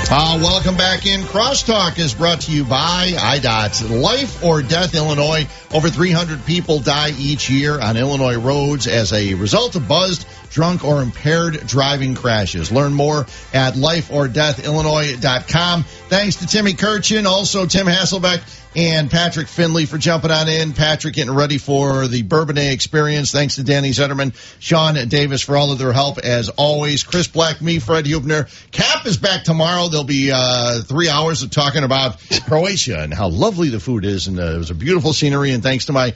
Welcome back in. Crosstalk is brought to you by IDOT's Life or Death Illinois. Over 300 people die each year on Illinois roads as a result of buzzed, drunk, or impaired driving crashes. Learn more at lifeordeathillinois.com. Thanks to Timmy Kirchin, also Tim Hasselbeck, and Patrick Finley for jumping on in. Patrick getting ready for the Bourbonnais experience. Thanks to Danny Zetterman, Sean Davis for all of their help as always. Chris Black, me, Fred Hubner. Cap is back tomorrow. There'll be 3 hours of talking about Croatia and how lovely the food is, and it was a beautiful scenery. And thanks to my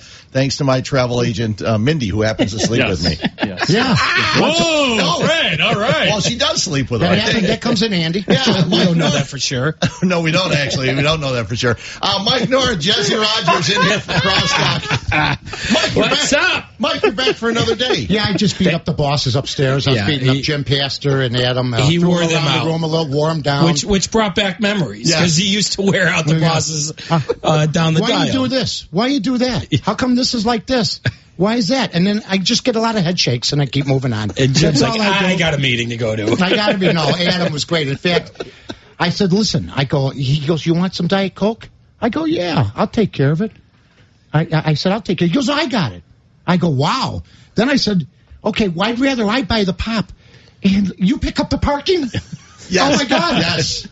travel agent Mindy, who happens to sleep with me. Yes. Yeah. Whoa, Fred, all right. Well, she does sleep with her. That comes in handy. Yeah, we don't know that for sure. No, we don't actually. We don't know that for sure. Mike North, Jesse Rogers in here for Crosstalk. Mike, what's up? Mike, you're back for another day. Yeah, I just beat up the bosses upstairs. I was beating up Jim Pastor and Adam. He wore them out. The room a little, wore them down. Which brought back memories, because he used to wear out the bosses down the dial. Why you do this? Why you do that? How come this is like this? Why is that? And then I just get a lot of head shakes, and I keep moving on. And Jim's like, I got a meeting to go to. I got to be. No, Adam was great. In fact, I said, listen, he goes, you want some Diet Coke? I go, yeah, I'll take care of it. I said, I'll take care. He goes, I got it. I go, wow. Then I said, okay, why'd rather I buy the pop and you pick up the parking? Yes. Oh my God. Yes.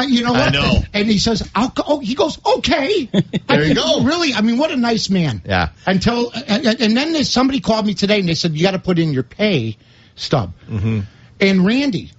You know what? I know. And he says, I'll go. Oh, he goes, okay. There you go. Really? I mean, what a nice man. Yeah. And then somebody called me today and they said, you got to put in your pay stub. Mm-hmm. And Randy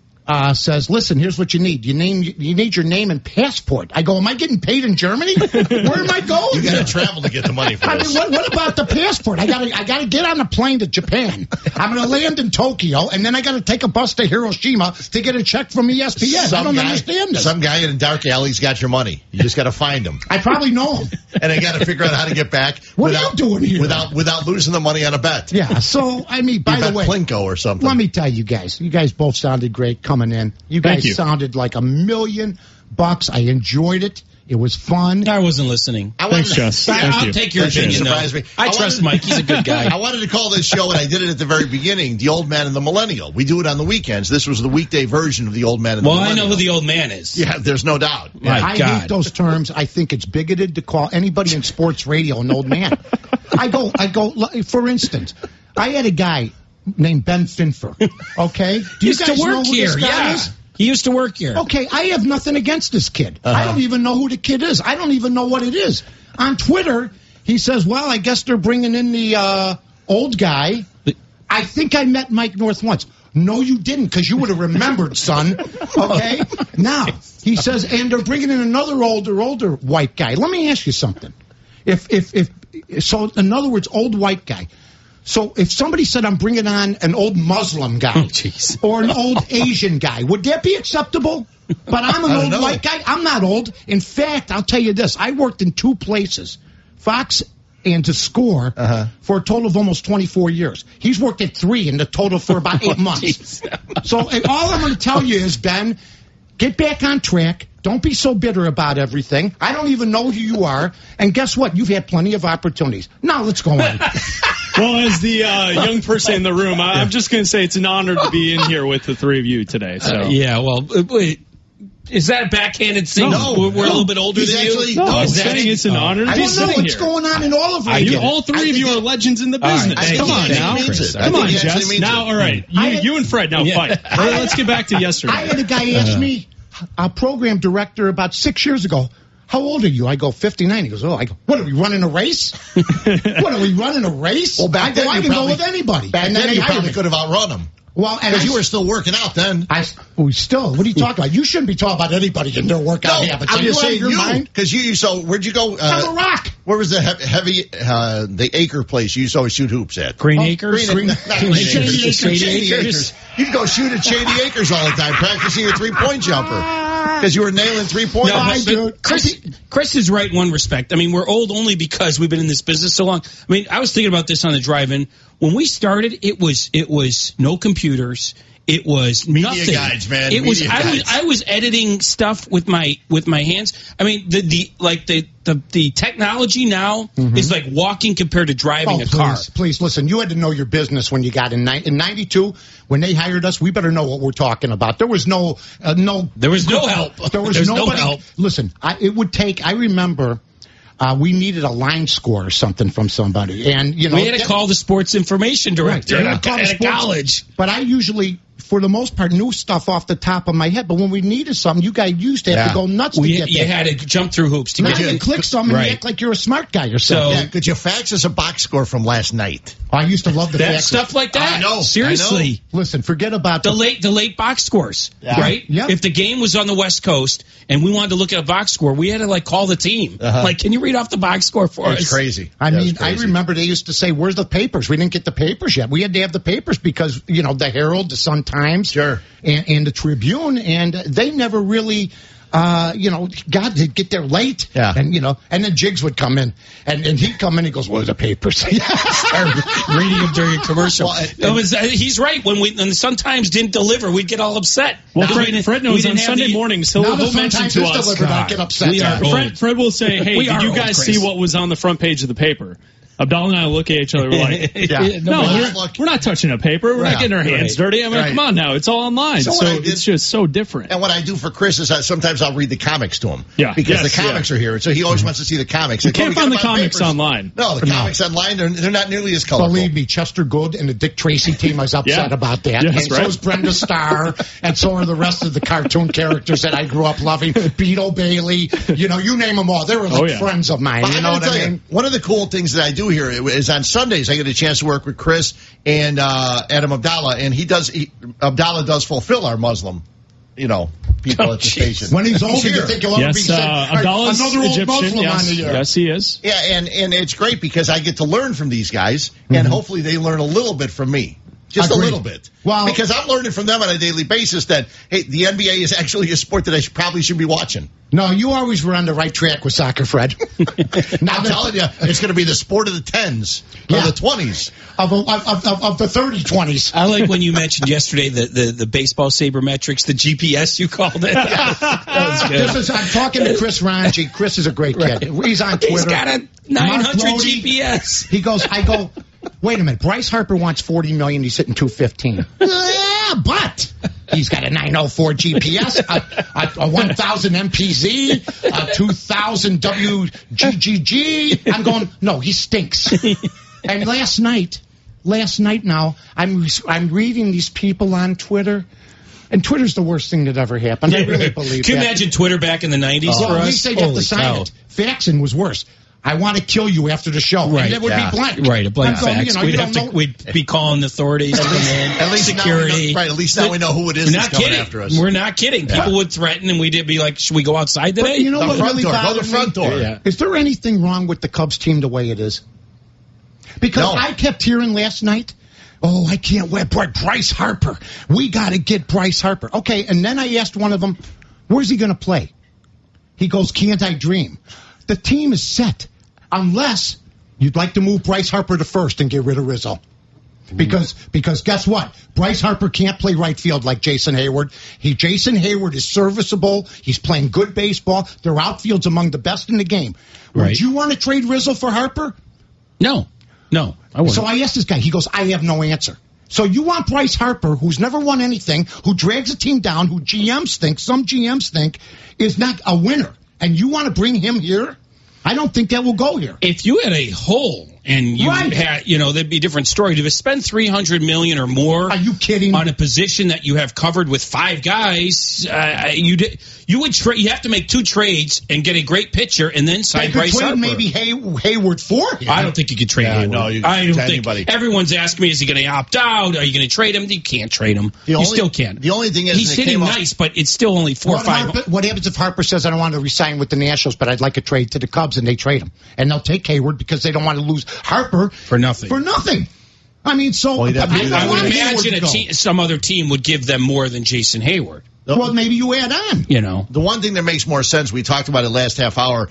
says, listen, here's what you need. You need your name and passport. I go, am I getting paid in Germany? Where am I going? You got to travel to get the money for this. I mean, what about the passport? I got to get on a plane to Japan. I'm going to land in Tokyo, and then I got to take a bus to Hiroshima to get a check from ESPN. I don't understand this. Some guy in a dark alley's got your money. You just got to find him. I probably know him. And I got to figure out how to get back. What are you doing here? Without losing the money on a bet. Yeah, so, I mean, by the way. Plinko or something. Let me tell you guys. You guys both sounded great coming in. You guys sounded like $1 million. I enjoyed it. It was fun. I wasn't listening. Thanks, Jess. I'll take your opinion, though. I trust Mike. He's a good guy. I wanted to call this show, and I did it at the very beginning, The Old Man and the Millennial. We do it on the weekends. This was the weekday version of The Old Man and the Millennial. Well, I know who the old man is. Yeah, there's no doubt. I hate those terms. I think it's bigoted to call anybody in sports radio an old man. I go, for instance, I had a guy named Ben Finfer, okay? Do you guys know who this guy is? He used to work here. Okay, I have nothing against this kid. I don't even know who the kid is. I don't even know what it is. On Twitter, he says, well, I guess they're bringing in the old guy. I think I met Mike North once. No, you didn't, because you would have remembered, son. Okay? Now, he says, and they're bringing in another older white guy. Let me ask you something. So, in other words, old white guy. So if somebody said I'm bringing on an old Muslim guy or an old Asian guy, would that be acceptable? But I'm an old white guy. I'm not old. In fact, I'll tell you this. I worked in 2 places, Fox and to Score, for a total of almost 24 years. He's worked at 3 in the total for about 8 months. So all I'm going to tell you is, Ben, get back on track. Don't be so bitter about everything. I don't even know who you are. And guess what? You've had plenty of opportunities. Now let's go on. Well, as the young person in the room, I'm just going to say it's an honor to be in here with the 3 of you today. So wait. Is that a backhanded thing? No, we're a little bit older than you? No, I'm saying it's an honor to be sitting here. I don't know what's going on in all of radio. All 3 of you are legends in the business. Right, Come on now. Come on, Jess. Now, all right. You and Fred, now fight. Let's get back to yesterday. I had a guy ask me, a program director, about 6 years ago, how old are you? I go, 59. He goes, I go, what, are we running a race? What, are we running a race? Well, back then I can go with anybody. Back then you probably could have outrun him. Well, and you were still working out then. What are you talking about? You shouldn't be talking about anybody in their workout habits. I'm just saying because so where'd you go? On the Rock. Where was the the acre place you used to always shoot hoops at? Green Acres? Shady Acres. You'd go shoot at Shady Acres all the time, practicing your 3-point jumper. Because you were nailing 3-point. Chris is right in one respect. I mean, we're old only because we've been in this business so long. I mean, I was thinking about this on the drive-in. When we started, it was no computers. It was Media nothing. Guides, man. It was. Guides. I was editing stuff with my hands. I mean, the technology now is like walking compared to driving a car. Please listen. You had to know your business when you got in 92 when they hired us. We better know what we're talking about. There was no There was no help. There was nobody. No help. Listen, it would take. I remember. We needed a line score or something from somebody, and we had to call the sports information director at college. But I usually, for the most part, knew stuff off the top of my head. But when we needed something, you guys used to have to go nuts to get You had to jump through hoops to get it. You click something and you act like you're a smart guy or something. Could you fax us a box score from last night? I used to love the fax stuff like that. I know. Seriously. I know. Listen, forget about the late box scores, right? Yeah. If the game was on the West Coast and we wanted to look at a box score, we had to call the team. Can you read off the box score for us? It's crazy. I mean, I remember they used to say, "Where's the papers?" We didn't get the papers yet. We had to have the papers because the Herald, the Sun Times, and the Tribune, and they never really. God, they'd get there late, and then Jiggs would come in, and he'd come in, he goes, "Where's the papers?" Reading them during a commercial. He's right. When the Sun Times didn't deliver, we'd get all upset. Well, Fred knows on Sunday mornings he'll mention to us. I get upset. Fred will say, "Hey, did you guys see what was on the front page of the paper?" Abdallah and I look at each other. We're like, we're not touching a paper. We're not getting our hands dirty. I mean, come on now. It's all online. So it's just so different. And what I do for Chris is sometimes I'll read the comics to him. Yeah. Because the comics are here. So he always wants to see the comics. You can't find the comics online. No, the comics online, they're not nearly as colorful. Believe me, Chester Good and the Dick Tracy team was upset about that. Yeah, and so is Brenda Starr, and so are the rest of the cartoon characters that I grew up loving. Beetle Bailey, you name them all. They were like friends of mine. You know what I mean? One of the cool things that I do here is on Sundays I get a chance to work with Chris and Adam Abdallah, and Abdallah does fulfill our Muslim, people at the station. When he's older, you think he'll ever be Abdallah's another old Egyptian, Muslim on the air. Yes, he is. Yeah, and it's great because I get to learn from these guys, and hopefully they learn a little bit from me. Just a little bit. Well, because I'm learning from them on a daily basis that, hey, the NBA is actually a sport that I probably should be watching. No, you always were on the right track with soccer, Fred. Now I'm telling you, it's going to be the sport of the 10s or the 20s. Of the 30-20s. I like when you mentioned yesterday the baseball sabermetrics, the GPS you called it. That was good. I'm talking to Chris Ranji. Chris is a great kid. He's on Twitter. He's got a 900 GPS. I go, wait a minute. Bryce Harper wants $40 million. He's hitting $215. Yeah, but he's got a 904 GPS, a 1000 MPZ, a 2000 WGGG. I'm going, no, he stinks. And last night now, I'm reading these people on Twitter. And Twitter's the worst thing that ever happened. I really believe that. Can you imagine Twitter back in the 90s for us? At least they'd have to sign it. Faxing was worse. I want to kill you after the show. Right. And it would be blank. Right, a blank fax. We'd be calling the authorities to come in. At least security. At least now we know who it is that's coming after us. We're not kidding. People would threaten, and we'd be like, should we go outside today? But you know what really bothered me? Go the front door. Yeah. Is there anything wrong with the Cubs team the way it is? Because I kept hearing last night, oh, I can't wait. Bryce Harper. We got to get Bryce Harper. Okay, and then I asked one of them, where's he going to play? He goes, can't I dream? The team is set. Unless you'd like to move Bryce Harper to first and get rid of Rizzo. Because guess what? Bryce Harper can't play right field like Jason Hayward. Jason Hayward is serviceable. He's playing good baseball. Their outfield's among the best in the game. Right. Would you want to trade Rizzo for Harper? No, I wouldn't. So I asked this guy. He goes, I have no answer. So you want Bryce Harper, who's never won anything, who drags a team down, who some GMs think is not a winner, and you want to bring him here? I don't think that will go here. If you had a hole and you had, there'd be a different story. To spend $300 million or more, are you kidding? On a position that you have covered with 5 guys, you have to make 2 trades and get a great pitcher and then sign Bryce Harper. Maybe Hayward for him. I don't think you could trade Hayward. No, I don't think anybody. Everyone's asking me, is he going to opt out? Are you going to trade him? You can't trade him. You still can't. The only thing is he's hitting nice, but it's still only 4 or 5. What happens if Harper says, I don't want to resign with the Nationals, but I'd like a trade to the Cubs, and they trade him? And they'll take Hayward because they don't want to lose Harper for nothing. I mean, so I would imagine some other team would give them more than Jason Hayward. Well, maybe you add on. The one thing that makes more sense, we talked about it last half hour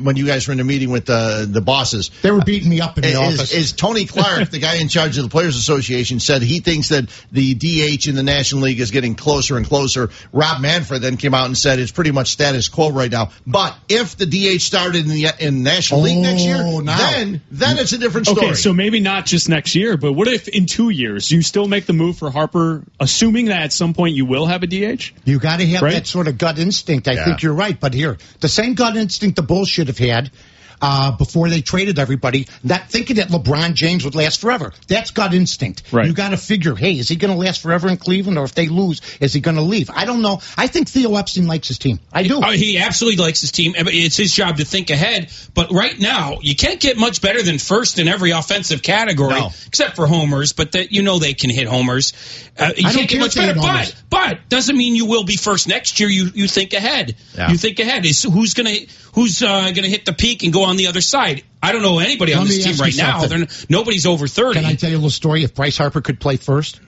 when you guys were in a meeting with the bosses. They were beating me up in the office. Is Tony Clark, the guy in charge of the Players Association, said he thinks that the DH in the National League is getting closer and closer. Rob Manfred then came out and said it's pretty much status quo right now. But if the DH started in the National League next year, then it's a different story. Okay, so maybe not just next year, but what if in 2 years you still make the move for Harper, assuming that at some point you will have a DH? You got to have that sort of gut instinct. I think you're right. But here, the same gut instinct the Bulls should have had before they traded everybody, thinking that LeBron James would last forever. That's gut instinct. Right. You got to figure, hey, is he going to last forever in Cleveland, or if they lose, is he going to leave? I don't know. I think Theo Epstein likes his team. I do. He absolutely likes his team. It's his job to think ahead. But right now, you can't get much better than first in every offensive category, except for homers. But they can hit homers. You can't get much better. But doesn't mean you will be first next year. You think ahead. Yeah. You think ahead. Who's gonna hit the peak and go on the other side? I don't know anybody on this team right now. Nobody's over 30. Can I tell you a little story? If Bryce Harper could play first,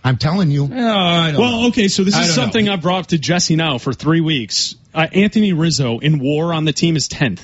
I'm telling you. Okay, so this is something I've brought up to Jesse now for 3 weeks. Anthony Rizzo in WAR on the team is 10th.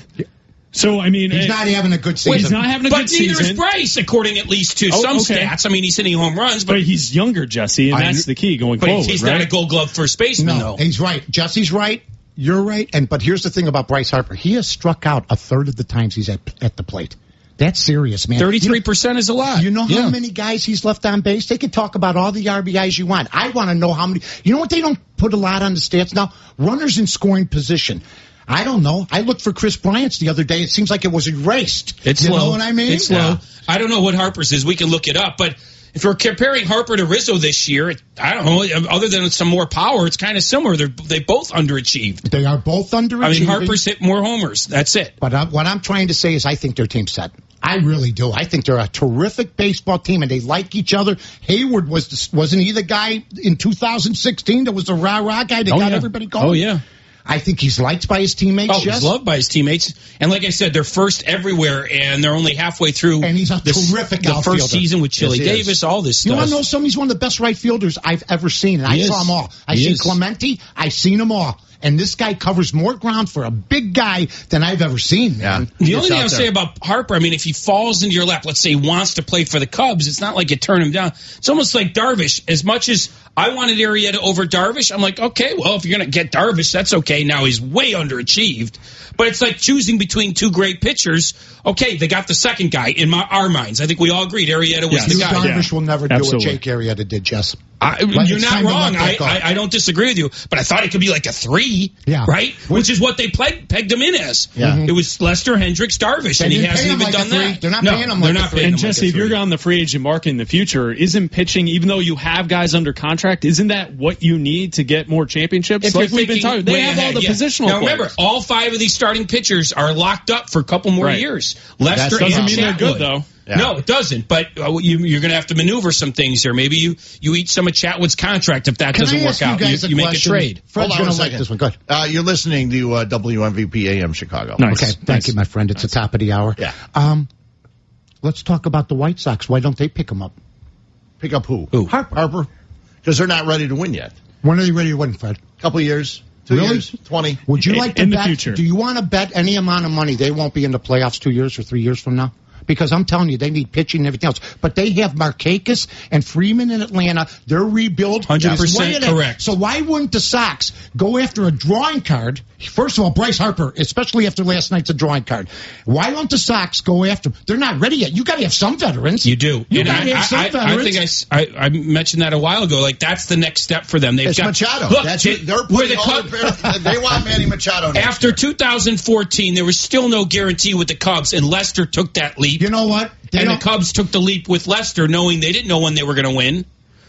So, I mean... He's not having a good season. He's not having a good season. But neither is Bryce, according at least to some stats. I mean, he's hitting home runs. But he's younger, Jesse, and that's the key going forward, he's not a Gold Glove first baseman, though. He's right. Jesse's right. You're right. But here's the thing about Bryce Harper. He has struck out a third of the times he's at the plate. That's serious, man. 33% is a lot. You know how many guys he's left on base? They can talk about all the RBIs you want. I want to know how many. You know what they don't put a lot on the stats now? Runners in scoring position. I don't know. I looked for Chris Bryant's the other day. It seems like it was erased. It's low. You know what I mean? It's low. I don't know what Harper's is. We can look it up. But if we're comparing Harper to Rizzo this year, I don't know. Other than some more power, it's kind of similar. They both underachieved. They are both underachieving. I mean, Harper's hit more homers. That's it. But what I'm trying to say is I think their team's set. I really do. I think they're a terrific baseball team, and they like each other. Hayward wasn't he the guy in 2016 that was the rah-rah guy that got everybody going? Oh, yeah. I think he's liked by his teammates. He's loved by his teammates. And like I said, they're first everywhere, and they're only halfway through. And he's a terrific the outfielder. First season with Chili Davis, all this stuff. You want to know something? He's one of the best right fielders I've ever seen, and I saw them all. I seen Clemente. I seen them all. And this guy covers more ground for a big guy than I've ever seen, man. Yeah. The only thing I'll say about Harper, I mean, if he falls into your lap, let's say he wants to play for the Cubs, it's not like you turn him down. It's almost like Darvish. As much as I wanted Arrieta over Darvish, I'm like, okay, well, if you're going to get Darvish, that's okay. Now he's way underachieved. But it's like choosing between two great pitchers. Okay, they got the second guy in our minds. I think we all agreed Arrieta was the guy. Darvish will never do what Jake Arrieta did, Jess. You're not wrong. I don't disagree with you, but I thought it could be like a 3, right? Which is what they pegged him in as. Yeah. It was Lester, Hendricks, Darvish, and he hasn't even done that. They're not paying him like a 3. And Jesse, if you're on the free agent market in the future, isn't pitching, even though you have guys under contract, isn't that what you need to get more championships? Like we've been talking, they have all the positional Now remember, all 5 of these starting pitchers are locked up for a couple more years. Lester doesn't and mean they're good, though. Yeah. No, it doesn't. But you're going to have to maneuver some things here. Maybe you eat some of Chatwood's contract if that doesn't work out. You make a trade. Fred's going to like this one. Go ahead. You're listening to WMVP AM Chicago. Nice. Okay, thank you, my friend. It's the top of the hour. Yeah. Let's talk about the White Sox. Why don't they pick him up? Pick up who? Harper. Because they're not ready to win yet. When are they ready to win, Fred? Couple years. 2 years, 20. Would you like to in bet? The future. Do you want to bet any amount of money they won't be in the playoffs 2 years or 3 years from now? Because I'm telling you, they need pitching and everything else. But they have Markakis and Freeman in Atlanta. Their rebuild 100% correct. So why wouldn't the Sox go after a drawing card? First of all, Bryce Harper, especially after last night's a drawing card. Why don't the Sox go after? They're not ready yet. You got to have some veterans. You do. You got to have some I veterans. think I mentioned that a while ago. Like that's the next step for them. It's Machado. Look, they're putting they want Manny Machado. After 2014, there was still no guarantee with the Cubs, and Lester took that leap. You know what? The Cubs took the leap with Lester, knowing they didn't know when they were going to win.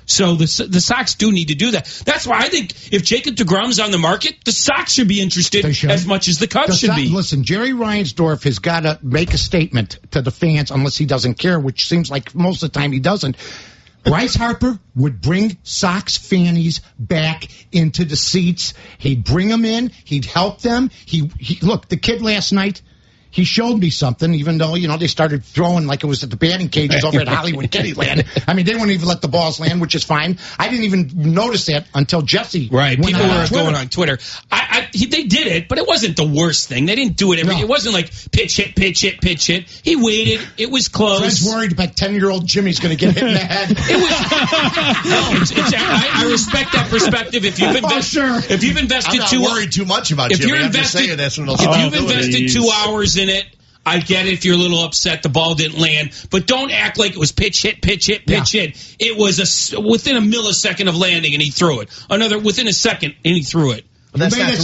So the Sox do need to do that. That's why I think if Jacob deGrom's on the market, the Sox should be interested as much as the Cubs should be. Listen, Jerry Reinsdorf has got to make a statement to the fans, unless he doesn't care, which seems like most of the time he doesn't. Bryce Harper would bring Sox fannies back into the seats. He'd bring them in. He'd help them. Look, the kid last night, he showed me something, even though, they started throwing like it was at the batting cages over at Hollywood Kittyland. I mean, they wouldn't even let the balls land, which is fine. I didn't even notice that until Jesse. Right. People were going on Twitter. They did it, but it wasn't the worst thing. They didn't do it It wasn't like pitch hit, pitch hit, pitch hit. He waited. It was close. Fred's worried about 10-year-old Jimmy's going to get hit in the head. I respect that perspective. If you've invested I'm not worried too much about Jimmy. I'm just saying that's what if you've invested 2 hours in it, I get it if you're a little upset the ball didn't land, but don't act like it was pitch hit, pitch hit, pitch hit. It was within a millisecond of landing, and he threw it. Within a second, and he threw it. That's not the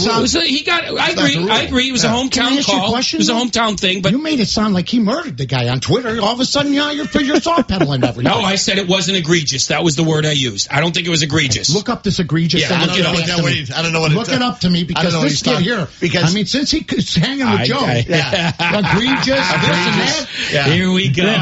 rule. I agree. It was a hometown call. It was a hometown thing. But you made it sound like he murdered the guy on Twitter. All of a sudden, you're soft pedaling everything. No, I said it wasn't egregious. That was the word I used. I don't think it was egregious. Look up this egregious. Yeah, I don't know what Look it up to me because this kid here. Because since he's hanging with Joe, egregious. This and that. Yeah. Here we go.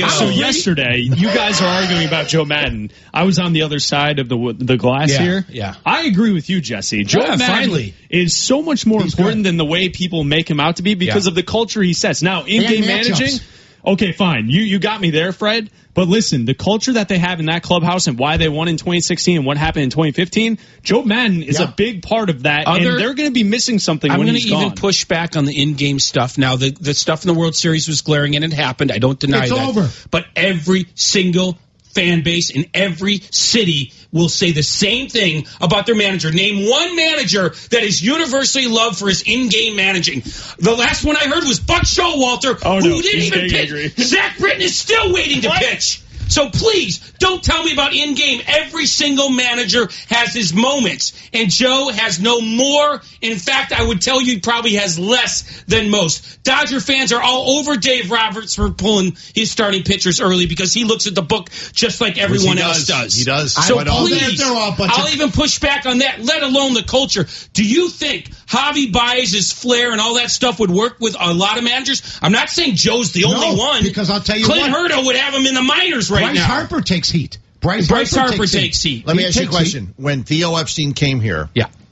So yesterday, you guys are arguing about Joe Madden. I was on the other side of the glass here. Yeah, I agree with you, Jesse. Joe Madden is so much more important than the way people make him out to be because of the culture he sets. Now, in-game managing, okay, fine. You got me there, Fred. But listen, the culture that they have in that clubhouse and why they won in 2016 and what happened in 2015, Joe Madden is a big part of that, and they're going to be missing something when he's gone. I'm going to even push back on the in-game stuff. Now, the stuff in the World Series was glaring, and it happened. I don't deny that. It's over. But every single fan base in every city will say the same thing about their manager. Name one manager that is universally loved for his in-game managing. The last one I heard was Buck Showalter, who didn't even pitch. Zach Britton is still waiting to pitch. So please, don't tell me about in-game. Every single manager has his moments, and Joe has no more. In fact, I would tell you he probably has less than most. Dodger fans are all over Dave Roberts for pulling his starting pitchers early because he looks at the book just like everyone else does. He does. So please, I'll even push back on that, let alone the culture. Do you think Javi Baez's flair and all that stuff would work with a lot of managers? I'm not saying Joe's the only one. Because I'll tell you Clint Hurta would have him in the minors right Bryce now. Harper takes heat. Bryce Harper takes heat. Let me ask you a question. When Theo Epstein came here,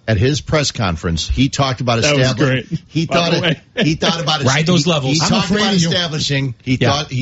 at his press conference, he talked about establishing. He thought about ride those levels. He talked about establishing. He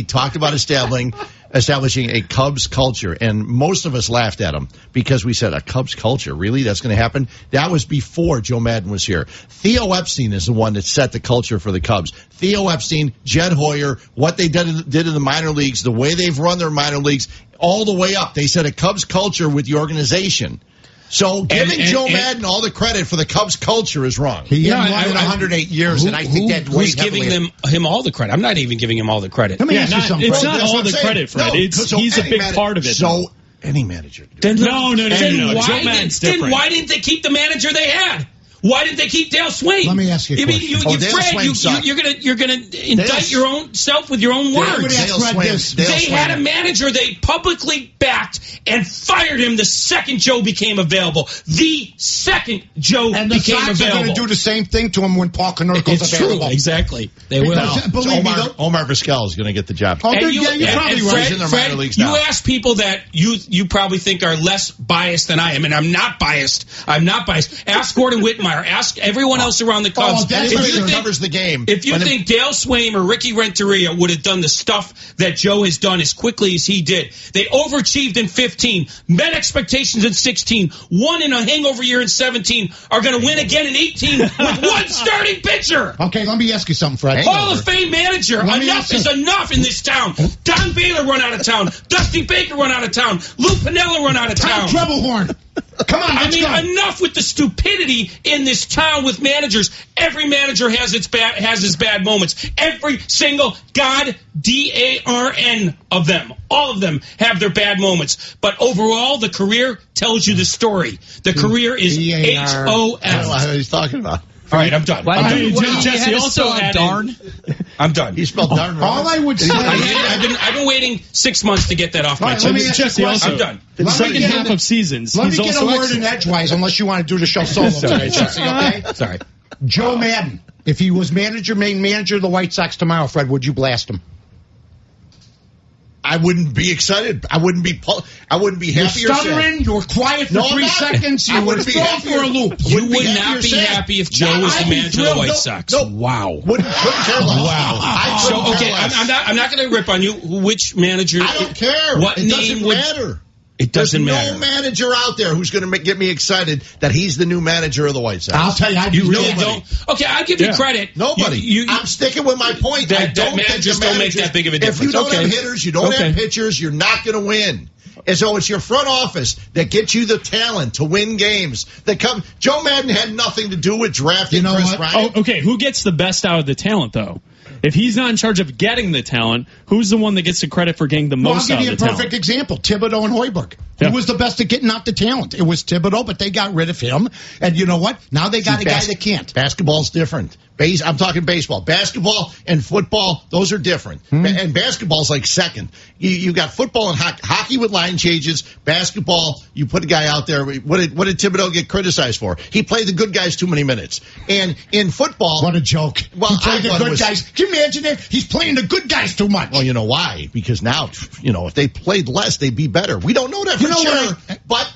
talked about establishing a Cubs culture, and most of us laughed at him because we said, a Cubs culture? Really? That's going to happen? That was before Joe Madden was here. Theo Epstein is the one that set the culture for the Cubs. Theo Epstein, Jed Hoyer, what they did in the minor leagues, the way they've run their minor leagues, all the way up. They set a Cubs culture with the organization. So giving Joe Madden all the credit for the Cubs culture is wrong. He hasn't won in 108 years, and I think that who's giving him all the credit? I'm not even giving him all the credit. Let me ask you something. It's not all the credit, Fred. He's a big part of it. So any manager. No. Then why didn't they keep the manager they had? Why didn't they keep Dale Swain? Let me ask you a question. You're gonna indict your own self with your own words. They had a manager they publicly backed and fired him the second Joe became available. The second Joe became available. And the Sox are going to do the same thing to him when Paul Konerko's available. True, exactly. They will. Omar Vizquel is going to get the job. You're probably right. Fred, you ask people that you probably think are less biased than I am, and I'm not biased. Ask Gordon Whitmire. Ask everyone else around the Cubs. Covers the game. If you think Dale Swain or Ricky Renteria would have done the stuff that Joe has done as quickly as he did, they overachieved in 15, met expectations in 16, won in a hangover year in 17, are going to win again in 18 with one starting pitcher. Okay, let me ask you something, Fred. Hall of Fame manager. Enough is enough in this town. Don Baylor run out of town. Dusty Baker run out of town. Lou Piniella run out of town. Tom Trebelhorn. Come on, enough with the stupidity in this town with managers. Every manager has his bad moments. Every single DARN of them, all of them have their bad moments. But overall, the career tells you the story. The career is HOF. I don't know what he's talking about. All right, I'm done. Jesse also had darn. I'm done. He spelled darn wrong. All I would say, I've been waiting 6 months to get that off my chest. Jesse also, I'm done. The second half of seasons. Let me get a word in edgewise, unless you want to do the show solo today, Jesse. Okay? Sorry. Joe Madden, if he was main manager of the White Sox tomorrow, Fred, would you blast him? I wouldn't be excited. I wouldn't be happy. You're stuttering. You were quiet for 3 seconds. You were thrown for a loop. You would not be happy if Joe was the manager of the White Sox. Wow. Couldn't care less. Wow. So, okay, I'm not going to rip on you. Which manager? I don't care. What it name doesn't matter. It doesn't There's matter. no manager out there who's going to get me excited that he's the new manager of the White Sox. I'll tell you, you really don't. Okay, I'll give you credit. Nobody. I'm sticking with my point. That managers don't make that big of a difference. If you don't have hitters, you don't have pitchers, you're not going to win. And so it's your front office that gets you the talent to win games. Joe Madden had nothing to do with drafting Chris Bryant. Oh, okay, who gets the best out of the talent, though? If he's not in charge of getting the talent, who's the one that gets the credit for getting the most out of the talent? I'll give you a perfect example. Thibodeau and Hoiberg. Who was the best at getting out the talent? It was Thibodeau, but they got rid of him. And you know what? Now they got a guy that can't. Basketball's different. I'm talking baseball. Basketball and football, those are different. And basketball's like second. You got football and hockey. Hockey with line changes. Basketball, you put a guy out there. What did Thibodeau get criticized for? He played the good guys too many minutes. And in football... What a joke. Well, he played the good guys. Can you imagine it? He's playing the good guys too much. Well, you know why? Because now, if they played less, they'd be better. We don't know that for sure, but...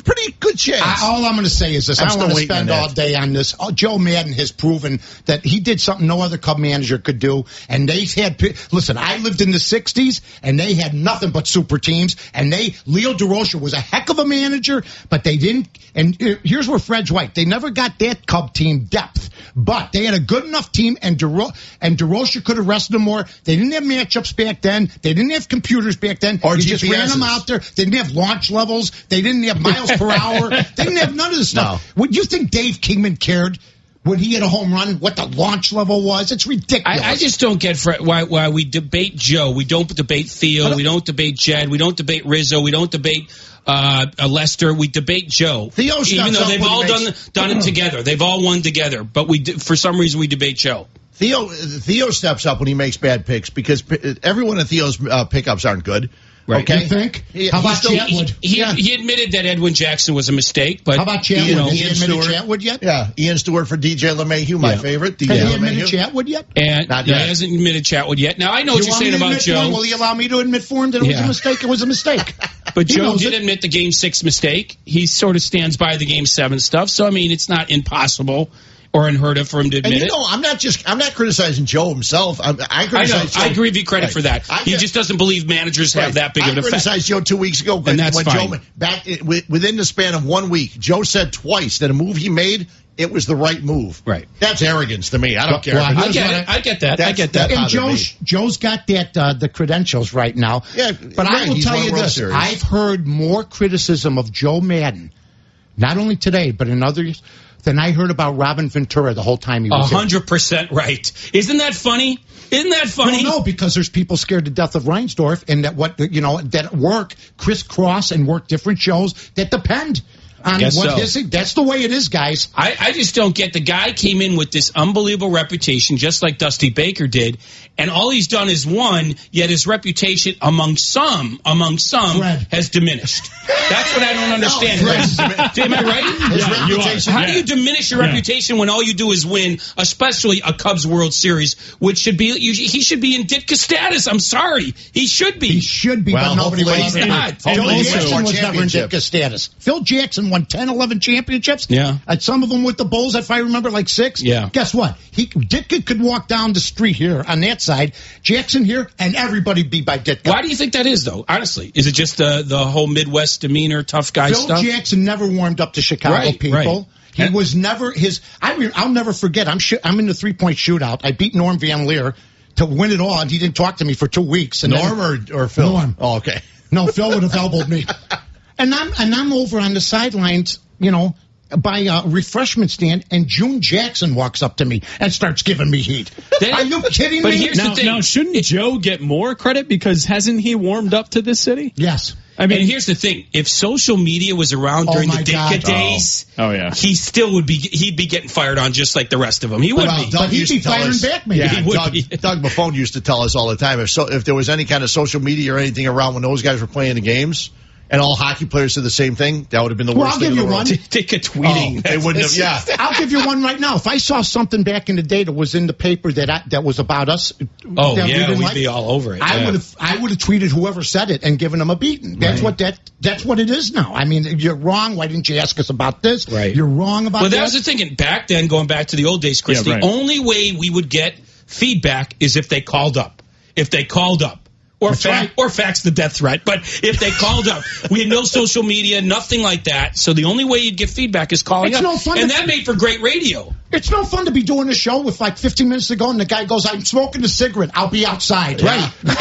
pretty good chance. All I'm going to say is this. I don't want to spend all day on this. Joe Madden has proven that he did something no other Cub manager could do. And they had, listen, I lived in the 60s, and they had nothing but super teams. And Leo DeRocher was a heck of a manager, but they didn't. And here's where Fred's right. They never got that Cub team depth. But they had a good enough team, and DeRocher could have rested them more. They didn't have matchups back then. They didn't have computers back then. Or you just ran them out there. They didn't have launch levels. They didn't have miles per hour. They didn't have none of this stuff. No. Would you think Dave Kingman cared when he had a home run what the launch level was? It's ridiculous. I just don't get why we debate Joe. We don't debate Theo. We don't debate Jed. We don't debate Rizzo. We don't debate Lester. We debate Joe. Theo, even though they've all done it together. They've all won together. But for some reason we debate Joe. Theo steps up when he makes bad picks because everyone in Theo's pickups aren't good. Right. Okay. You think? How about Chatwood? He admitted that Edwin Jackson was a mistake, but how about Chatwood? Has he admitted Chatwood yet? Yeah, Ian Stewart for DJ LeMahieu, my favorite. Has he admitted Chatwood yet? And he hasn't admitted Chatwood yet. Now I know what you're saying about Joe. Will he allow me to admit for him that it was a mistake? It was a mistake. But Joe did admit the Game 6 mistake. He sort of stands by the Game 7 stuff. So I mean, it's not impossible or unheard of for him to admit it. I'm not criticizing Joe himself. I criticize Joe. I agree with you credit for that. He just doesn't believe managers have that big of an effect. I criticized Joe 2 weeks ago, and that's fine. Within the span of 1 week, Joe said twice that a move he made, it was the right move. Right. That's arrogance to me. I don't care. Well, I get that. And Joe's got the credentials right now. Yeah, but I will tell you this. I've heard more criticism of Joe Madden, not only today, but in others, than I heard about Robin Ventura the whole time he was 100% right. Isn't that funny? No, because there's people scared to death of Reinsdorf, and that work crisscross and work different shows that depend on that's the way it is, guys. I just don't get the guy came in with this unbelievable reputation, just like Dusty Baker did, and all he's done is won, yet his reputation among some has diminished. That's what I don't understand. Am I right? How do you diminish your reputation when all you do is win, especially a Cubs World Series, which should be he should be in Ditka status. I'm sorry, he should be. Well, but nobody will ever not. Joe Jackson was never in Ditka status. Phil Jackson won 10, 11 championships. Yeah. And some of them with the Bulls, if I remember, like 6. Yeah. Guess what? Ditka could walk down the street here on that side, Jackson here, and everybody be by Ditka. Why do you think that is, though? Honestly, is it just the whole Midwest demeanor, tough guy stuff? Phil Jackson never warmed up to Chicago people. Right. He was never I'll never forget. I'm in the 3-point shootout. I beat Norm Van Leer to win it all, and he didn't talk to me for 2 weeks. And Norm or Phil? Norm. Oh, okay. No, Phil would have elbowed me. And I'm over on the sidelines, by a refreshment stand, and June Jackson walks up to me and starts giving me heat. Are you kidding me? Here's the thing. Now, shouldn't Joe get more credit because hasn't he warmed up to this city? Yes. I mean, and here's the thing: if social media was around during the Ditka days, he still would be. He'd be getting fired on just like the rest of them. He would be. But he'd be firing back, maybe. Yeah, Doug Buffone used to tell us all the time if there was any kind of social media or anything around when those guys were playing the games, and all hockey players did the same thing, that would have been the worst thing in the world. I'll give you one. Take a tweeting. They wouldn't have, yeah. I'll give you one right now. If I saw something back in the day that was in the paper that was about us, we'd be all over it. I would have tweeted whoever said it and given them a beating. That's what it is now. I mean, you're wrong. Why didn't you ask us about this? Right. You're wrong about that. Well, that was the thing. Back then, going back to the old days, Chris, the only way we would get feedback is if they called up. Or fax the death threat. But if they called up, we had no social media, nothing like that. So the only way you'd get feedback is calling up. And that made for great radio. It's no fun to be doing a show with like 15 minutes to go and the guy goes, I'm smoking a cigarette. I'll be outside. Yeah. Right. but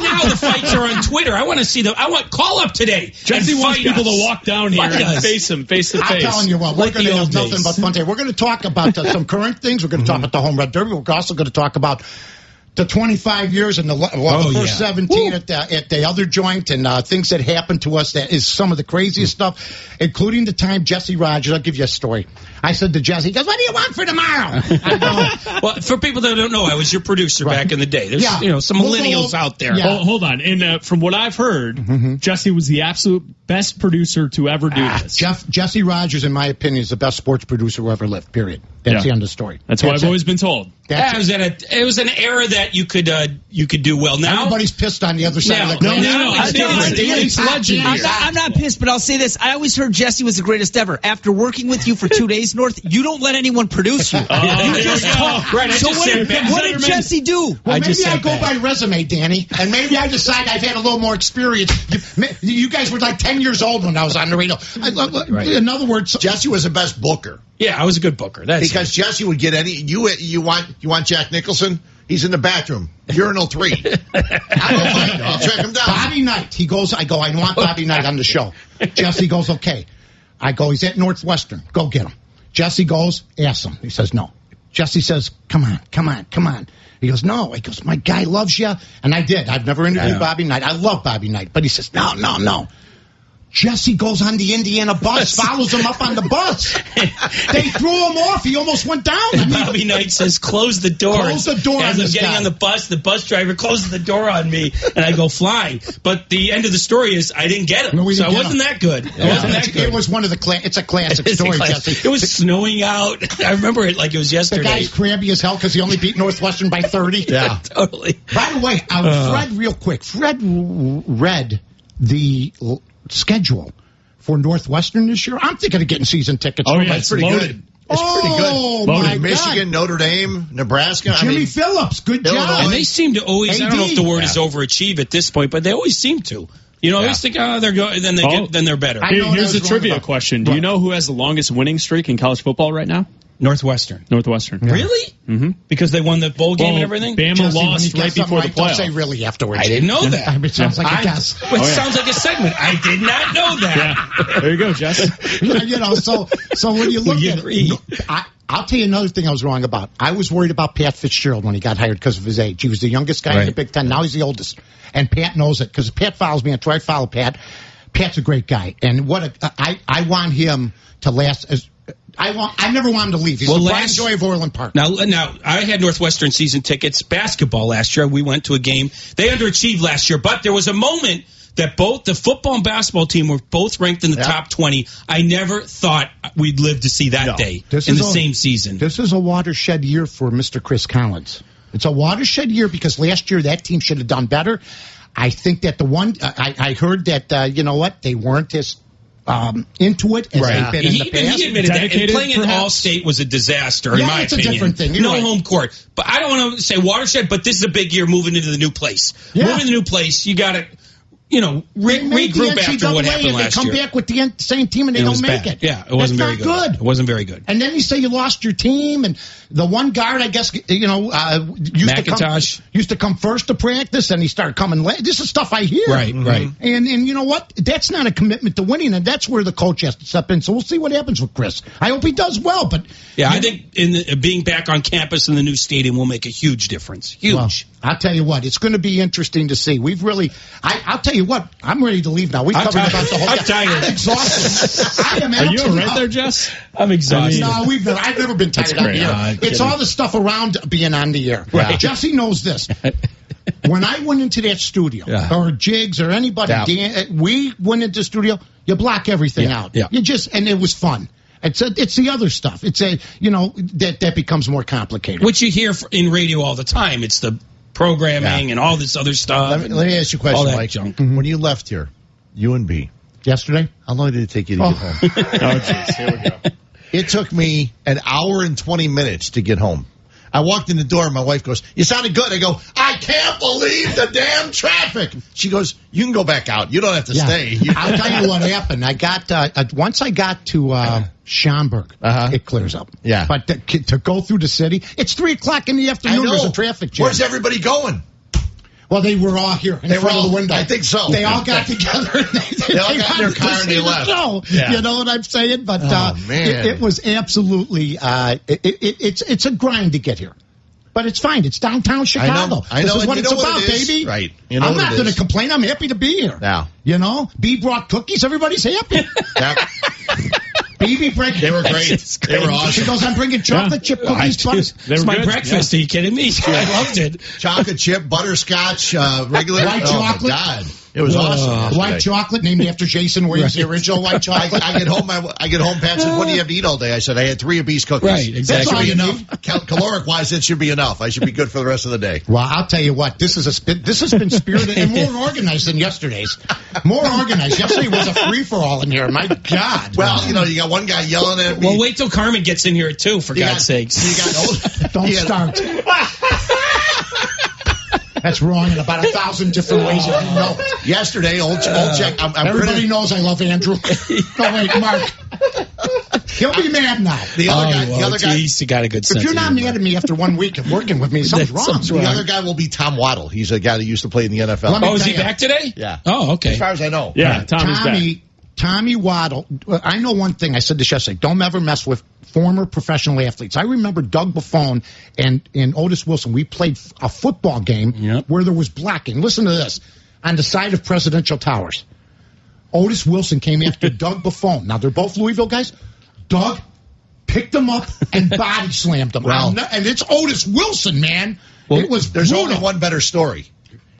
now the fights are on Twitter. I want to see call up today. Jesse wants people to walk down here and face him face to face. I'm telling you what, we're going to have nothing but fun today. We're going to talk about some current things. We're going to talk about the Home Red Derby. We're also going to talk about the 25 years and the first 17 at the other joint and things that happened to us. That is some of the craziest stuff, including the time Jesse Rogers. I'll give you a story. I said to Jesse, he goes, what do you want for tomorrow? I go, well, for people that don't know, I was your producer back in the day. There's some millennials out there. Yeah. Hold on. And from what I've heard, Jesse was the absolute best producer to ever do this. Jesse Rogers, in my opinion, is the best sports producer who ever lived, period. That's the end of the story. That's what I've always been told. It was an era that you could do well. Now everybody's pissed on the other side of the coin. It's legendary. I'm not pissed, but I'll say this. I always heard Jesse was the greatest ever. After working with you for 2 days, North, you don't let anyone produce you. You just talk. Right, so what did Jesse do? Well, maybe I go by resume, Danny, and maybe I decide I've had a little more experience. You guys were like 10 years old when I was on the radio. In other words, Jesse was the best booker. Yeah, I was a good booker. Because Jesse would get you want Jack Nicholson? He's in the bathroom. Urinal 3. I'll track him down. Bobby Knight. I want Bobby Knight on the show. Jesse goes, okay. I go, he's at Northwestern. Go get him. Jesse goes, ask him. He says, no. Jesse says, come on. He goes, no. He goes, my guy loves you. And I did. I've never interviewed Bobby Knight. I love Bobby Knight. But he says, no. Jesse goes on the Indiana bus, follows him up on the bus. They threw him off. He almost went down. Bobby Knight says, close the door. Close the door. As I'm getting on the bus driver closes the door on me, and I go flying. But the end of the story is I didn't get him. So I wasn't that good. It was one of the it's a classic story, Jesse. It was snowing out. I remember it like it was yesterday. The guy's crabby as hell because he only beat Northwestern by 30. Yeah, totally. By the way, Fred, real quick. Fred read the schedule for Northwestern this year. I'm thinking of getting season tickets. Oh, yeah, that's pretty good. It's pretty good. My Michigan, God. Notre Dame, Nebraska. Jimmy Phillips, good job. And they seem to always, I don't know if the word is overachieve at this point, but they always seem to. I always think, they're good, then they're better. Here's a trivia question. Do you know who has the longest winning streak in college football right now? Northwestern. Yeah. Really? Mm-hmm. Because they won the bowl game and everything? Bama lost right before the playoffs. Don't say really afterwards. I didn't know that. It sounds like a guess. It sounds like a segment. I did not know that. Yeah. There you go, Jess. So when you look at it, I'll tell you another thing I was wrong about. I was worried about Pat Fitzgerald when he got hired because of his age. He was the youngest guy in the Big Ten. Now he's the oldest. And Pat knows it because Pat follows me on Twitter. I follow Pat. Pat's a great guy. And I want him to last as... I never want him to leave. He's the pride and joy of Orland Park. Now, I had Northwestern season tickets. Basketball last year, we went to a game. They underachieved last year, but there was a moment that both the football and basketball team were both ranked in the top 20. I never thought we'd live to see that day in the same season. This is a watershed year for Mr. Chris Collins. It's a watershed year because last year that team should have done better. I think that I heard that, they weren't as into it as they've been in the past. He admitted that. And playing in All-State was a disaster, in my opinion. It's a different thing. No home court. But I don't want to say watershed, but this is a big year moving into the new place. Yeah. Moving to the new place, you got to... regroup after what happened last year. They come back with the same team and they don't make it. Yeah, it wasn't very good. It wasn't very good. And then you say you lost your team, and the one guard, I guess, used to come first to practice, and he started coming late. This is stuff I hear. Right. And you know what? That's not a commitment to winning, and that's where the coach has to step in. So we'll see what happens with Chris. I hope he does well, but... Yeah, I think being back on campus in the new stadium will make a huge difference. Huge. Well, I'll tell you what, it's going to be interesting to see. I'll tell you what, I'm ready to leave now. We've covered about the whole I'm tired. I'm exhausted. I am. Are you all right there, Jess? I'm exhausted. No, I've never been tired on the air. It's all the stuff around being on the air. Right. Jesse knows this. When I went into that studio, or Jigs or anybody, Dan, we went into the studio, you block everything out. Yeah. And it was fun. It's the other stuff. That becomes more complicated. Which you hear in radio all the time. It's the programming and all this other stuff. Let me ask you a question, Mike. Junk. When you left here, you and B, yesterday, how long did it take you to get home? Oh, jeez. Here we go. It took me an hour and 20 minutes to get home. I walked in the door and my wife goes, "You sounded good." I go, "I can't believe the damn traffic." She goes, "You can go back out. You don't have to stay." I'll tell you what happened. I got once I got to Schaumburg, it clears up. Yeah. But to go through the city, it's 3:00 in the afternoon. There's a traffic jam. Where's everybody going? Well, they were all here in front of the window. I think so. They all got together. And they all got in their car and they left. Yeah. You know what I'm saying? But it was absolutely it's a grind to get here. But it's fine. It's downtown Chicago. I know. This is what it's about, baby. Right. I'm not going to complain. I'm happy to be here. Now. B brought cookies. Everybody's happy. BB break. They were great. They were awesome. She goes, "I'm bringing chocolate chip cookies." It's my breakfast. Are you kidding me? I loved it. Chocolate chip, butterscotch, regular white chocolate. My God. It was awesome. White chocolate named after Jason Williams, the original white chocolate. I get home. Pat said, "What do you have to eat all day?" I said, "I had 3 of these cookies." Right, exactly. That should be enough. Caloric-wise, it should be enough. I should be good for the rest of the day. Well, I'll tell you what. This has been spirited and more organized than yesterday's. More organized. Yesterday was a free-for-all in here. My God. Well, you got one guy yelling at me. Well, wait till Carmen gets in here, too, for God's sakes. Don't start. That's wrong in about 1,000 different ways. If you know it. Yesterday, old check. Everybody knows I love Andrew. No, wait, Mark. He'll be mad now. The other guy, he got a good sense. If you're not mad at me after 1 week of working with me, something's wrong. The other guy will be Tom Waddle. He's a guy that used to play in the NFL. Is he back today? Yeah. Oh, okay. As far as I know. Yeah, Tommy's back. Tommy Waddle, I know one thing. I said this yesterday. Don't ever mess with former professional athletes. I remember Doug Buffone and Otis Wilson. We played a football game where there was blocking. Listen to this. On the side of Presidential Towers. Otis Wilson came after Doug Buffone. Now, they're both Louisville guys. Doug picked him up and body slammed him. Wow. And it's Otis Wilson, man. Well, there's only one better story.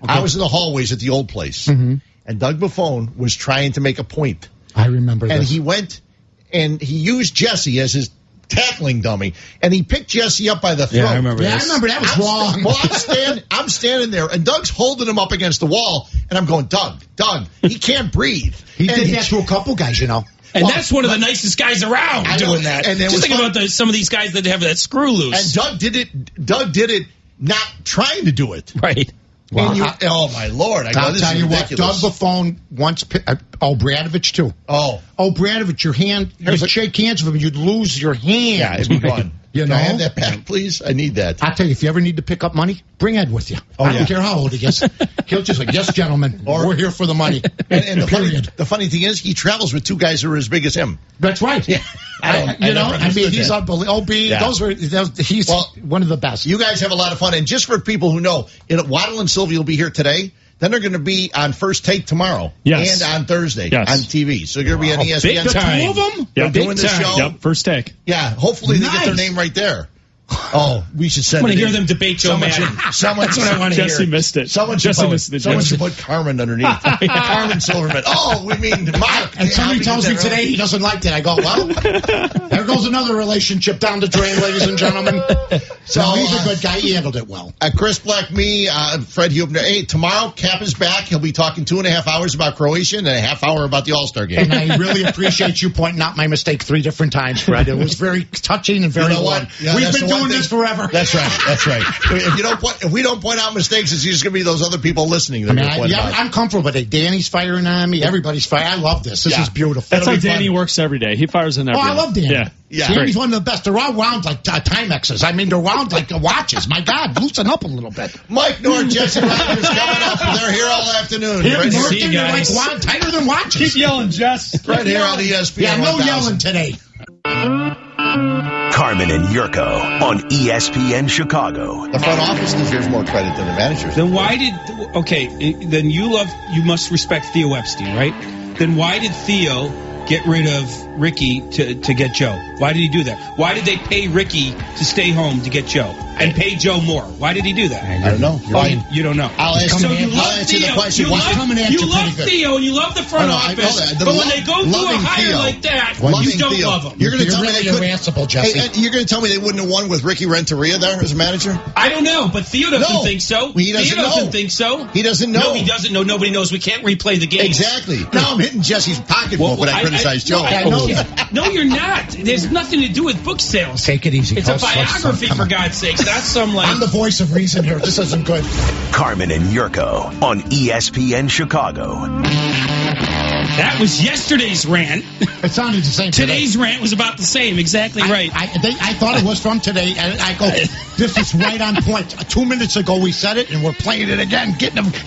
Okay. I was in the hallways at the old place. Mm-hmm. And Doug Buffone was trying to make a point. I remember and this. He went and he used Jesse as his tackling dummy, and he picked Jesse up by the throat. Yeah, I remember this. I remember that was wrong. Well, I'm standing there, and Doug's holding him up against the wall, and I'm going, Doug, he can't breathe. He did that to a couple guys, And that's one of the nicest guys around doing that. And just think about some of these guys that have that screw loose. And Doug did it not trying to do it. Right. Well, oh, my Lord. I'll tell you what, Doug Buffone once, Bradovich, too. Bradovich, your hand, you'd shake hands with him, you'd lose your hand. Yeah, it'd be gone. Can I have that back, please? I need that. I'll tell you, if you ever need to pick up money, bring Ed with you. I don't care how old he gets. He'll just heyes, gentlemen, we're here for the money. And the funny thing is, he travels with 2 guys who are as big as him. That's right. Yeah. He's unbelievable. He's one of the best. You guys have a lot of fun. And just for people who know, Waddle and Sylvia will be here today. Then they're going to be on First Take tomorrow and on Thursday on TV. So you're going to be on ESPN. Big time. 2 of them? They're doing the show. Yep, First Take. Yeah, hopefully they get their name right there. Oh, we should send I want to hear them debate Joe Madden. That's what I want to hear. Jesse missed it. Someone should put Carmen underneath. Carmen Silverman. Oh, we mean Mark. And somebody tells me today he doesn't like that. I go, well, there goes another relationship down the drain, ladies and gentlemen. So he's a good guy. He handled it well. Chris Black, me, Fred Huebner. Hey, tomorrow Cap is back. He'll be talking 2.5 hours about Croatia and a half hour about the All-Star game. And I really appreciate you pointing out my mistake 3 different times, Fred. It was very touching and very warm. We've been doing this forever. That's right. If we don't point out mistakes, it's just going to be those other people listening. I'm comfortable with it. Danny's firing on me. Everybody's firing. I love this. This is beautiful. That's how Danny works every day. He fires in every day. I love Danny. Yeah. Danny's one of the best. They're all wound like Timexes. I mean, they're wound like watches. My God, loosen up a little bit. Mike North, Jesse Rogers coming up. They're here all afternoon. See you guys. Like wound tighter than watches. Keep yelling, Jess. Right here on ESPN. Yeah, no yelling today. Carmen and Yurko on ESPN Chicago. The front office deserves more credit than the managers. Then then you must respect Theo Epstein, right? Then why did Theo get rid of Ricky to get Joe? Why did he do that? Why did they pay Ricky to stay home to get Joe and pay Joe more? Why did he do that? I don't know. You don't know. I'll answer the question. You love Theo and you love the front office, but when they go through a hire like that, you don't love them. You're going to tell me really irascible, Jesse. Hey, you're going to tell me they wouldn't have won with Ricky Renteria there as a manager? I don't know, but Theo doesn't think so. He doesn't think so. He doesn't know. No, he doesn't know. Nobody knows. We can't replay the game. Exactly. Now I'm hitting Jesse's pocketbook when I criticize Joe. I know that. No, you're not. There's nothing to do with book sales. Take it easy. It's a biography, for God's sakes. That's some like... I'm the voice of reason here. This isn't good. Carmen and Yurko on ESPN Chicago. That was yesterday's rant. It sounded the same. Today's rant was about the same. Exactly right. I thought it was from today, and I go, this is right on point. 2 minutes ago we said it, and we're playing it again,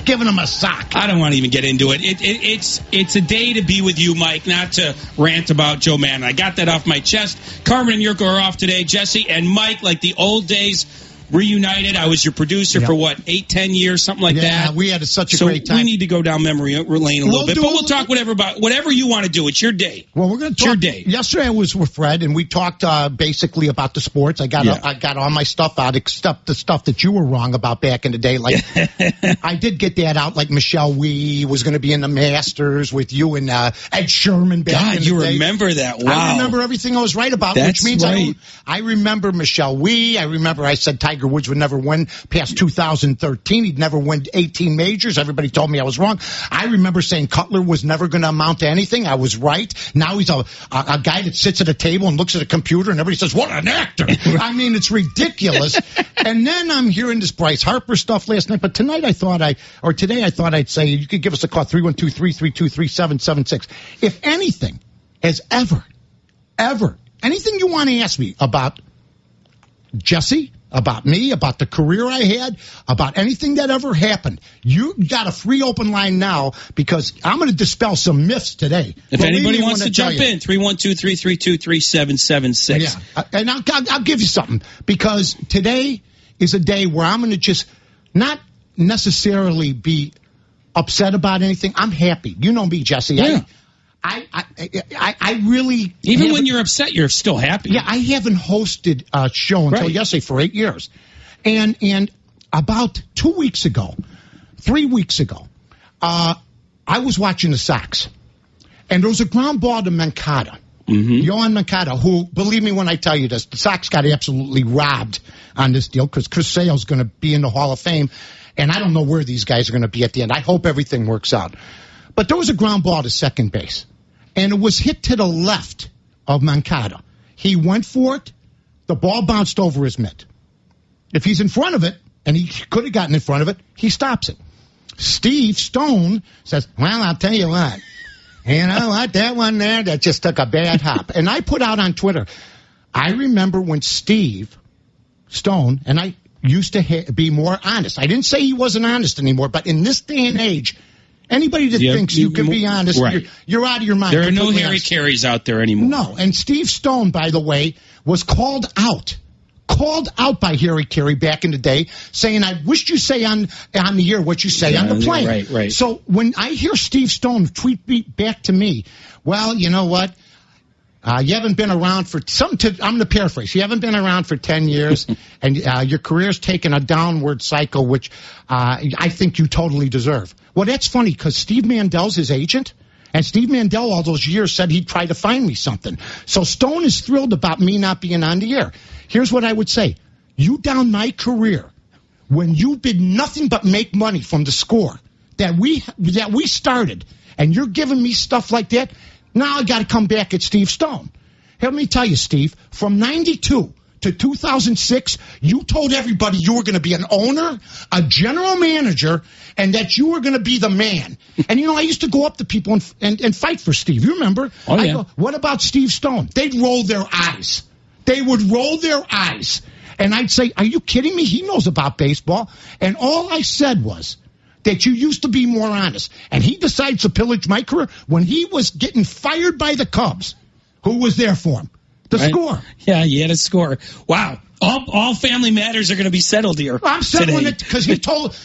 giving them a sock. I don't want to even get into it. It's a day to be with you, Mike, not to rant about Joe Maddon. I got that off my chest. Carmen and Yurko are off today. Jesse and Mike, like the old days, reunited. I was your producer for 8-10 years, something like that. Yeah, we had such a great time. We need to go down memory lane a little bit, but we'll talk whatever you want to do. It's your day. Well, we're going to talk. Your day. Yesterday I was with Fred, and we talked basically about the sports. I got all my stuff out, except the stuff that you were wrong about back in the day. Like I did get that out. Like Michelle Wee was going to be in the Masters with you and Ed Sherman back in the day. God, you remember that? Wow. I remember everything I was right about, That's which means right. I remember Michelle Wee. I remember I said Tiger Woods would never win past 2013. He'd never win 18 majors. Everybody told me I was wrong. I remember saying Cutler was never going to amount to anything. I was right. Now he's a guy that sits at a table and looks at a computer and everybody says, what an actor. I mean, it's ridiculous. And then I'm hearing this Bryce Harper stuff last night. But today I thought I'd say you could give us a call, 312-332-3776. If anything has ever, anything you want to ask me about Jesse, about me, about the career I had, about anything that ever happened, you got a free open line now because I'm going to dispel some myths today. If anybody wants to jump in, 312-332-3776. Yeah, and I'll give you something because today is a day where I'm going to just not necessarily be upset about anything. I'm happy. You know me, Jesse. Yeah. I really... Even when you're upset, you're still happy. Yeah, I haven't hosted a show until yesterday for 8 years. And about 3 weeks ago, I was watching the Sox. And there was a ground ball to Moncada. Yohan Moncada, who, believe me when I tell you this, the Sox got absolutely robbed on this deal because Chris Sale's going to be in the Hall of Fame. And I don't know where these guys are going to be at the end. I hope everything works out. But there was a ground ball to second base, and it was hit to the left of Moncada. He went for it. The ball bounced over his mitt. If he's in front of it, and he could have gotten in front of it, he stops it. Steve Stone says, well, I'll tell you what. You know what? That one there, that just took a bad hop. And I put out on Twitter, I remember when Steve Stone, and I used to be more honest. I didn't say he wasn't honest anymore, but in this day and age, anybody that thinks you can be honest, right. you're out of your mind. There are no Harry Careys out there anymore. No, and Steve Stone, by the way, was called out by Harry Carey back in the day, saying, I wish you say on the air what you say on the plane. Right. So when I hear Steve Stone tweet back to me, well, you know what? You haven't been around for I'm going to paraphrase. You haven't been around for 10 years, and your career's taken a downward cycle, which I think you totally deserve. Well, that's funny because Steve Mandel's his agent, and Steve Mandel all those years said he'd try to find me something. So Stone is thrilled about me not being on the air. Here's what I would say. You down my career when you did nothing but make money from the Score that we started, and you're giving me stuff like that, now I got to come back at Steve Stone. Let me tell you, Steve, from 92 to 2006, you told everybody you were going to be an owner, a general manager, and that you were going to be the man. And, I used to go up to people and fight for Steve. You remember? Oh, yeah. I go, what about Steve Stone? They'd roll their eyes. They would roll their eyes. And I'd say, are you kidding me? He knows about baseball. And all I said was that you used to be more honest. And he decides to pillage my career when he was getting fired by the Cubs. Who was there for him? The Score. Yeah, he had a score. Wow. All family matters are going to be settled here. I'm settling it because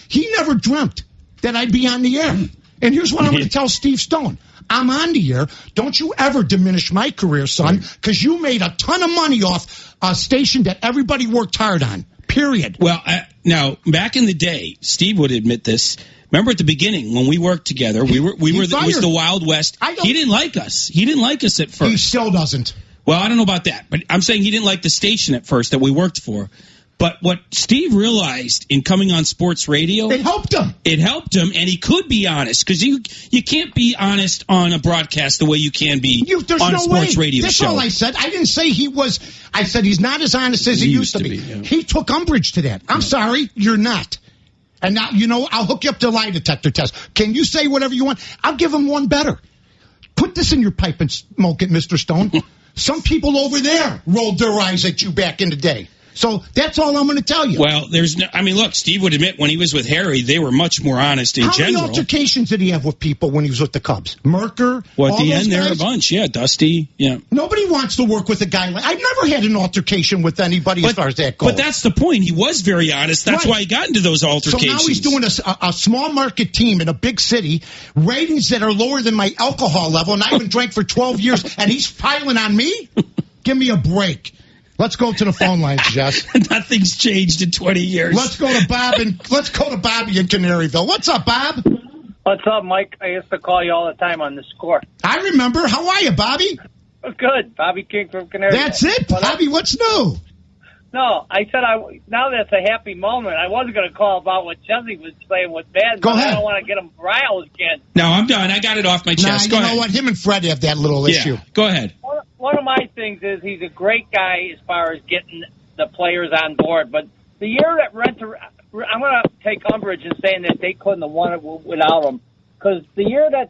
he never dreamt that I'd be on the air. And here's what I'm going to tell Steve Stone. I'm on the air. Don't you ever diminish my career, son, because you made a ton of money off a station that everybody worked hard on, period. Well, now, back in the day, Steve would admit this. Remember at the beginning when we worked together, it was the Wild West. He didn't like us. He didn't like us at first. He still doesn't. Well, I don't know about that, but I'm saying he didn't like the station at first that we worked for. But what Steve realized in coming on sports radio, it helped him. It helped him, and he could be honest, because you can't be honest on a broadcast the way you can be on a sports radio That's show. That's all I said. I didn't say he was. I said he's not as honest as he used to be. Yeah. He took umbrage to that. I'm sorry, you're not. And now, I'll hook you up to a lie detector test. Can you say whatever you want? I'll give him one better. Put this in your pipe and smoke it, Mr. Stone. Some people over there rolled their eyes at you back in the day. So that's all I'm going to tell you. Well, look, Steve would admit when he was with Harry, they were much more honest in general. How many altercations did he have with people when he was with the Cubs? Merker? Well, at the end, there were a bunch. Yeah, Dusty. Yeah. Nobody wants to work with a guy like... I've never had an altercation with anybody as far as that goes. But that's the point. He was very honest. That's why he got into those altercations. So now he's doing a small market team in a big city, ratings that are lower than my alcohol level, and I haven't drank for 12 years, and he's piling on me? Give me a break. Let's go to the phone lines, Jess. Nothing's changed in 20 years. Let's go to Bobby in Canaryville. What's up, Bob? What's up, Mike? I used to call you all the time on the score. I remember. How are you, Bobby? Good. Bobby King from Canaryville. That's it, Bobby. What's new? No, I said now that's a happy moment. I wasn't going to call about what Jesse was saying with Madden. Go ahead. I don't want to get him riled again. No, I'm done. I got it off my chest. Go ahead. You know what? Him and Fred have that little issue. Go ahead. One of my things is he's a great guy as far as getting the players on board. But the year that I'm going to take umbrage in saying that they couldn't have won it without him. Because the year that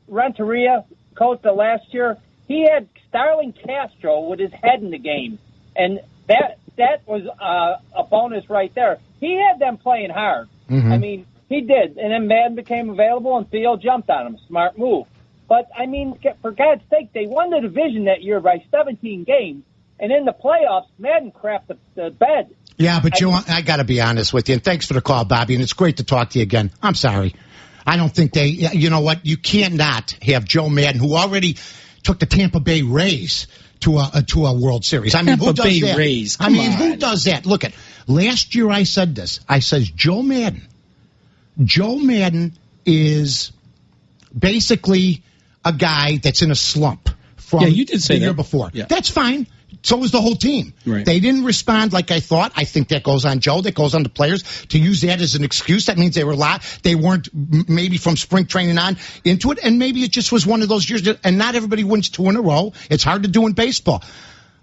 Renteria coached the last year, he had Starling Castro with his head in the game. And that was a bonus right there. He had them playing hard. Mm-hmm. I mean, he did. And then Madden became available, and Theo jumped on him. Smart move. But, I mean, for God's sake, they won the division that year by 17 games. And in the playoffs, Madden crapped the bed. Yeah, but I got to be honest with you. And thanks for the call, Bobby. And it's great to talk to you again. I'm sorry. I don't think you know what? You cannot have Joe Madden, who already took the Tampa Bay Rays to a World Series. I mean, who does that? Rays, who does that? Look at last year. I said this. I says Joe Madden is basically a guy that's in a slump from you did say the year before. Yeah. That's fine. So was the whole team. Right. They didn't respond like I thought. I think that goes on Joe. That goes on the players to use that as an excuse. That means they weren't maybe from spring training on into it, and maybe it just was one of those years. And not everybody wins 2 in a row. It's hard to do in baseball.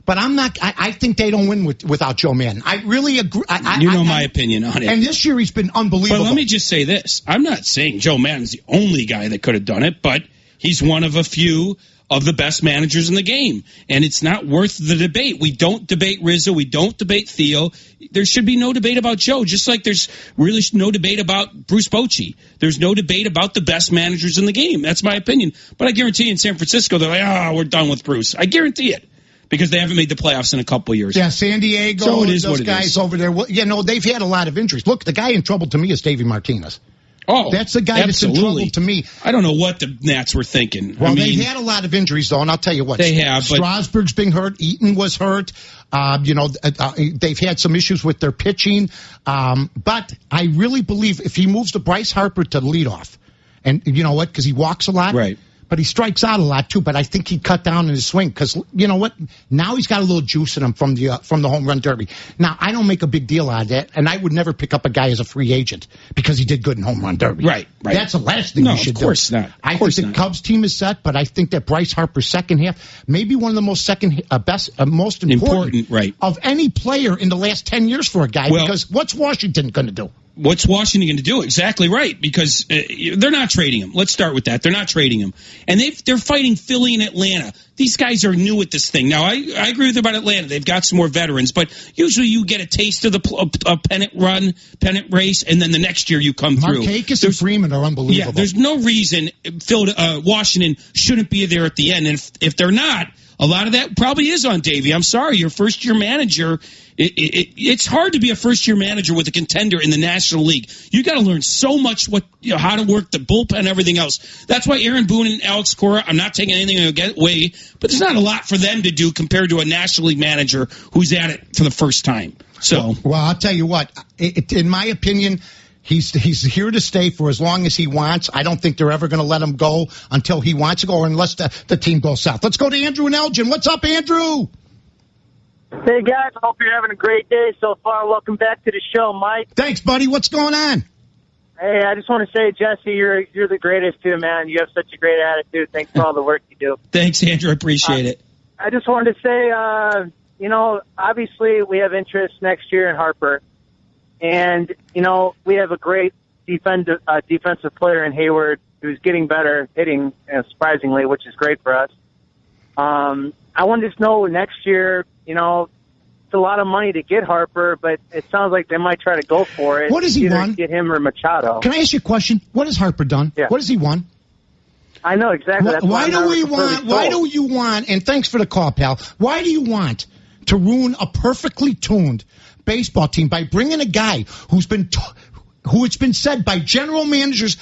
But I'm not. I think they don't win without Joe Madden. I really agree. My opinion on it. And this year he's been unbelievable. But let me just say this: I'm not saying Joe Madden's the only guy that could have done it, but he's one of a few of the best managers in the game, and it's not worth the debate. We don't debate Rizzo. We don't debate Theo. There should be no debate about Joe, just like there's really no debate about Bruce Bochy. There's no debate about the best managers in the game. That's my opinion. But I guarantee you in San Francisco, they're like, we're done with Bruce. I guarantee it. Because they haven't made the playoffs in a couple of years. Yeah, San Diego, so it is those what guys it is. over there, they've had a lot of injuries. Look, the guy in trouble to me is Davey Martinez. Oh, that's the guy that's in trouble to me. I don't know what the Nats were thinking. Well, they've had a lot of injuries, though, and I'll tell you what. They have. Strasburg's been hurt. Eaton was hurt. They've had some issues with their pitching. But I really believe if he moves to Bryce Harper to leadoff, and you know what, because he walks a lot. Right. But he strikes out a lot, too. But I think he'd cut down in his swing because, you know what? Now he's got a little juice in him from the home run derby. Now, I don't make a big deal out of that, and I would never pick up a guy as a free agent because he did good in home run derby. Right. That's the last thing you should do. Of course not. I think the Cubs team is set, but I think that Bryce Harper's second half, maybe one of the most most important of any player in the last 10 years for a guy because what's Washington going to do? What's Washington going to do? Exactly right, because they're not trading him. Let's start with that. They're not trading him. And they're fighting Philly and Atlanta. These guys are new at this thing. Now, I agree with you about Atlanta. They've got some more veterans, but usually you get a taste of the pennant race, and then the next year you come through. Markakis and Freeman are unbelievable. Yeah, there's no reason Washington shouldn't be there at the end. And if they're not, a lot of that probably is on Davey. I'm sorry, your first-year manager, it's hard to be a first-year manager with a contender in the National League. You got to learn so much how to work the bullpen, everything else. That's why Aaron Boone and Alex Cora, I'm not taking anything away, but there's not a lot for them to do compared to a National League manager who's at it for the first time. So, well, I'll tell you what, in my opinion, he's here to stay for as long as he wants. I don't think they're ever going to let him go until he wants to go, or unless the team goes south. Let's go to Andrew and Elgin. What's up, Andrew? Hey, guys. Hope you're having a great day so far. Welcome back to the show, Mike. Thanks, buddy. What's going on? Hey, I just want to say, Jesse, you're the greatest, too, man. You have such a great attitude. Thanks for all the work you do. Thanks, Andrew. I appreciate it. I just wanted to say, obviously we have interest next year in Harper. And, we have a great defensive player in Hayward who's getting better hitting, surprisingly, which is great for us. I wanted to know next year, it's a lot of money to get Harper, but it sounds like they might try to go for it. What has he won? Get him or Machado. Can I ask you a question? What has Harper done? Yeah. What has he won? I know exactly. Why do you want, and thanks for the call, pal, why do you want to ruin a perfectly tuned baseball team by bringing a guy who it's been said by general managers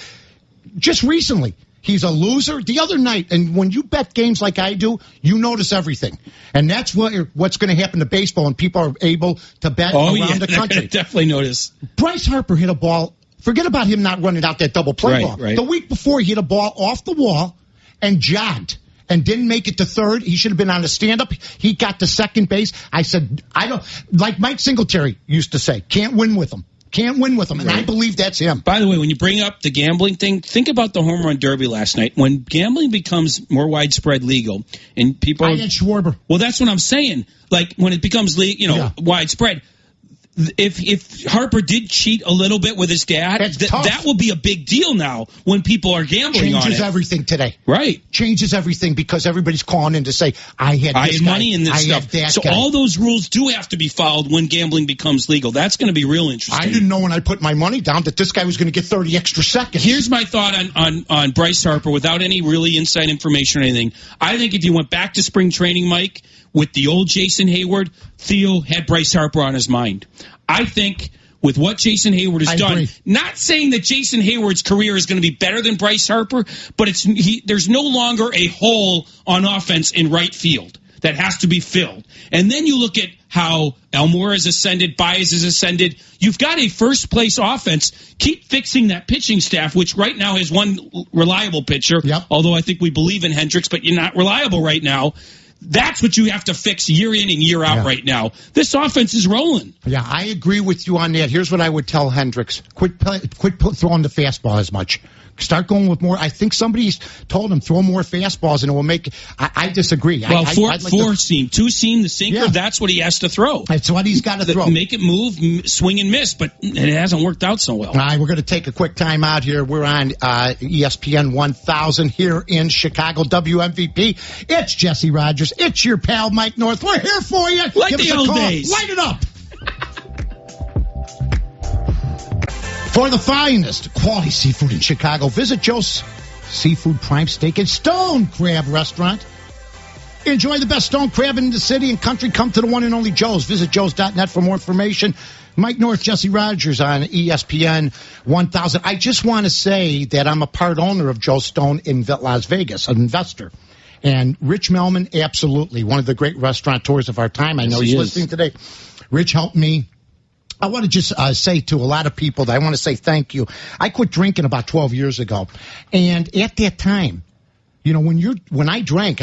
just recently, he's a loser? The other night, and when you bet games like I do, you notice everything. And that's what's going to happen to baseball when people are able to bet around the country. Definitely notice. Bryce Harper hit a ball. Forget about him not running out that double play ball. Right. The week before, he hit a ball off the wall and jogged and didn't make it to third. He should have been on the stand-up. He got to second base. I said, like Mike Singletary used to say, can't win with him. Can't win with him, and I believe that's him. By the way, when you bring up the gambling thing, think about the home run derby last night. When gambling becomes more widespread legal, and people... I had Schwarber. Well, that's what I'm saying. Like, when it becomes widespread... If Harper did cheat a little bit with his dad, that will be a big deal now when people are gambling on it. Changes everything today. Right. Changes everything because everybody's calling in to say, I had money in this stuff. So all those rules do have to be followed when gambling becomes legal. That's going to be real interesting. I didn't know when I put my money down that this guy was going to get 30 extra seconds. Here's my thought on Bryce Harper without any really inside information or anything. I think if you went back to spring training, Mike, with the old Jason Hayward, Theo had Bryce Harper on his mind. I think with what Jason Hayward has done, not saying that Jason Hayward's career is going to be better than Bryce Harper, but there's no longer a hole on offense in right field that has to be filled. And then you look at how Elmore has ascended, Baez has ascended. You've got a first-place offense. Keep fixing that pitching staff, which right now has one reliable pitcher, although I think we believe in Hendricks, but you're not reliable right now. That's what you have to fix year in and year out right now. This offense is rolling. Yeah, I agree with you on that. Here's what I would tell Hendricks. Quit throwing the fastball as much. Start going with more. I think somebody's told him throw more fastballs and it will make. I disagree. Well, two seam, the sinker. Yeah. That's what he has to throw. That's what he's got to throw. Make it move, swing and miss, but it hasn't worked out so well. All right, we're going to take a quick time out here. We're on ESPN 1000 here in Chicago. WMVP. It's Jesse Rogers. It's your pal Mike North. We're here for you. Like the old days. Light it up. For the finest quality seafood in Chicago, visit Joe's Seafood Prime Steak and Stone Crab Restaurant. Enjoy the best stone crab in the city and country. Come to the one and only Joe's. Visit joes.net for more information. Mike North, Jesse Rogers on ESPN 1000. I just want to say that I'm a part owner of Joe Stone in Las Vegas, an investor. And Rich Melman, absolutely, one of the great restaurateurs of our time. I know he's listening today. Rich helped me. I want to just say to a lot of people that I want to say thank you. I quit drinking about 12 years ago. And at that time, you know, when I drank,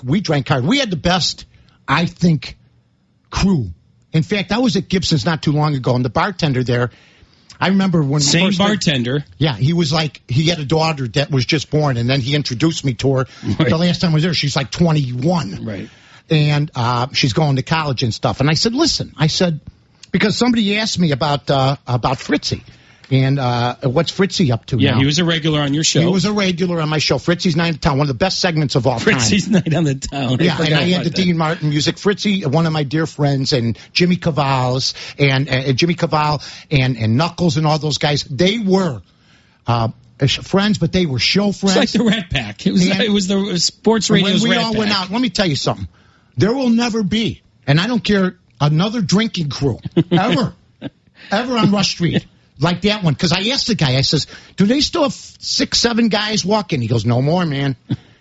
we drank hard. We had the best, I think, crew. In fact, I was at Gibson's not too long ago, and the bartender there, I remember when same bartender. Yeah, he was like, he had a daughter that was just born, and then he introduced me to her. Right. The last time I was there, she's like 21. Right. And she's going to college and stuff. And I said, listen, because somebody asked me about Fritzy. And what's Fritzy up to now? Yeah, he was a regular on your show. He was a regular on my show. Fritzy's Night in the Town, one of the best segments of all time. Fritzy's Night on the Town. Yeah, and I had the Dean Martin music. Fritzy, one of my dear friends, and Jimmy Cavall and Knuckles and all those guys, they were friends, but they were show friends. It's like the Rat Pack. It was the sports radio's Rat Pack. When we all went out, let me tell you something. There will never be, and I don't care, another drinking crew ever on Rush Street like that one. Because I asked the guy, I says, do they still have 6, 7 guys walking? He goes, no more, man.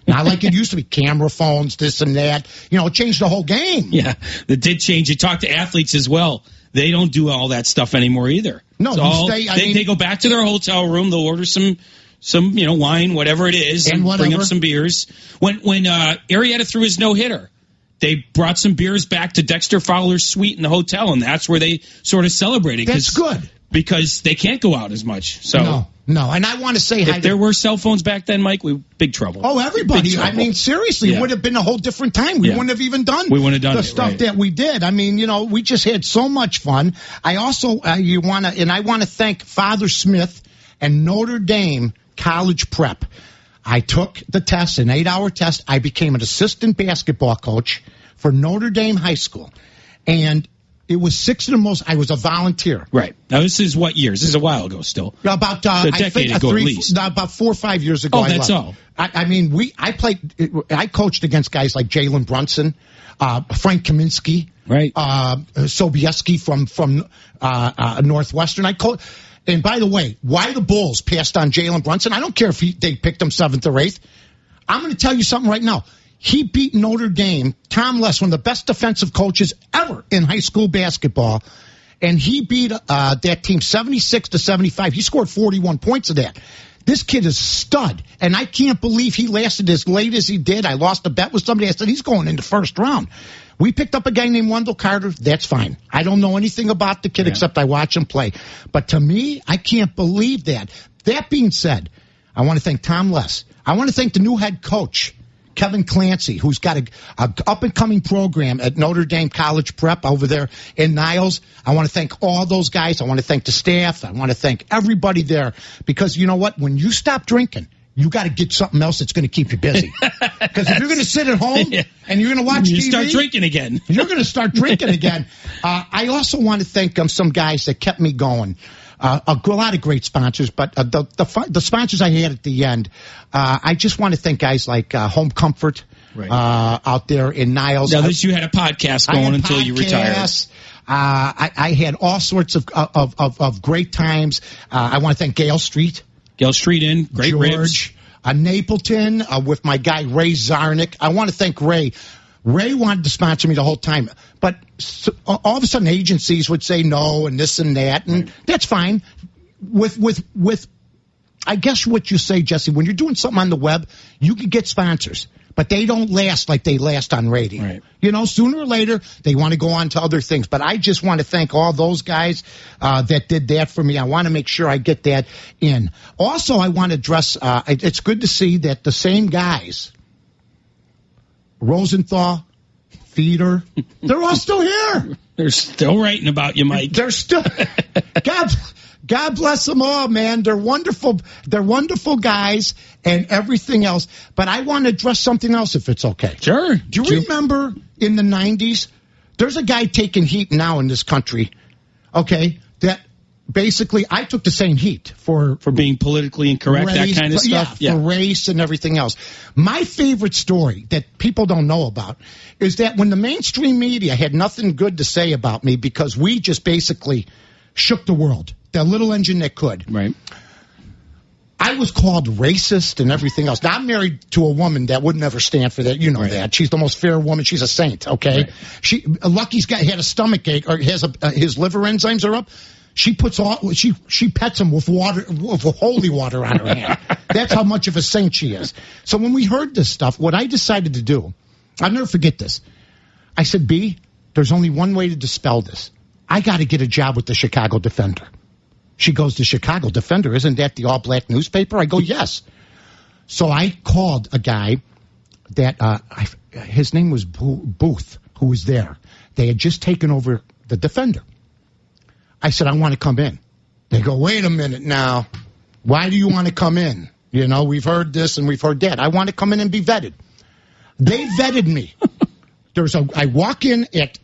Not like it used to be, camera phones, this and that. It changed the whole game. Yeah, it did change. You talk to athletes as well. They don't do all that stuff anymore either. No, they go back to their hotel room. They'll order some wine, whatever it is, and bring up some beers. When Arrieta threw his no-hitter, they brought some beers back to Dexter Fowler's suite in the hotel, and that's where they sort of celebrated. That's good. Because they can't go out as much. So No, and I want to say... If there were cell phones back then, Mike, we big trouble. Oh, everybody. I mean, seriously, it would have been a whole different time. We wouldn't have even done the stuff that we did. I mean, we just had so much fun. I also, I want to thank Father Smith and Notre Dame College Prep. I took the test, an 8-hour test. I became an assistant basketball coach for Notre Dame High School. And it was 6 of the most. I was a volunteer. Right. Now, this is what years? This is a while ago still. About a decade ago, at least. About 4 or 5 years ago. Oh, that's all. I coached against guys like Jalen Brunson, Frank Kaminsky, right, Sobieski from Northwestern. And by the way, why the Bulls passed on Jalen Brunson? I don't care if they picked him 7th or 8th. I'm going to tell you something right now. He beat Notre Dame, Tom Less, one of the best defensive coaches ever in high school basketball, and he beat that team 76-75. He scored 41 points of that. This kid is stud, and I can't believe he lasted as late as he did. I lost a bet with somebody. I said, he's going in the first round. We picked up a guy named Wendell Carter. That's fine. I don't know anything about the kid except I watch him play. But to me, I can't believe that. That being said, I want to thank Tom Less. I want to thank the new head coach, Kevin Clancy, who's got a up-and-coming program at Notre Dame College Prep over there in Niles. I want to thank all those guys. I want to thank the staff. I want to thank everybody there. Because you know what? When you stop drinking, you got to get something else that's going to keep you busy. Because if you're going to sit at home and you're going to watch TV, start drinking again. You're going to start drinking again. I also want to thank some guys that kept me going. A lot of great sponsors, but the sponsors I had at the end, I just want to thank guys like Home Comfort out there in Niles. Now, you had a podcast going until you retired. I had all sorts of great times. I want to thank Gale Street. Gale Street Inn, great George, ribs. Napleton with my guy Ray Zarnick. I want to thank Ray. Ray wanted to sponsor me the whole time, but all of a sudden agencies would say no and this and that, and that's fine. With I guess what you say, Jesse, when you're doing something on the web, you can get sponsors, but they don't last like they last on radio. Right. Sooner or later they want to go on to other things. But I just want to thank all those guys that did that for me. I want to make sure I get that in. Also, I want to address. It's good to see that the same guys. Rosenthal, Feeder, they're all still here. They're still writing about you, Mike. They're still. God bless them all, man. They're wonderful. They're wonderful guys and everything else. But I want to address something else, if it's okay. Sure. Do you remember in the 90s? There's a guy taking heat now in this country. Okay, that. Basically, I took the same heat for being politically incorrect, race, that kind of stuff. Yeah, for race and everything else. My favorite story that people don't know about is that when the mainstream media had nothing good to say about me because we just basically shook the world, the little engine that could. Right. I was called racist and everything else. Now, I'm married to a woman that would never stand for that. You know that. She's the most fair woman. She's a saint, okay? Right. Lucky's had a stomach ache or his liver enzymes are up. She pets him with water, with holy water on her hand. That's how much of a saint she is. So when we heard this stuff, what I decided to do, I'll never forget this. I said, B, there's only one way to dispel this. I got to get a job with the Chicago Defender. She goes, the Chicago Defender, isn't that the all-black newspaper? I go, yes. So I called a guy that, his name was Booth, who was there. They had just taken over the Defender. I said, I want to come in. They go, wait a minute now. Why do you want to come in? We've heard this and we've heard that. I want to come in and be vetted. They vetted me. I walk in at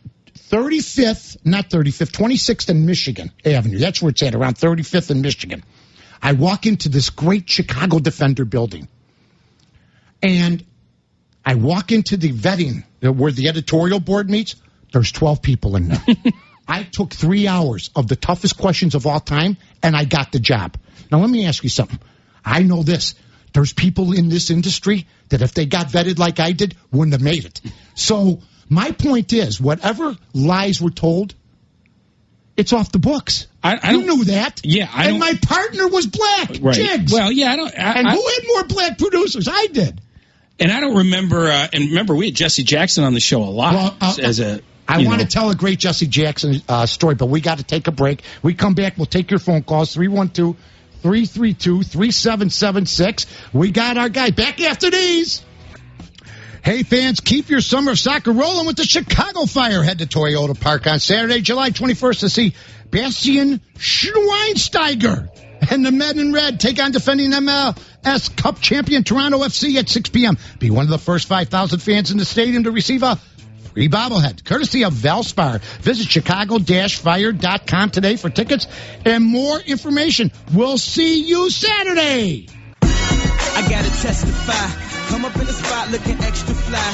26th and Michigan Avenue. That's where it's at, around 35th and Michigan. I walk into this great Chicago Defender building. And I walk into the vetting where the editorial board meets. There's 12 people in there. I took 3 hours of the toughest questions of all time, and I got the job. Now, let me ask you something. I know this. There's people in this industry that if they got vetted like I did, wouldn't have made it. So my point is, whatever lies were told, it's off the books. You knew that. Yeah, and my partner was black. Right. Jigs. Well, yeah, who had more black producers? I did. And I don't remember. And remember, we had Jesse Jackson on the show a lot I want to tell a great Jesse Jackson story, but we got to take a break. We come back. We'll take your phone calls, 312-332-3776. We got our guy back after these. Hey, fans, keep your summer of soccer rolling with the Chicago Fire. Head to Toyota Park on Saturday, July 21st to see Bastian Schweinsteiger and the Men in Red take on defending MLS Cup champion Toronto FC at 6 p.m. Be one of the first 5,000 fans in the stadium to receive a free bobblehead, courtesy of Valspar. Visit chicago-fire.com today for tickets and more information. We'll see you Saturday. I gotta testify. Come up in the spot looking extra fly.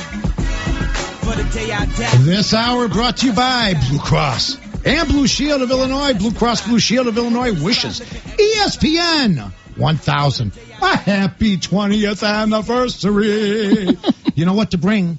For the day I die. This hour brought to you by Blue Cross and Blue Shield of Illinois. Blue Cross Blue Shield of Illinois wishes ESPN 1000 a happy 20th anniversary. You know what to bring?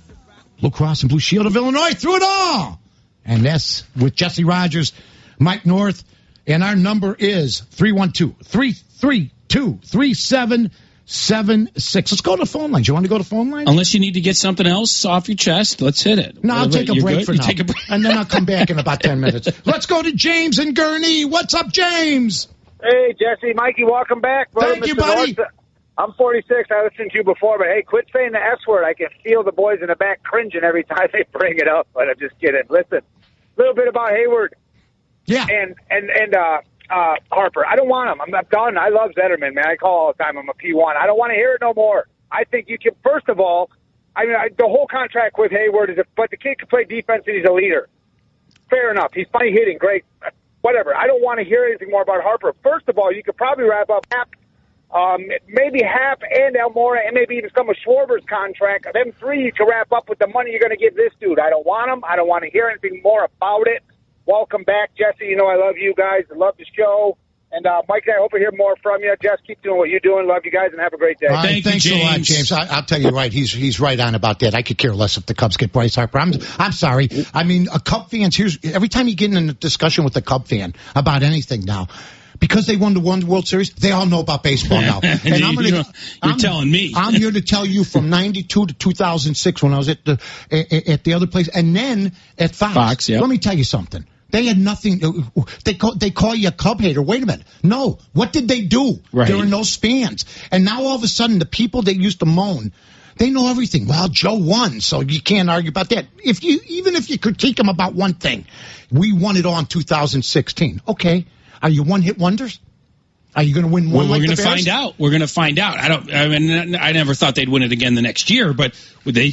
Blue Cross and Blue Shield of Illinois through it all. And that's with Jesse Rogers, Mike North, and our number is 312-332-3776. Let's go to the phone lines. You want to go to phone lines? Unless you need to get something else off your chest, let's hit it. No, I'll take a break for now. Take a break. And then I'll come back in about 10 minutes. Let's go to James and Gurney. What's up, James? Hey, Jesse. Mikey, welcome back. Brother, Thank you, buddy. North. I'm 46. I listened to you before, but hey, quit saying the S word. I can feel the boys in the back cringing every time they bring it up, but I'm just kidding. Listen, a little bit about Hayward. Yeah. And Harper. I don't want him. I'm done. I love Zetterman, man. I call all the time. I'm a P1. I don't want to hear it no more. I think you can, first of all, the whole contract with Hayward is, but the kid can play defense and he's a leader. Fair enough. He's funny hitting, great. Whatever. I don't want to hear anything more about Harper. First of all, you could probably wrap up maybe Hap and Elmora and maybe even some of Schwarber's contract. Them three you can wrap up with the money you're going to give this dude. I don't want him. I don't want to hear anything more about it. Welcome back, Jesse. You know I love you guys. I love the show. And Mike, I hope to hear more from you. Jess, keep doing what you're doing. Love you guys, and have a great day. Thanks a lot, James. I'll tell you right. He's right on about that. I could care less if the Cubs get Bryce Harper. I'm sorry. I mean, a Cub fans, every time you get in a discussion with a Cub fan about anything now, because they won the World Series, they all know about baseball now. And you're telling me. I'm here to tell you from 92 to 2006 when I was at the other place, and then at Fox. Yep. Let me tell you something. They had nothing. They call you a Cub hater. Wait a minute. No. What did they do during those spans? And now all of a sudden, the people that used to moan, they know everything. Well, Joe won, so you can't argue about that. Even if you critique them about one thing, we won it all in 2016. Okay. Are you one-hit wonders? Are you going to win one? We're going to find out. We're going to find out. I never thought they'd win it again the next year, but they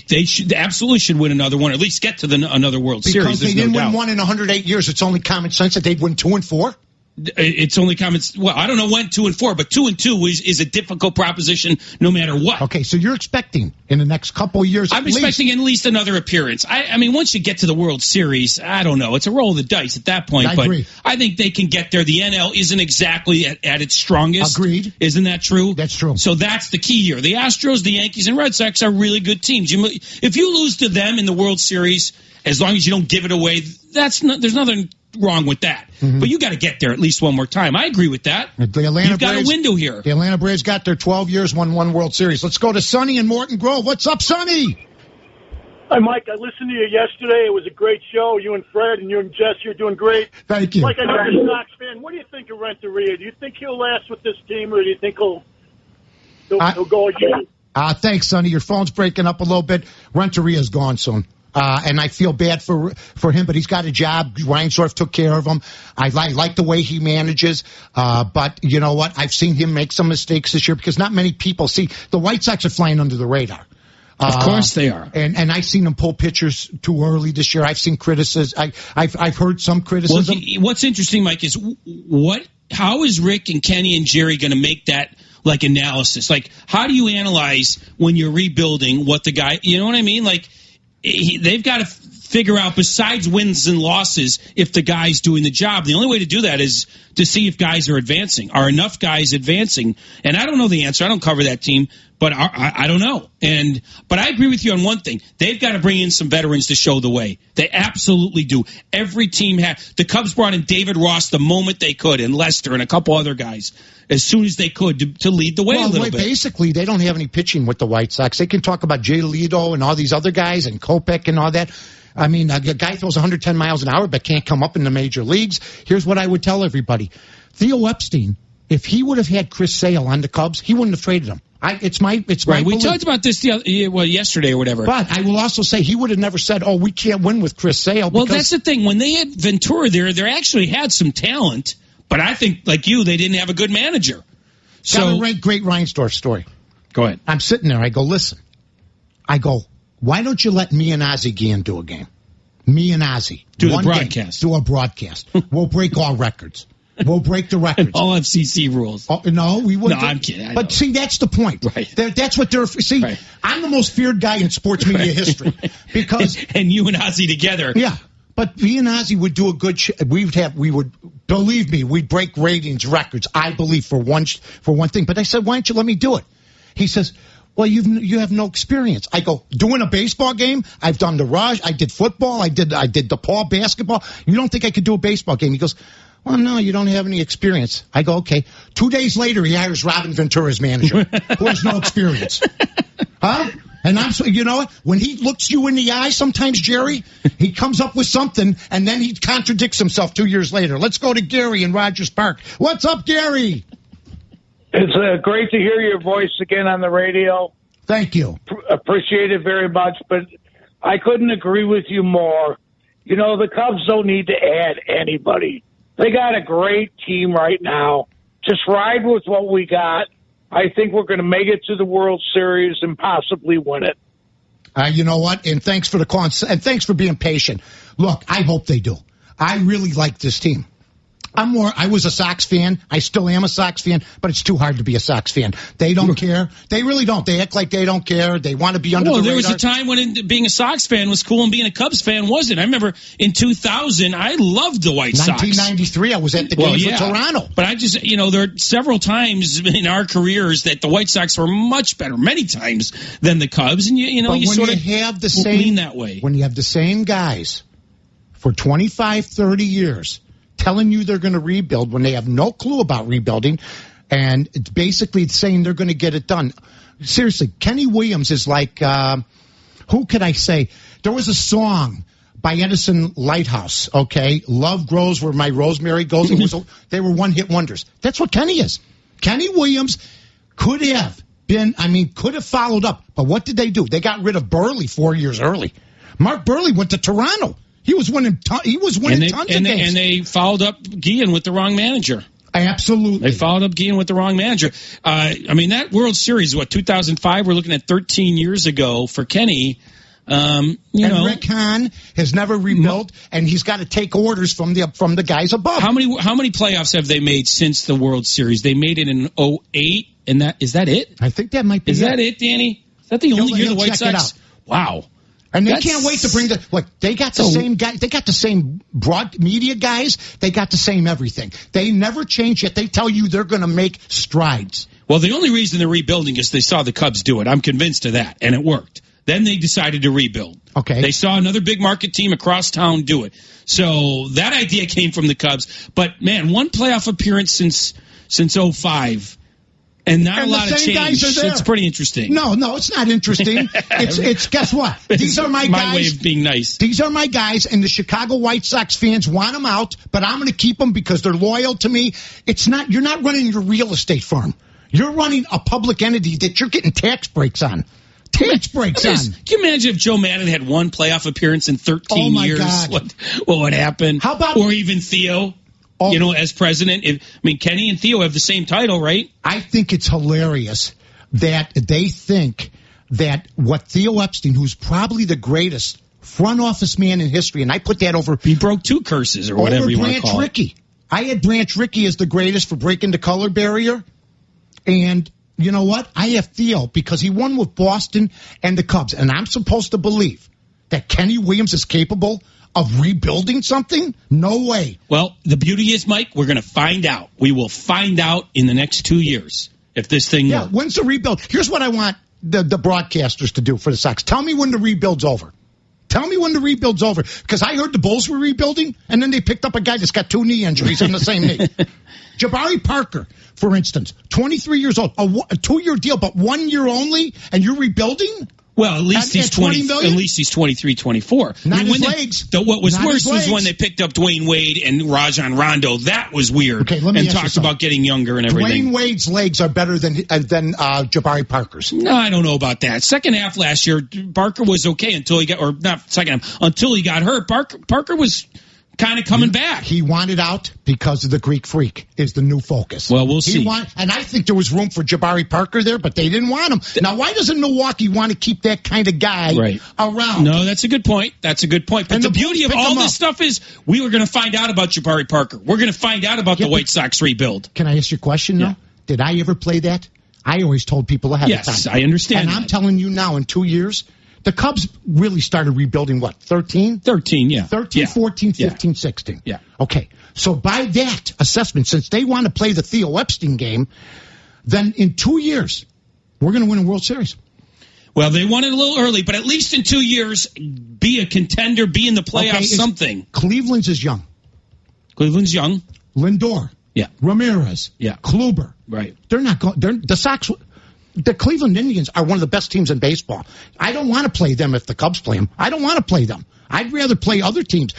absolutely should win another one, or at least get to another World Series. Because they didn't win one in 108 years. It's only common sense that they'd win 2 and 4. It's only common. Well, I don't know when 2 and 4, but 2 and 2 is a difficult proposition no matter what. Okay, so you're expecting in the next couple of years. I'm expecting at least another appearance. I mean, once you get to the World Series, I don't know. It's a roll of the dice at that point. I agree. I think they can get there. The NL isn't exactly at its strongest. Agreed. Isn't that true? That's true. So that's the key here. The Astros, the Yankees, and Red Sox are really good teams. If you lose to them in the World Series, as long as you don't give it away, there's nothing wrong with that. Mm-hmm. But you got to get there at least one more time. I agree with that. You've got a window here. The Atlanta Braves got their 12 years, won one World Series. Let's go to Sonny in Morton Grove. What's up, Sonny? Hi, Mike. I listened to you yesterday. It was a great show. You and Fred and you and Jess, you're doing great. Thank you. Mike, I know you're a Sox fan. What do you think of Renteria? Do you think he'll last with this team, or do you think he'll go again? Thanks, Sonny. Your phone's breaking up a little bit. Renteria's gone soon. And I feel bad for him, but he's got a job. Reinsdorf took care of him. I like the way he manages. But you know what? I've seen him make some mistakes this year because not many people see the White Sox are flying under the radar. Of course they are. And I've seen them pull pitchers too early this year. I've seen criticism. I've heard some criticism. Well, what's interesting, Mike, is how is Rick and Kenny and Jerry going to make that like analysis. Like, how do you analyze when you're rebuilding what the guy, you know what I mean? Like, they've got to figure out, besides wins and losses, if the guy's doing the job. The only way to do that is to see if guys are advancing. Are enough guys advancing? And I don't know the answer. I don't cover that team, but I don't know. But I agree with you on one thing. They've got to bring in some veterans to show the way. They absolutely do. Every team had. The Cubs brought in David Ross the moment they could, and Lester and a couple other guys as soon as they could to lead the way a little bit. Basically, they don't have any pitching with the White Sox. They can talk about Jay Lito and all these other guys and Kopech and all that. I mean, a guy throws 110 miles an hour but can't come up in the major leagues. Here's what I would tell everybody. Theo Epstein, if he would have had Chris Sale on the Cubs, he wouldn't have traded him. It's my right. We talked about this yesterday or whatever. But I will also say he would have never said, "Oh, we can't win with Chris Sale." Well, that's the thing. When they had Ventura there, they actually had some talent. But I think, like you, they didn't have a good manager. So, got a great Reinsdorf story. Go ahead. I'm sitting there. I go, listen. I go, why don't you let me and Ozzie Guillen do a game? Me and Ozzie. Do a broadcast. Do a broadcast. We'll break all records. We'll break the records. All FCC rules. No, we wouldn't. No, I'm kidding. But see, that's the point. Right. That's what they're. See, right. I'm the most feared guy in sports media history because. And you and Ozzie together. Yeah. But me and Ozzie would do a good. We would believe me. We'd break ratings records. I believe for one thing. But I said, why don't you let me do it? He says, well, you have no experience. I go, doing a baseball game? I've done the Raj. I did football. I did DePaul basketball. You don't think I could do a baseball game? He goes, well, no, you don't have any experience. I go, okay. 2 days later, he hires Robin Ventura as manager, who has no experience. Huh? And you know what? When he looks you in the eye sometimes, Jerry, he comes up with something, and then he contradicts himself 2 years later. Let's go to Gary in Rogers Park. What's up, Gary? It's great to hear your voice again on the radio. Thank you. Appreciate it very much, but I couldn't agree with you more. You know, the Cubs don't need to add anybody. They got a great team right now. Just ride with what we got. I think we're going to make it to the World Series and possibly win it. You know what? And thanks for the call, and thanks for being patient. Look, I hope they do. I really like this team. I was a Sox fan. I still am a Sox fan, but it's too hard to be a Sox fan. They don't care. They really don't. They act like they don't care. They want to be under the radar. There was a time when being a Sox fan was cool and being a Cubs fan wasn't. I remember in 2000, I loved the White Sox. 1993, I was at the games with Toronto. But I just, there are several times in our careers that the White Sox were much better, many times, than the Cubs. And, you sort of lean that way. When you have the same guys for 25, 30 years telling you they're going to rebuild when they have no clue about rebuilding, and it's basically saying they're going to get it done. Seriously, Kenny Williams is like, who could I say? There was a song by Edison Lighthouse, okay? Love grows where my rosemary goes. They were one-hit wonders. That's what Kenny is. Kenny Williams could have followed up, but what did they do? They got rid of Burley 4 years early. Mark Burley went to Toronto. He was winning tons of games. And they followed up Guillen with the wrong manager. Absolutely. They followed up Guillen with the wrong manager. That World Series, 2005? We're looking at 13 years ago for Kenny. Rick Hahn has never rebuilt, and he's got to take orders from the guys above. How many playoffs have they made since the World Series? They made it in 2008, and is that it? I think that might be. Is that it, Danny? Is that the only year the White Sox? Wow. And they can't wait to bring they got the same guy. They got the same broad media guys. They got the same everything. They never change, yet they tell you they're going to make strides. Well, the only reason they're rebuilding is they saw the Cubs do it. I'm convinced of that, and it worked. Then they decided to rebuild. Okay. They saw another big market team across town do it. So that idea came from the Cubs. But, man, one playoff appearance since 2005. And not a lot of change. It's pretty interesting. No, it's not interesting. It's guess what? These are my guys. My way of being nice. These are my guys, and the Chicago White Sox fans want them out, but I'm going to keep them because they're loyal to me. You're not running your real estate firm. You're running a public entity that you're getting tax breaks on. Can you imagine if Joe Maddon had one playoff appearance in 13 years? God. What would happen? How about, or even Theo? As president, Kenny and Theo have the same title, right? I think it's hilarious that they think that what Theo Epstein, who's probably the greatest front office man in history, and I put that over. He broke 2 curses or whatever you want to call Branch Rickey. I had Branch Rickey as the greatest for breaking the color barrier. And you know what? I have Theo because he won with Boston and the Cubs. And I'm supposed to believe that Kenny Williams is capable of rebuilding something? No way. Well, the beauty is, Mike, we're going to find out. We will find out in the next 2 years if this thing works. When's the rebuild? Here's what I want the broadcasters to do for the Sox. Tell me when the rebuild's over. Tell me when the rebuild's over. Because I heard the Bulls were rebuilding, and then they picked up a guy that's got 2 knee injuries on the same knee. Jabari Parker, for instance, 23 years old, a 2-year deal, but 1 year only, and you're rebuilding? Well, at least he's 20 million? At least he's 23, 24. Not his legs. What was worse was when they picked up Dwayne Wade and Rajon Rondo. That was weird. Okay, let me and ask talked about getting younger and everything. Dwayne Wade's legs are better than Jabari Parker's. No, I don't know about that. Second half last year, Parker was okay until he got, or not second half, until he got hurt. Parker was kind of coming back. He wanted out because of the Greek Freak is the new focus. Well, we'll see. And I think there was room for Jabari Parker there, but they didn't want him. Now, why doesn't Milwaukee want to keep that kind of guy around? No, that's a good point. That's a good point. But the beauty of all this stuff is we were going to find out about Jabari Parker. We're going to find out about the White Sox rebuild. Can I ask you a question, though? Did I ever play that? I always told people ahead of time. Yes, I understand. And I'm telling you now, in 2 years, the Cubs really started rebuilding, what, 13? 13, yeah. 13, 14, 15, 16. Yeah. Okay. So by that assessment, since they want to play the Theo Epstein game, then in 2 years, we're going to win a World Series. Well, they won it a little early, but at least in 2 years, be a contender, be in the playoffs, something. Cleveland's is young. Cleveland's young. Lindor. Yeah. Ramirez. Yeah. Kluber. Right. They're not going. The Sox. The Cleveland Indians are one of the best teams in baseball. I don't want to play them if the Cubs play them. I don't want to play them. I'd rather play other teams.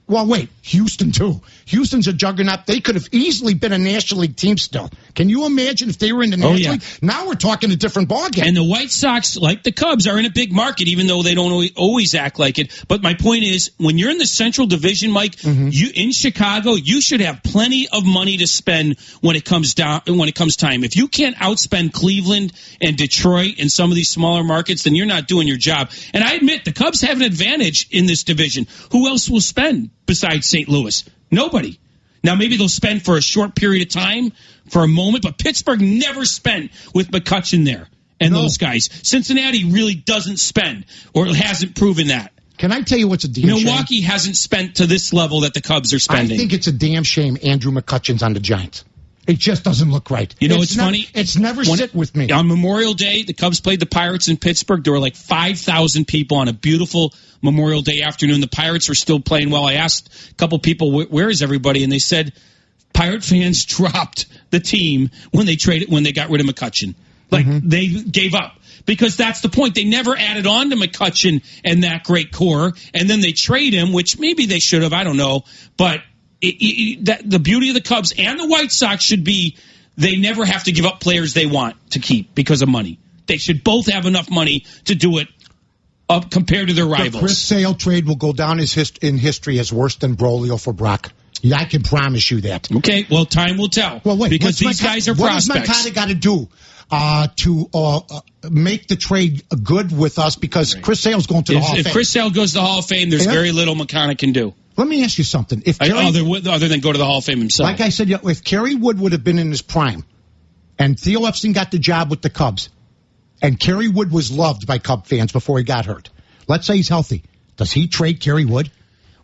Well, wait, Houston, too. Houston's a juggernaut. They could have easily been a National League team still. Can you imagine if they were in the National League? Now we're talking a different ballgame. And the White Sox, like the Cubs, are in a big market, even though they don't always act like it. But my point is, when you're in the Central Division, Mike, you in Chicago, you should have plenty of money to spend when it comes time. If you can't outspend Cleveland and Detroit and some of these smaller markets, then you're not doing your job. And I admit, the Cubs have an advantage in this division. Who else will spend besides St. Louis? Nobody. Now, maybe they'll spend for a short period of time, for a moment, but Pittsburgh never spent with McCutchen there and those guys. Cincinnati really doesn't spend, or hasn't proven that. Can I tell you what's a damn shame? Milwaukee hasn't spent to this level that the Cubs are spending. I think it's a damn shame Andrew McCutchen's on the Giants. It just doesn't look right. You know, it's funny. It's never sit with me. On Memorial Day, the Cubs played the Pirates in Pittsburgh. There were like 5,000 people on a beautiful Memorial Day afternoon. The Pirates were still playing well. I asked a couple people, where is everybody? And they said Pirate fans dropped the team when they got rid of McCutchen. Like, they gave up. Because that's the point. They never added on to McCutchen and that great core. And then they trade him, which maybe they should have. I don't know. But the beauty of the Cubs and the White Sox should be they never have to give up players they want to keep because of money. They should both have enough money to do it up compared to their rivals. The Chris Sale trade will go down in history as worse than Broglio for Brock. Yeah, I can promise you that. Okay, well, time will tell. Well, wait, because these guys are prospects. What does Moncada got to do to make the trade good with us? Because Chris Sale's going to the Hall of Fame. If Chris Sale goes to the Hall of Fame, there's very little Moncada can do. Let me ask you something. Other than go to the Hall of Fame himself. Like I said, if Kerry Wood would have been in his prime, and Theo Epstein got the job with the Cubs, and Kerry Wood was loved by Cub fans before he got hurt, let's say he's healthy, does he trade Kerry Wood?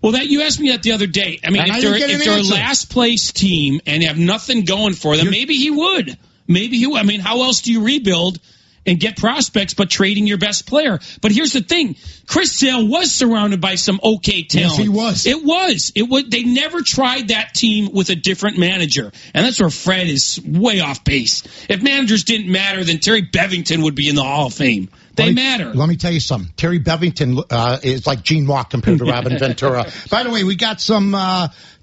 Well, you asked me that the other day. I mean, if they're a last place team and have nothing going for them, maybe he would. I mean, how else do you rebuild and get prospects but trading your best player? But here's the thing. Chris Sale was surrounded by some okay talent. Yes, he was. It was. They never tried that team with a different manager. And that's where Fred is way off base. If managers didn't matter, then Terry Bevington would be in the Hall of Fame. They matter. Let me tell you something. Terry Bevington is like Gene Walk compared to Robin Ventura. By the way, we got some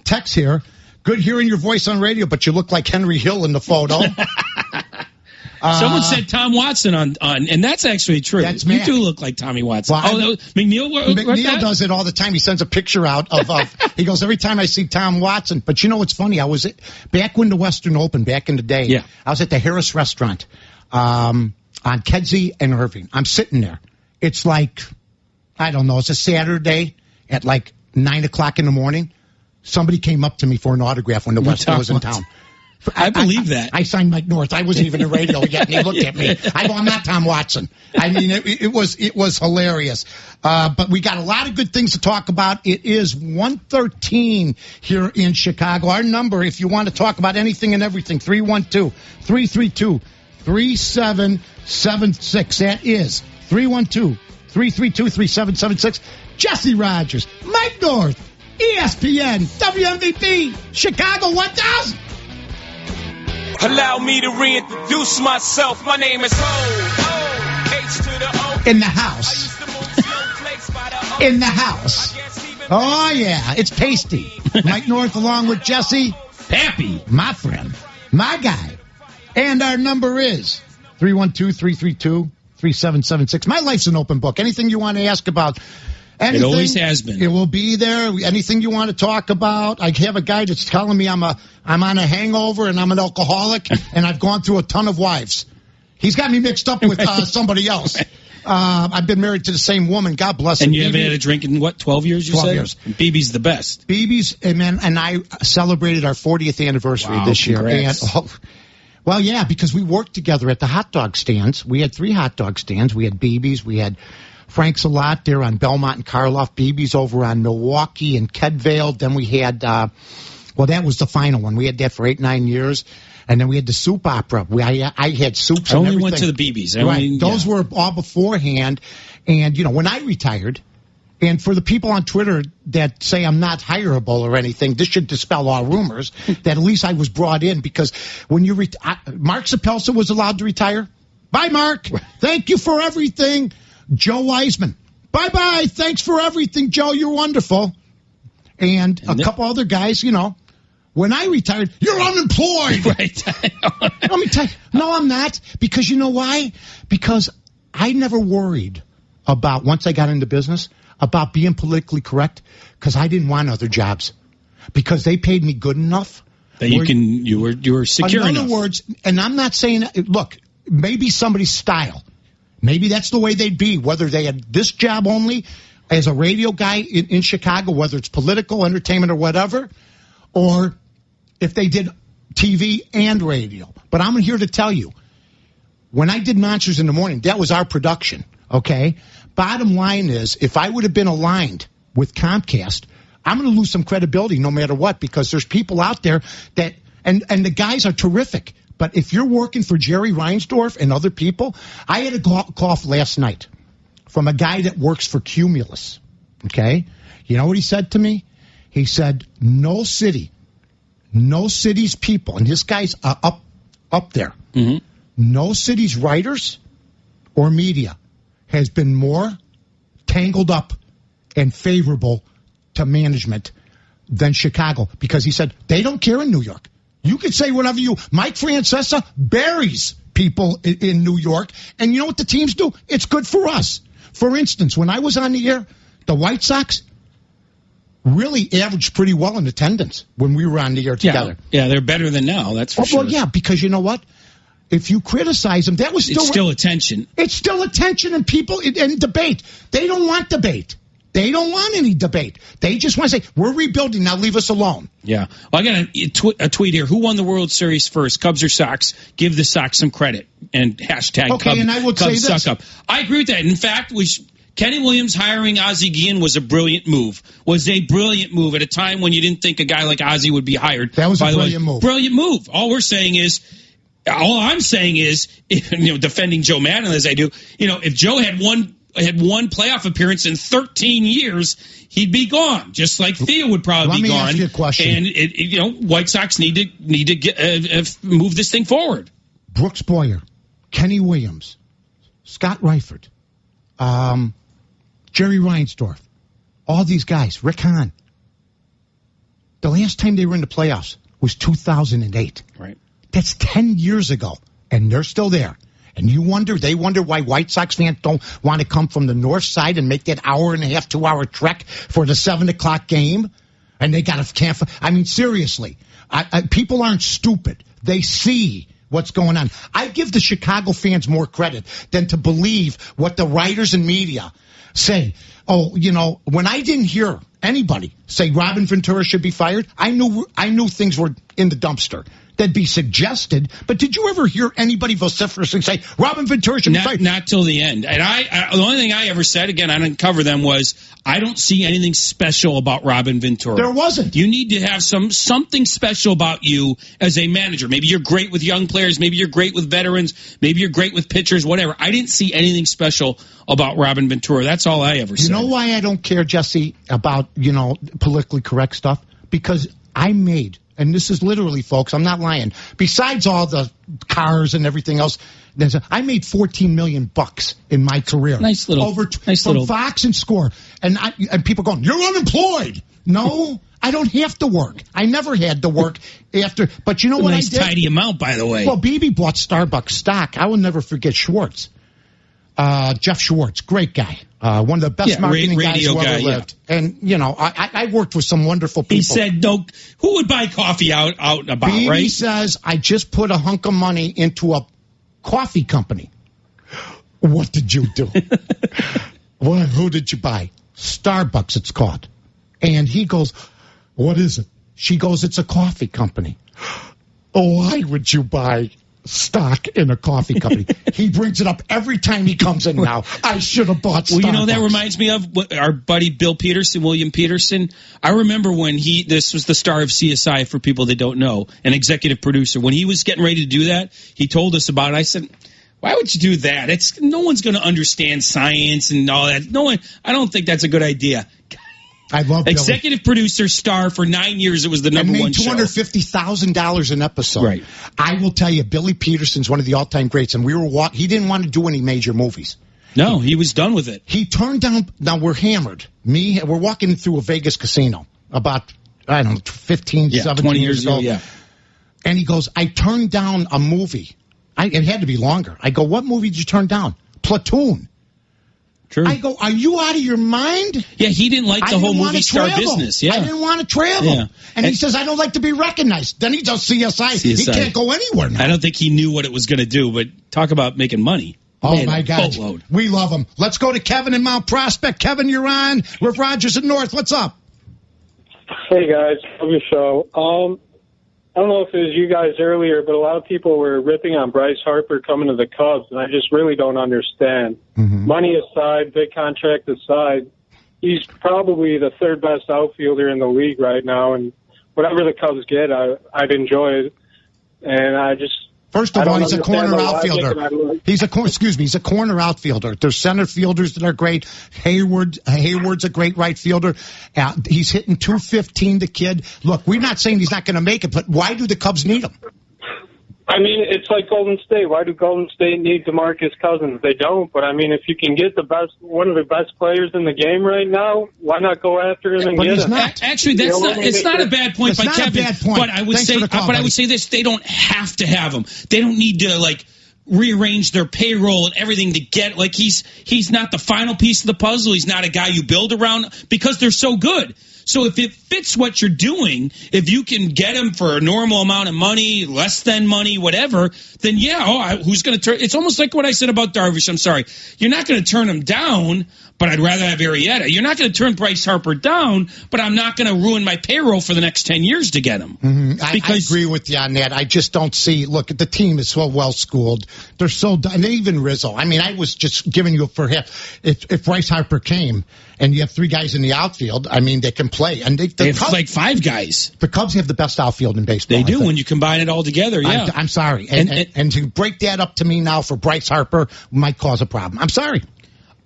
texts here. Good hearing your voice on radio, but you look like Henry Hill in the photo. Someone said Tom Watson on, and that's actually true. That's you do look like Tommy Watson. Well, McNeil does it all the time. He sends a picture out of he goes, every time I see Tom Watson. But you know what's funny? I was back when the Western opened, back in the day. Yeah. I was at the Harris Restaurant on Kedzie and Irving. I'm sitting there. It's like, I don't know, it's a Saturday at like 9 o'clock in the morning. Somebody came up to me for an autograph when the Western was in town. I believe that. I signed Mike North. I wasn't even in radio yet, and he looked at me. I go, I'm not Tom Watson. I mean, it was hilarious. But we got a lot of good things to talk about. It is 1:13 here in Chicago. Our number, if you want to talk about anything and everything, 312-332-3776. That is 312-332-3776. Jesse Rogers, Mike North, ESPN, WMVP, Chicago 1000. Allow me to reintroduce myself. My name is Ho. H to the O. In the house. In the house. Oh, yeah. It's Pasty. Mike North along with Jesse. Pappy. My friend. My guy. And our number is 312-332-3776. My life's an open book. Anything you want to ask about. Anything, it always has been. It will be there. Anything you want to talk about. I have a guy that's telling me I'm on a hangover and I'm an alcoholic and I've gone through a ton of wives. He's got me mixed up with somebody else. I've been married to the same woman. God bless him. And you haven't had a drink in, 12 years, you 12 said? years. BB's the best. BB's, and I celebrated our 40th anniversary this year. Congrats. And, well, yeah, because we worked together at the hot dog stands. We had 3 hot dog stands. We had BB's. We had Frank's a lot there on Belmont and Karloff. BB's over on Milwaukee and Kedvale. Then we had, that was the final one. We had that for 8-9 years. And then we had the soup opera. I had soups and everything. I only went to the BB's. Right. Those were all beforehand. And, when I retired, and for the people on Twitter that say I'm not hireable or anything, this should dispel all rumors that at least I was brought in because when you Mark Sapelsa was allowed to retire. Bye, Mark. Thank you for everything. Joe Wiseman. Bye-bye. Thanks for everything, Joe. You're wonderful. And a couple other guys, when I retired, you're unemployed. Right. Let me tell you. No, I'm not. Because you know why? Because I never worried about, once I got into business, about being politically correct because I didn't want other jobs. Because they paid me good enough. That you were secure enough. In other words, and I'm not saying, look, maybe somebody's style. Maybe that's the way they'd be, whether they had this job only as a radio guy in Chicago, whether it's political, entertainment, or whatever, or if they did TV and radio. But I'm here to tell you, when I did Monsters in the Morning, that was our production, okay? Bottom line is, if I would have been aligned with Comcast, I'm going to lose some credibility no matter what because there's people out there that, and the guys are terrific. But if you're working for Jerry Reinsdorf and other people, I had a call last night from a guy that works for Cumulus, okay? You know what he said to me? He said, no city's people, and this guy's up there, no city's writers or media has been more tangled up and favorable to management than Chicago because he said they don't care in New York. You could say whatever Mike Francesa buries people in New York. And you know what the teams do? It's good for us. For instance, when I was on the air, the White Sox really averaged pretty well in attendance when we were on the air together. Yeah, they're better than now, that's for sure. Well, yeah, because you know what? If you criticize them, that was still attention. It's still attention and people and debate. They don't want debate. They don't want any debate. They just want to say, we're rebuilding, now leave us alone. Yeah. Well, I got a tweet here. Who won the World Series first, Cubs or Sox? Give the Sox some credit. And hashtag okay, and I would Cubs say this. Suck up. I agree with that. In fact, Kenny Williams hiring Ozzie Guillen was a brilliant move. Was a brilliant move at a time when you didn't think a guy like Ozzie would be hired. That was a brilliant move. Brilliant move. All I'm saying is, defending Joe Maddon as I do, if Joe had one playoff appearance in 13 years, he'd be gone. Just like Theo would probably be gone. Let me ask you a question. And White Sox need to get, move this thing forward. Brooks Boyer, Kenny Williams, Scott Reifert, Jerry Reinsdorf, all these guys, Rick Hahn. The last time they were in the playoffs was 2008. Right. That's 10 years ago, and they're still there. And they wonder why White Sox fans don't want to come from the north side and make that 1.5, 2-hour trek for the 7 o'clock game. And they got to cancel. I mean, seriously, people aren't stupid. They see what's going on. I give the Chicago fans more credit than to believe what the writers and media say. Oh, when I didn't hear anybody say Robin Ventura should be fired, I knew things were in the dumpster. that'd be suggested. But did you ever hear anybody vociferously say Robin Ventura should be fired? Not till the end. And the only thing I ever said, again, I didn't cover them, was I don't see anything special about Robin Ventura. There wasn't. You need to have something special about you as a manager. Maybe you're great with young players. Maybe you're great with veterans. Maybe you're great with pitchers. Whatever. I didn't see anything special about Robin Ventura. That's all I ever said. You know why I don't care, Jesse, about politically correct stuff? Because I made. And this is literally, folks, I'm not lying. Besides all the cars and everything else, I made $14 million in my career. Nice little from Fox and Score. And people going, you're unemployed. No, I don't have to work. I never had to work after. But you know what I did? Nice tidy amount, by the way. Well, BB bought Starbucks stock. I will never forget Schwartz. Jeff Schwartz, great guy. One of the best marketing guys who ever lived. Yeah. And, I worked with some wonderful people. He said, who would buy coffee out and about, BB right? He says, I just put a hunk of money into a coffee company. What did you do? Who did you buy? Starbucks, it's called. And he goes, what is it? She goes, it's a coffee company. Why would you buy stock in a coffee company? He brings it up every time he comes in now. I should have bought Starbucks. Well, that reminds me of our buddy William Peterson. I remember when this was the star of CSI, for people that don't know, an executive producer. When he was getting ready to do that, he told us about it. I said, why would you do that? No one's going to understand science and all that. I don't think that's a good idea. I love executive producer star for 9 years. It was the number one show. $250,000 an episode. Right. I will tell you, Billy Peterson's one of the all-time greats, and he didn't want to do any major movies. No, he was done with it. He turned down. Now we're hammered. We're walking through a Vegas casino about 15, 17 20 years ago. Yeah. And he goes, I turned down a movie. It had to be longer. I go, what movie did you turn down? Platoon. True. I go, are you out of your mind? Yeah, he didn't like the whole movie star business. Yeah. I didn't want to travel. Yeah. And he says, I don't like to be recognized. Then he does CSI. He can't go anywhere now. I don't think he knew what it was going to do, but talk about making money. Oh, my God. Boatload. We love him. Let's go to Kevin in Mount Prospect. Kevin, you're on with Rogers and North. What's up? Hey, guys. Love your show. I don't know if it was you guys earlier, but a lot of people were ripping on Bryce Harper coming to the Cubs, and I just really don't understand. Mm-hmm. Money aside, big contract aside, he's probably the third best outfielder in the league right now, and whatever the Cubs get, I'd enjoy it. And I just... First of all, he's a corner outfielder. He's a corner outfielder. There's center fielders that are great. Hayward's a great right fielder. He's hitting .215, the kid. Look, we're not saying he's not going to make it, but why do the Cubs need him? I mean, it's like Golden State. Why do Golden State need DeMarcus Cousins? They don't. But I mean, if you can get one of the best players in the game right now, why not go after him and get him? Actually, it's not a bad point by Kevin. But I would say this: they don't have to have him. They don't need to rearrange their payroll and everything to get he's not the final piece of the puzzle. He's not a guy you build around because they're so good. So if it fits what you're doing, if you can get him for a normal amount of money, less than money, whatever, then who's going to turn? It's almost like what I said about Darvish. I'm sorry. You're not going to turn him down, but I'd rather have Arrieta. You're not going to turn Bryce Harper down, but I'm not going to ruin my payroll for the next 10 years to get him. Mm-hmm. I agree with you on that. I just don't see. Look, the team is so well schooled. They're so done. And even Rizzo. I mean, I was just giving you if Bryce Harper came and you have three guys in the outfield, I mean, they can play. And they have like five guys. The Cubs have the best outfield in baseball. They do when you combine it all together. Yeah, I'm sorry, and to break that up to me now for Bryce Harper might cause a problem. I'm sorry.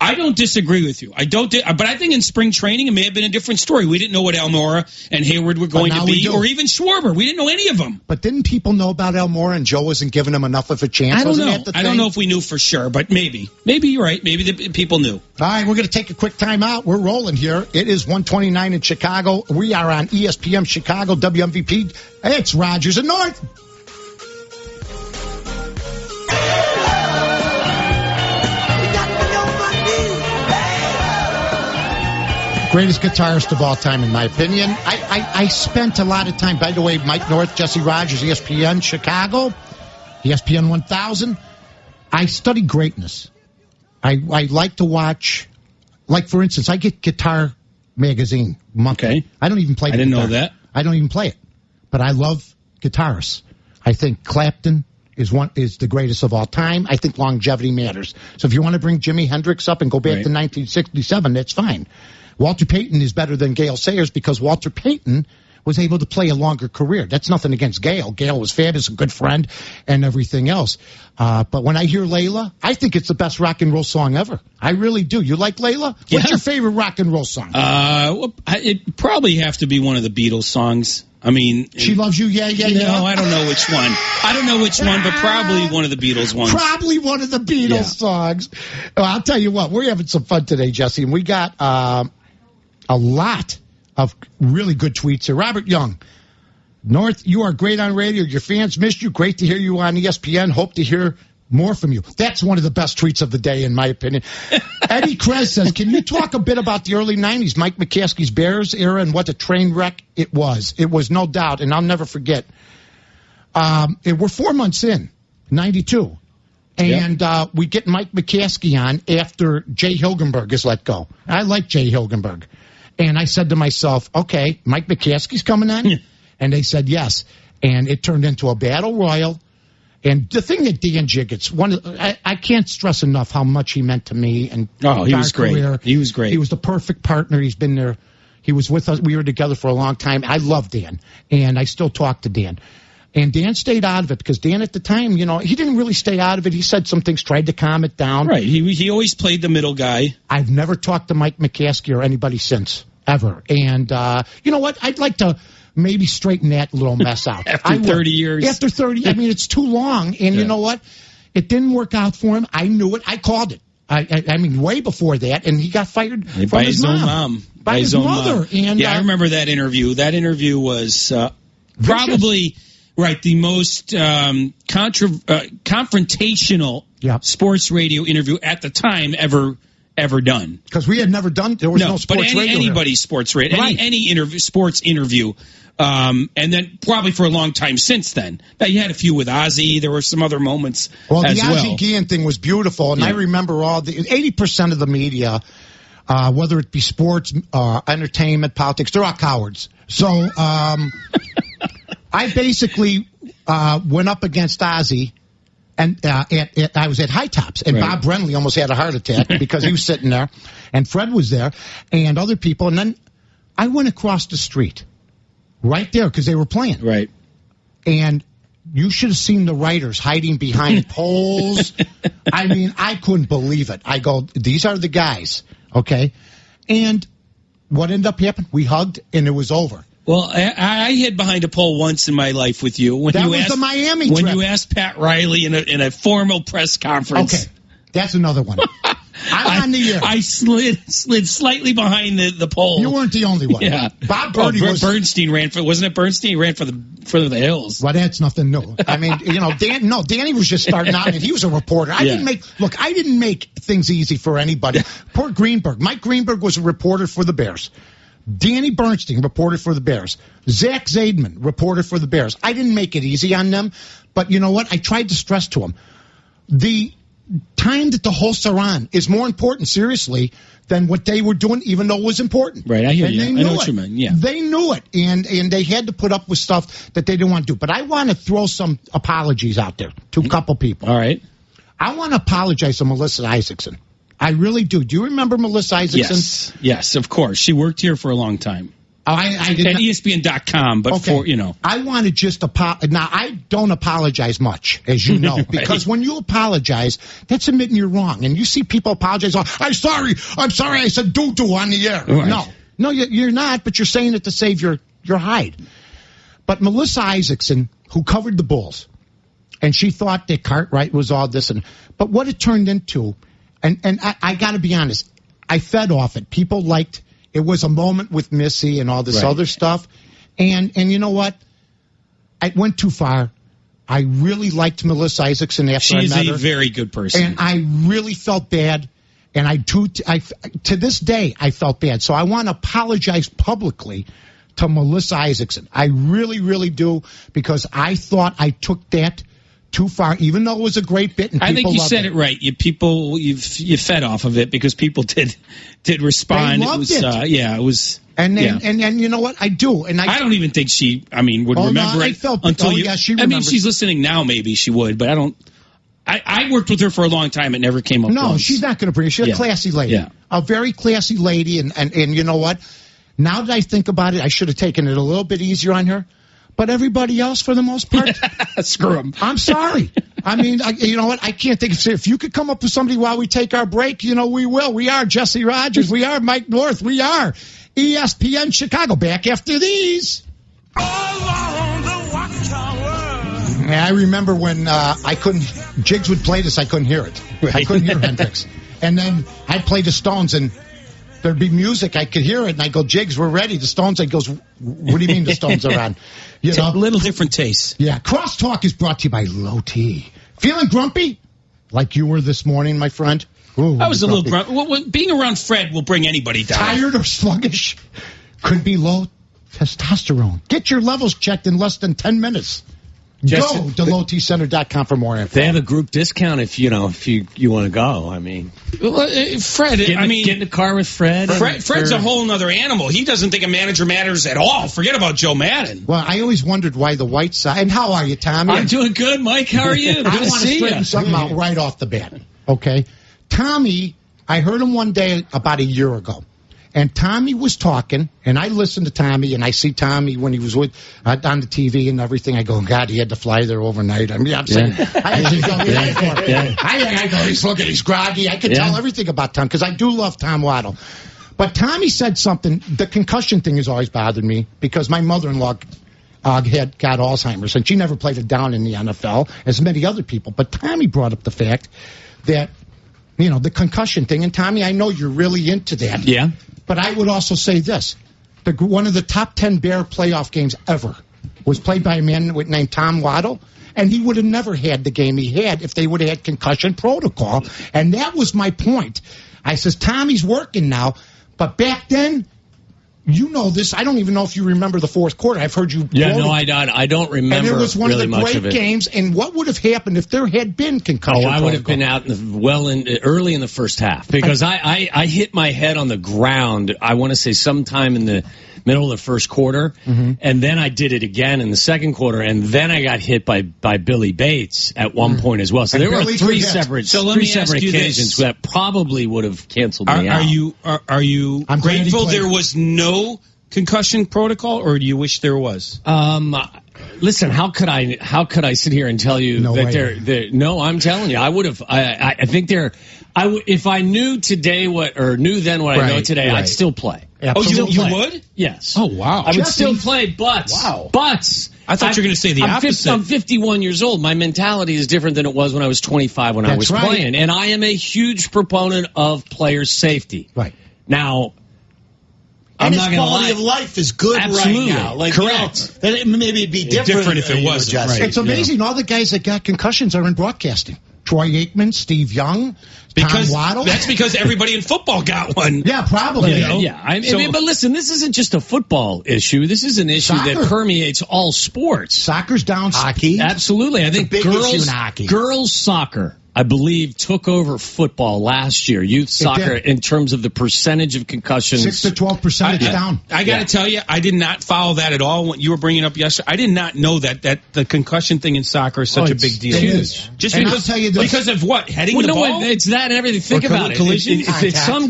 I don't disagree with you. But I think in spring training it may have been a different story. We didn't know what Almora and Hayward were going to be, or even Schwarber. We didn't know any of them. But didn't people know about Almora and Joe wasn't giving him enough of a chance? I don't know. I don't know if we knew for sure, but maybe you're right. Maybe the people knew. All right, we're going to take a quick time out. We're rolling here. It is 1:29 in Chicago. We are on ESPN Chicago, WMVP. It's Rogers and North. Greatest guitarist of all time, in my opinion. I spent a lot of time, by the way, Mike North, Jesse Rogers, ESPN Chicago, ESPN 1000. I study greatness. I like to watch, for instance, I get Guitar Magazine monthly. Okay. I don't even play the guitar. I didn't know that. I don't even play it. But I love guitarists. I think Clapton is the greatest of all time. I think longevity matters. So if you want to bring Jimi Hendrix up and go back to 1967, that's fine. Walter Payton is better than Gale Sayers because Walter Payton was able to play a longer career. That's nothing against Gale. Gale was fabulous, a good friend, and everything else. But when I hear Layla, I think it's the best rock and roll song ever. I really do. You like Layla? Yeah. What's your favorite rock and roll song? It'd probably have to be one of the Beatles songs. I mean, She Loves You, yeah. No, I don't know which one. But probably one of the Beatles ones. Probably one of the Beatles songs. Well, I'll tell you what, we're having some fun today, Jesse, and we got a lot of really good tweets here. Robert Young, North, you are great on radio. Your fans missed you. Great to hear you on ESPN. Hope to hear more from you. That's one of the best tweets of the day, in my opinion. Eddie Krez says, can you talk a bit about the early 90s, Mike McCaskey's Bears era, and what a train wreck it was? It was no doubt, and I'll never forget. We're 4 months in, 92. And we get Mike McCaskey on after Jay Hilgenberg is let go. I like Jay Hilgenberg. And I said to myself, okay, Mike McCaskey's coming on? And they said yes. And it turned into a battle royal. And the thing that Dan Jiggets, I can't stress enough how much he meant to me. And he was great. He was great. He was the perfect partner. He's been there. He was with us. We were together for a long time. I love Dan. And I still talk to Dan. And Dan stayed out of it because Dan at the time, he didn't really stay out of it. He said some things, tried to calm it down. Right. He always played the middle guy. I've never talked to Mike McCaskey or anybody since, ever. And you know what? I'd like to maybe straighten that little mess out. After 30 years. After 30, I mean, it's too long. And you know what? It didn't work out for him. I knew it. I called it. I mean, way before that. And he got fired by his own mom. By his mother. And, I remember that interview. That interview was probably... Right, the most confrontational sports radio interview at the time ever done. Because we had never done. There was no sports radio. Anybody's sports radio, any sports interview, and then probably for a long time since then. Now you had a few with Ozzy. There were some other moments. Well, the Ozzy Guillen thing was beautiful, and I remember all the 80% of the media, whether it be sports, entertainment, politics, they're all cowards. So. I basically went up against Ozzy, and I was at High Tops, and Bob Brenly almost had a heart attack because he was sitting there, and Fred was there, and other people, and then I went across the street, right there, because they were playing. Right. And you should have seen the writers hiding behind poles. I mean, I couldn't believe it. I go, these are the guys, okay? And what ended up happening? We hugged, and it was over. Well, I hid behind a pole once in my life with you. That was the Miami trip. When you asked Pat Riley in a formal press conference. Okay, that's another one. I'm on the air. I slid slightly behind the pole. You weren't the only one. Yeah. Bob Birdie Bernstein ran for, wasn't it Bernstein? He ran for the Hills. Well, that's nothing new. I mean, Danny was just starting out, and he was a reporter. I didn't make things easy for anybody. Poor Greenberg. Mike Greenberg was a reporter for the Bears. Danny Bernstein reported for the Bears. Zach Zaidman reported for the Bears. I didn't make it easy on them, but you know what? I tried to stress to them. The time that the hosts are on is more important, seriously, than what they were doing, even though it was important. Right, I hear you. I know what you mean, yeah. They knew it, and they had to put up with stuff that they didn't want to do. But I want to throw some apologies out there to a couple people. All right. I want to apologize to Melissa Isaacson. I really do. Do you remember Melissa Isaacson? Yes, of course. She worked here for a long time. I did at ESPN.com, but I want to just apologize. Now, I don't apologize much, as you know, because when you apologize, that's admitting you're wrong. And you see people apologize. Oh, I'm sorry, I said doo-doo on the air. Right. No, you're not, but you're saying it to save your hide. But Melissa Isaacson, who covered the Bulls, and she thought that Cartwright was all this, but what it turned into... And I got to be honest, I fed off it. People liked it. Was a moment with Missy and all this other stuff. And you know what? I went too far. I really liked Melissa Isaacson after I met her. She's a very good person. And I really felt bad. And to this day, I felt bad. So I want to apologize publicly to Melissa Isaacson. I really, really do, because I thought I took that too far, even though it was a great bit. And I think you said it right. You fed off of it because people did respond. They loved it. It was. And then, and you know what? I do. And I don't even think she, would remember it until you. Yeah, she remembers. She's listening now. Maybe she would, but I don't. I worked with her for a long time. It never came up. No, once. She's not going to bring it. She's a classy lady. Yeah. A very classy lady. And you know what? Now that I think about it, I should have taken it a little bit easier on her. But everybody else, for the most part, screw them. I'm sorry. You know what? I can't think of if you could come up with somebody while we take our break, we will. We are Jesse Rogers. We are Mike North. We are ESPN Chicago. Back after these. I remember when Jigs would play this, I couldn't hear it. Right. I couldn't hear Hendrix. And then I'd play the Stones, and there'd be music. I could hear it, and I go, Jigs, we're ready. The Stones. I goes, what do you mean the Stones are on? It's a little different taste. Yeah. Crosstalk is brought to you by Low T. Feeling grumpy? Like you were this morning, my friend? Ooh, I was a little grumpy. Being around Fred will bring anybody down. Tired or sluggish? Could be low testosterone. Get your levels checked in less than 10 minutes. Go to lowtcenter.com for more info. They have a group discount if you want to go. Fred, get in the car with Fred. Fred's a whole other animal. He doesn't think a manager matters at all. Forget about Joe Madden. Well, I always wondered why the White Sox. And how are you, Tommy? I'm doing good, Mike. How are you? I want to straighten something out right off the bat. Okay, Tommy. I heard him one day about a year ago. And Tommy was talking, and I listened to Tommy, and I see Tommy when he was on the TV and everything. I go, God, he had to fly there overnight. I'm saying, I go, he's groggy. I could tell everything about Tom because I do love Tom Waddle. But Tommy said something. The concussion thing has always bothered me because my mother-in-law had got Alzheimer's, and she never played it down in the NFL as many other people. But Tommy brought up the fact that, the concussion thing. And Tommy, I know you're really into that. Yeah. But I would also say this. One of the top 10 Bear playoff games ever was played by a man named Tom Waddle, and he would have never had the game he had if they would have had concussion protocol. And that was my point. I says, Tommy's working now, but back then, you know this. I don't even know if you remember the fourth quarter. I've heard you. Yeah, no, I don't remember. And it was one really of the great games. And what would have happened if there had been concussion? I would have been out early in the first half because I hit my head on the ground. I want to say sometime in the middle of the first quarter, and then I did it again in the second quarter, and then I got hit by Billy Bates at one point as well. So there were three separate occasions that probably would have canceled me out. Are you grateful there was no concussion protocol, or do you wish there was? Listen, how could I sit here and tell you that no, I'm telling you, I would have. I think if I knew today knew then what I know today, I'd still play. Absolutely. You would? Yes. Oh, wow. I would still play, but I thought you were going to say the opposite. I'm 51 years old. My mentality is different than it was when I was 25 when I was playing. And I am a huge proponent of player safety. Right. Now, and his quality of life is good right now. Correct. Maybe it'd be different if it wasn't. Right. It's amazing. All the guys that got concussions are in broadcasting. Troy Aikman, Steve Young, Tom Waddle. That's because everybody in football got one. Yeah, probably. But listen, this isn't just a football issue. This is an issue that permeates all sports. Soccer's down. Hockey. Absolutely. I think girls soccer, I believe, took over football last year. Youth soccer, in terms of the percentage of concussions. 6 to 12% it's down. I got to tell you, I did not follow that at all. When you were bringing up yesterday, I did not know that the concussion thing in soccer is such a big deal. Huge. Just because of what? Heading the ball? It's that and everything. Think about it.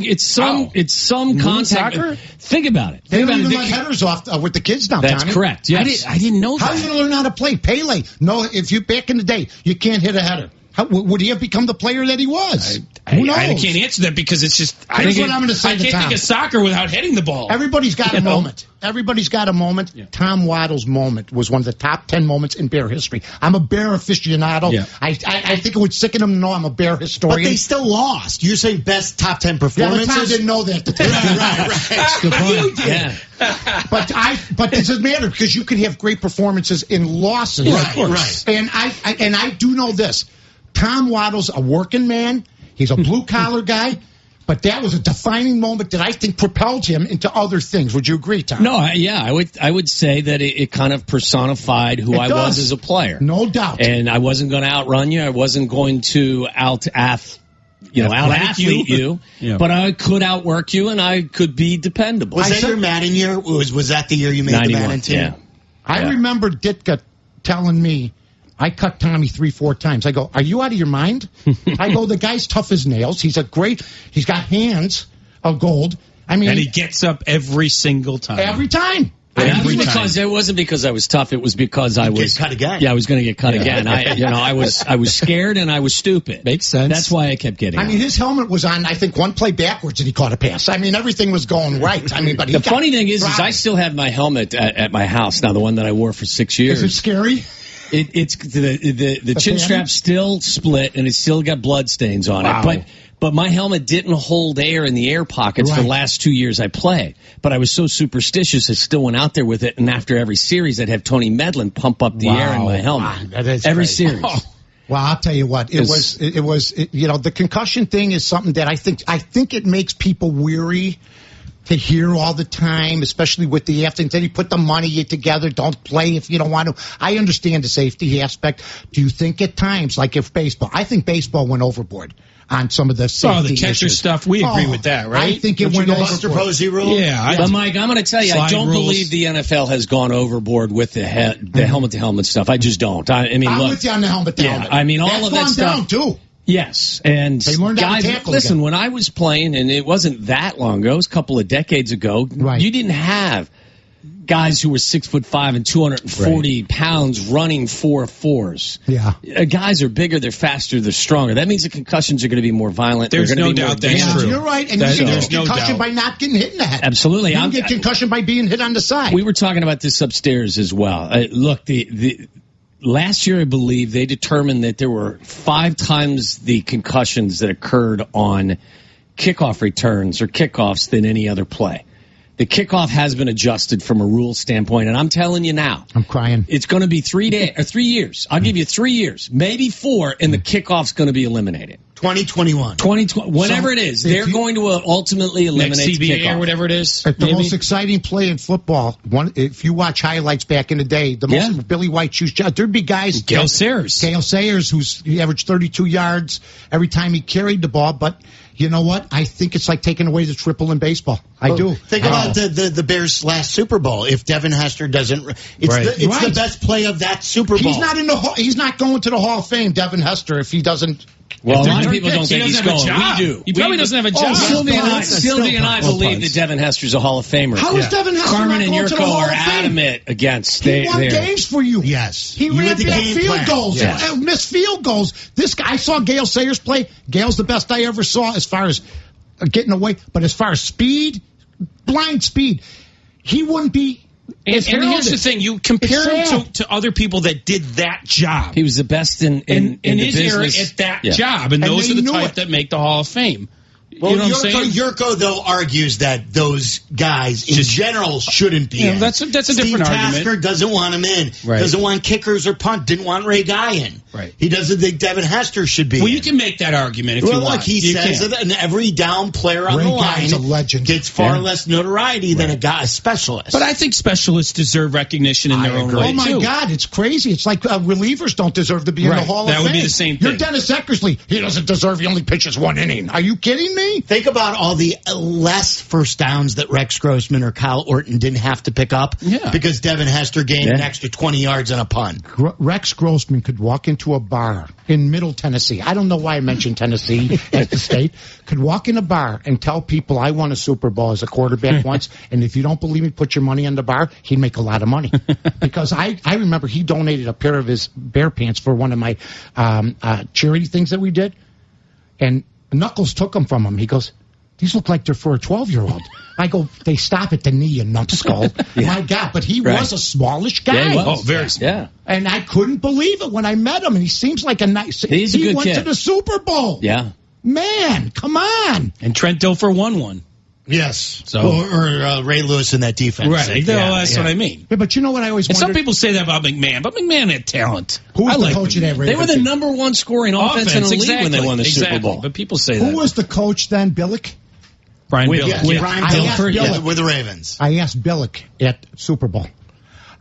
It's some contact. Soccer? Think about it. They don't even let headers off with the kids now. That's correct. Yes. I didn't know that. How are you going to learn how to play? Pele. No, if you back in the day, you can't hit a header. Would he have become the player that he was? Who knows? I can't answer that because it's just. Here's what I'm going to say. I can't think of soccer without hitting the ball. Everybody's got a moment. Everybody's got a moment. Yeah. Tom Waddle's moment was one of the top 10 moments in Bear history. I'm a Bear aficionado. Yeah. I think it would sicken him to know I'm a Bear historian. But they still lost. You're saying best top 10 performances? Yeah, Tom didn't know that. Right. Good point. You did. Yeah. But it doesn't matter because you can have great performances in losses. Right. And I do know this. Tom Waddle's a working man. He's a blue-collar guy. But that was a defining moment that I think propelled him into other things. Would you agree, Tom? No, I would say that it kind of personified who I was as a player. No doubt. And I wasn't going to outrun you. I wasn't going to out-athlete you, yeah. But I could outwork you, and I could be dependable. Was that your Madden year? Was that the year you made the Madden team? Yeah. I remember Ditka telling me, I cut Tommy 3-4 times. I go, are you out of your mind? I go, the guy's tough as nails. He's got hands of gold. I mean, and he gets up every single time. Every time. It wasn't because I was tough. It was because I was cut again. Yeah, I was going to get cut again. I was scared and I was stupid. Makes sense. That's why I kept getting. I mean, his helmet was on. I think one play backwards and he caught a pass. I mean, everything was going right. I mean, but the funny thing is I still have my helmet at my house now. The one that I wore for 6 years. Is it scary? It's the chin strap's still split and it's still got blood stains on it. But my helmet didn't hold air in the air pockets for the last 2 years I played. But I was so superstitious, I still went out there with it. And after every series, I'd have Tony Medlin pump up the air in my helmet. That is every great. series. Oh. Well, I'll tell you what, it was the concussion thing is something that I think it makes people weary to hear all the time, especially with the after. Then you put the money together. Don't play if you don't want to. I understand the safety aspect. Do you think at times, like if baseball, I think baseball went overboard on some of the safety the catcher issues. stuff, we agree with that, right? I think it went overboard. Buster Posey rule? Yeah. But, Mike, I'm going to tell you, I don't believe the NFL has gone overboard with the helmet-to-helmet stuff. I just don't. I mean, I'm with you on the helmet-to-helmet. Yeah, I mean, all of that stuff. Down, too. Yes, and they learned guys, how to tackle listen, again. when I was playing, and it wasn't that long ago, it was a couple of decades ago, you didn't have guys who were 6'5" and 240 pounds running 4.4s. Yeah. Guys are bigger, they're faster, they're stronger. That means the concussions are going to be more violent. There's no doubt that's true. You're right, and you get concussion by not getting hit in the head. Absolutely. You get concussion by being hit on the side. We were talking about this upstairs as well. Look, the last year, I believe, they determined that there were 5 times the concussions that occurred on kickoff returns or kickoffs than any other play. The kickoff has been adjusted from a rule standpoint, and I'm telling you now. I'm crying. It's going to be 3 years. I'll give you 3 years, maybe 4, and the kickoff's going to be eliminated. 2021. 2020, whatever it is, they're going to ultimately eliminate next CBA kickoff. Or whatever it is. The most exciting play in football, if you watch highlights back in the day, the most Billy White shoes, there'd be guys. Gale Sayers, who's he averaged 32 yards every time he carried the ball, but you know what? I think it's like taking away the triple in baseball. I do. Think about the Bears' last Super Bowl. If Devin Hester doesn't, it's the best play of that Super Bowl. He's not going to the Hall of Fame, Devin Hester, if he doesn't. Well, a lot of people don't think he's going. We do. He probably doesn't have a job. Sylvia and I believe that Devin Hester's a Hall of Famer. How is Devin Hester Carmen and not going to the Yurko Hall are of Fame? adamant against. He won games for you. Yes. He ran back field goals. Yes. Missed field goals. This guy, I saw Gale Sayers play. Gale's the best I ever saw as far as getting away. But as far as speed, blind speed, he wouldn't be. And here's the thing: you compare him to other people that did that job. He was the best in his the era business. at that job, and those are the type that make the Hall of Fame. Well, you know what I'm saying? Yurko, though, argues that those guys in general shouldn't be in. That's a different argument. Tasker doesn't want him in. Right. Doesn't want kickers or punt. Didn't want Ray Guy in. Right. He doesn't think Devin Hester should be in. Well, you can make that argument if you want. Look, he says that an every down player on the line a legend. gets far less notoriety than a specialist. But I think specialists deserve recognition in their own way, Oh, my God, it's crazy. It's like relievers don't deserve to be in the Hall of Fame. That would be the same thing. You're Dennis Eckersley. He doesn't deserve. He only pitches 1 inning. Are you kidding me? Think about all the less first downs that Rex Grossman or Kyle Orton didn't have to pick up because Devin Hester gained an extra 20 yards on a punt. Rex Grossman could walk into a bar in Middle Tennessee. I don't know why I mentioned Tennessee as the state. Could walk in a bar and tell people, I won a Super Bowl as a quarterback once, and if you don't believe me, put your money on the bar. He'd make a lot of money. Because I remember he donated a pair of his bear pants for one of my charity things that we did, and Knuckles took them from him. He goes, these look like they're for a 12-year-old. I go, they stop at the knee in numbskull. My God, but he was a smallish guy. Yeah, very small. Yeah. And I couldn't believe it when I met him, and he seems like a nice... He's a good went kid. to the Super Bowl. Yeah. Man, come on. And Trent Dilfer won one. Yes. So or Ray Lewis in that defense. Right. That's what I mean. Yeah, but you know what I always wondered? Some people say that about McMahon, but McMahon had talent. Who was the coach of that Ravens? They were the number 1 scoring offense in the league when they won the Super Bowl. But people say that. Who was the coach then, Billick? Brian with Billick. with the Ravens. I asked Billick at Super Bowl.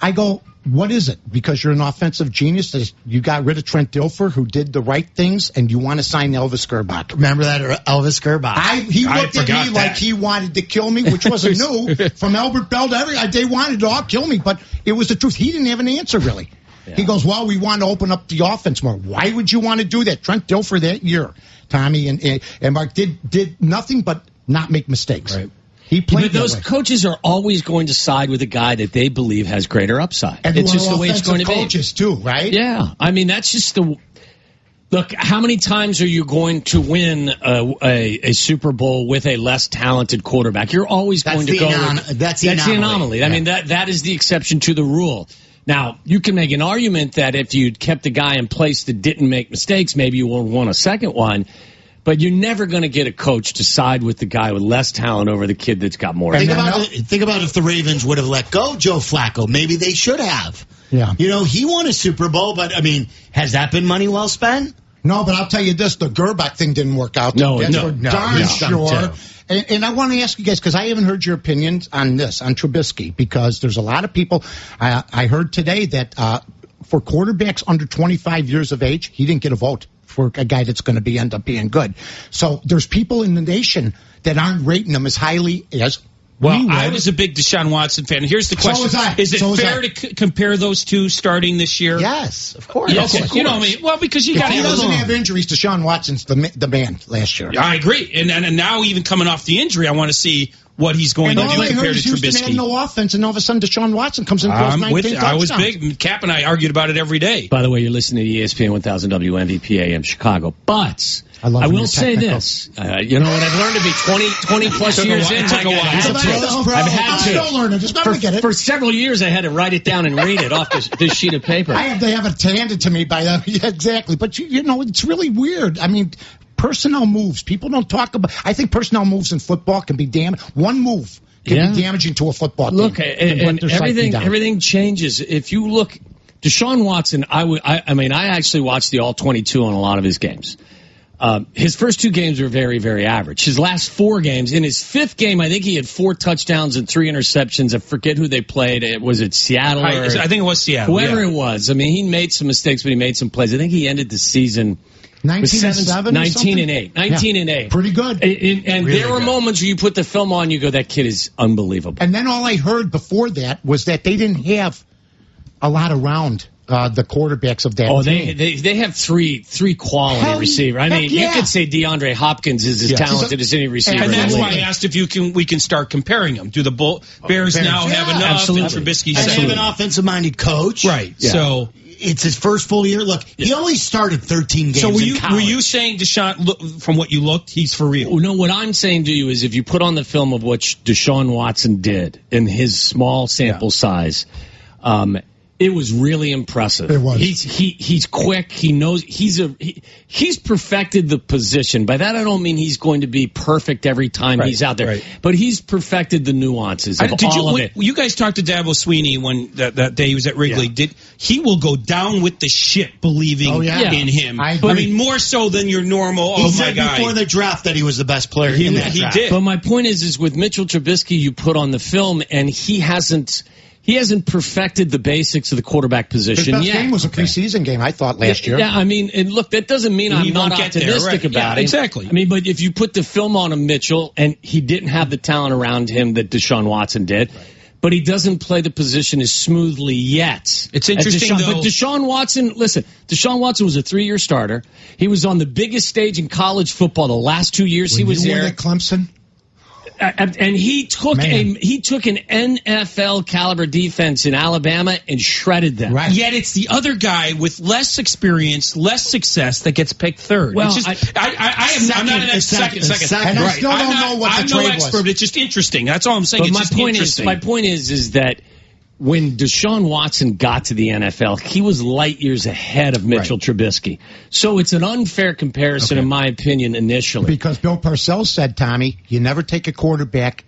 I go, what is it? Because you're an offensive genius. You got rid of Trent Dilfer, who did the right things, and you want to sign Elvis Gerbach. Remember that Elvis Gerbach? He looked at me like he wanted to kill me, which wasn't new. From Albert Bell to they wanted to all kill me, but it was the truth. He didn't have an answer, really. Yeah. He goes, well, we want to open up the offense more. Why would you want to do that? Trent Dilfer that year, Tommy and Mark did nothing but not make mistakes. Right. He played. But those coaches are always going to side with a guy that they believe has greater upside. And it's just the way it's going to be. Coaches too, right? Yeah, I mean that's just the. Look, how many times are you going to win a Super Bowl with a less talented quarterback? You're always going to go. That's the anomaly. Yeah. I mean that is the exception to the rule. Now, you can make an argument that if you'd kept the guy in place that didn't make mistakes, maybe you would have won a second one. But you're never going to get a coach to side with the guy with less talent over the kid that's got more. Think about if the Ravens would have let go Joe Flacco. Maybe they should have. Yeah. He won a Super Bowl, but, I mean, has that been money well spent? No, but I'll tell you this, the Gerbach thing didn't work out. No, darn sure. And I want to ask you guys, because I haven't heard your opinions on this, on Trubisky, because there's a lot of people. I heard today that for quarterbacks under 25 years of age, he didn't get a vote for a guy that's going to end up being good. So there's people in the nation that aren't rating him as highly as I was a big Deshaun Watson fan. Here's the question. So was I. Is it fair to compare those two starting this year? Yes, of course. Yes, of course. You know what I mean? Well, because you got to he doesn't have injuries, Deshaun Watson's the man last year. I agree. And now even coming off the injury, I want to see what he's going to do compared to Trubisky. Houston had no offense, and all of a sudden Deshaun Watson comes in and throws 19 touchdowns. I was big. Cap and I argued about it every day. By the way, you're listening to ESPN 1000 WMVP AM Chicago. But I will say this. You know what? I've learned to be 20 plus years in. I've had to. Still learning. Just never get it. For several years, I had to write it down and read it off this sheet of paper. They have it handed to me by them. Yeah, exactly. But, it's really weird. I mean, personnel moves. People don't talk about. I think personnel moves in football can be One move can be damaging to a football team. Look, and everything changes. If you look, Deshaun Watson, I mean, I actually watched the All 22 on a lot of his games. His first two games were very, very average. His last four games, in his fifth game, I think he had 4 touchdowns and 3 interceptions. I forget who they played. Was it Seattle? I think it was Seattle. Whoever it was. I mean, he made some mistakes, but he made some plays. I think he ended the season 19-7, 19-8. 19-8. Pretty good. And really there were moments where you put the film on, you go, that kid is unbelievable. And then all I heard before that was that they didn't have a lot around the quarterbacks of that team. They have three quality receivers. I mean, you could say DeAndre Hopkins is as talented as any receiver. And that's why I asked if we can start comparing them. Do the Bears now have enough? Absolutely. And Trubisky and they have an offensive-minded coach. Right. Yeah. So it's his first full year. Look, he only started 13 games. So in college. were you saying Deshaun? From what you looked, he's for real? No, what I'm saying to you is, if you put on the film of what Deshaun Watson did in his small sample size. It was really impressive. It was. He's quick. He knows he's perfected the position. By that I don't mean he's going to be perfect every time he's out there, right. But he's perfected the nuances of all of it. You guys talked to Dabo Swinney when that day he was at Wrigley. Yeah. He will go down with the shit believing in him. I mean, more so than your normal. He said before the draft that he was the best player in that draft. He did. But my point is with Mitchell Trubisky, you put on the film, and he hasn't perfected the basics of the quarterback position yet. His best game was a preseason game, I thought, last year. Yeah, I mean, and look, that doesn't mean I'm not optimistic about it. Exactly. I mean, but if you put the film on him, Mitchell, and he didn't have the talent around him that Deshaun Watson did, but he doesn't play the position as smoothly yet. It's interesting, though. But Deshaun Watson was a 3-year starter. He was on the biggest stage in college football the last 2 years he was there. At Clemson? And he took an NFL caliber defense in Alabama and shredded them. Right. Yet it's the other guy with less experience, less success that gets picked third. Well, I'm not an second. And I still don't know what the trade was. I'm no expert. It's just interesting. That's all I'm saying. But my point is that when Deshaun Watson got to the NFL, he was light years ahead of Mitchell Trubisky. So it's an unfair comparison, in my opinion, initially. Because Bill Parcells said, Tommy, you never take a quarterback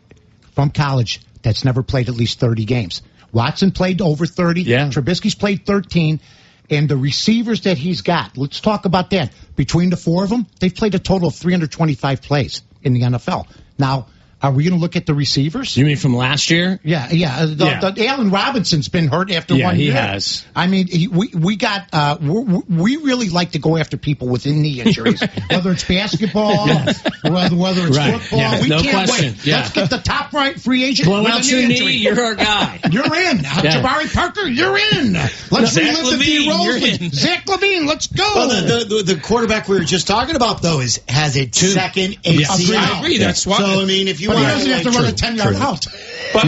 from college that's never played at least 30 games. Watson played over 30. Yeah. Trubisky's played 13. And the receivers that he's got, let's talk about that. Between the four of them, they've played a total of 325 plays in the NFL. Now, Are we going to look at the receivers? You mean from last year? Yeah. The Allen Robinson's been hurt after 1 year. Yeah, he has. I mean, we really like to go after people with knee injuries, whether it's basketball, whether it's football. Yeah, we no can't question. wait. Yeah. Let's get the top right free agent. Blow with out a your knee, injury. you're our guy. You're in. Jabari Parker, you're in. Let's relive the D. Rose. Zach LaVine, let's go. Well, the quarterback we were just talking about, though, has a second ACL. I agree. That's why. So, I mean, if you want he doesn't have to run a 10-yard out. But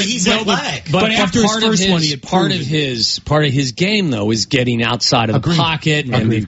he's athletic. But after his first one, he had part of his game though is getting outside of the pocket and the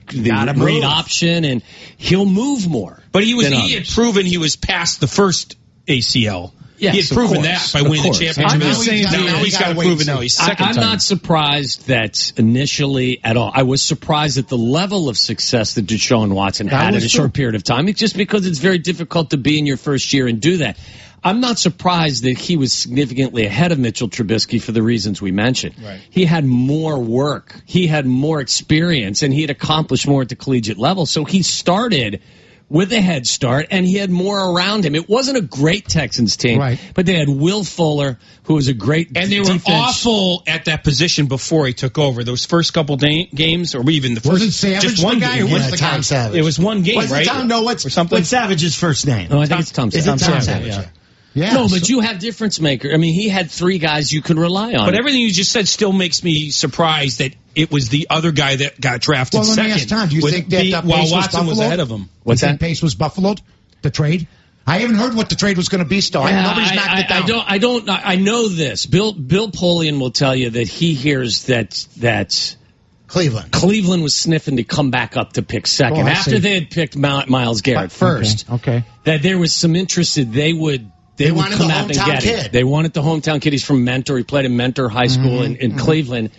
read option, and he'll move more. But he had proven he was past the first ACL. Yes, he had proven that by winning the championship. Now he's got to prove it now. He's second I'm not surprised that initially at all. I was surprised at the level of success that Deshaun Watson had in a short period of time. It's just because it's very difficult to be in your first year and do that. I'm not surprised that he was significantly ahead of Mitchell Trubisky for the reasons we mentioned. Right. He had more work. He had more experience, and he had accomplished more at the collegiate level. So he started with a head start, and he had more around him. It wasn't a great Texans team, but they had Will Fuller, who was a great and they were awful at that position before he took over. Those first couple games, or even the first, was it Savage, just one guy, game. Who was the Tom guy? Savage. It was one game, right? What's Savage's first name? Oh, I think it's Tom Savage. Is it Tom Savage? Yeah, no, but you have difference maker. I mean, he had three guys you can rely on. But everything you just said still makes me surprised that it was the other guy that got drafted second. Well, let me ask Tom, do you think that while Pace Watson was ahead of him? What's that? Pace was buffaloed? The trade? I haven't heard what the trade was going to be still. Nobody's knocked it down. I know this. Bill Polian will tell you that he hears that Cleveland was sniffing to come back up to pick second after they had picked Myles Garrett first. Okay. That there was some interest that they would come out and get it. They wanted the hometown kid. He's from Mentor. He played in Mentor High School in Cleveland.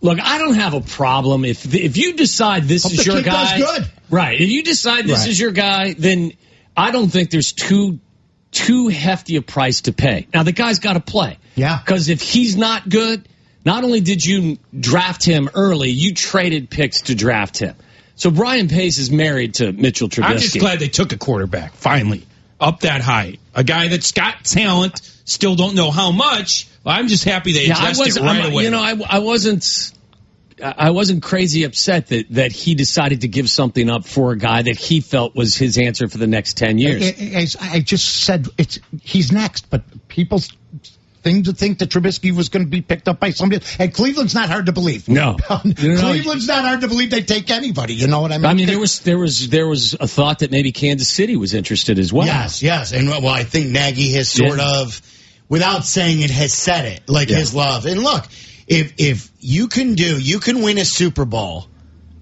Look, I don't have a problem if you decide this is your guy. Good. Right. If you decide this is your guy, then I don't think there's too hefty a price to pay. Now the guy's got to play. Yeah. Because if he's not good, not only did you draft him early, you traded picks to draft him. So Brian Pace is married to Mitchell Trubisky. I'm just glad they took a quarterback finally up that high. A guy that's got talent. Still don't know how much. I'm just happy they addressed it right away. You know, I wasn't crazy upset that he decided to give something up for a guy that he felt was his answer for the next 10 years. I just said he's next, but people seem to think that Trubisky was going to be picked up by somebody else. And Cleveland's not hard to believe. No. Cleveland's not hard to believe they'd take anybody. You know what I mean? I mean, there was a thought that maybe Kansas City was interested as well. Yes. And well, I think Nagy has sort of, without saying it, has said it, his love. And look, if you can win a Super Bowl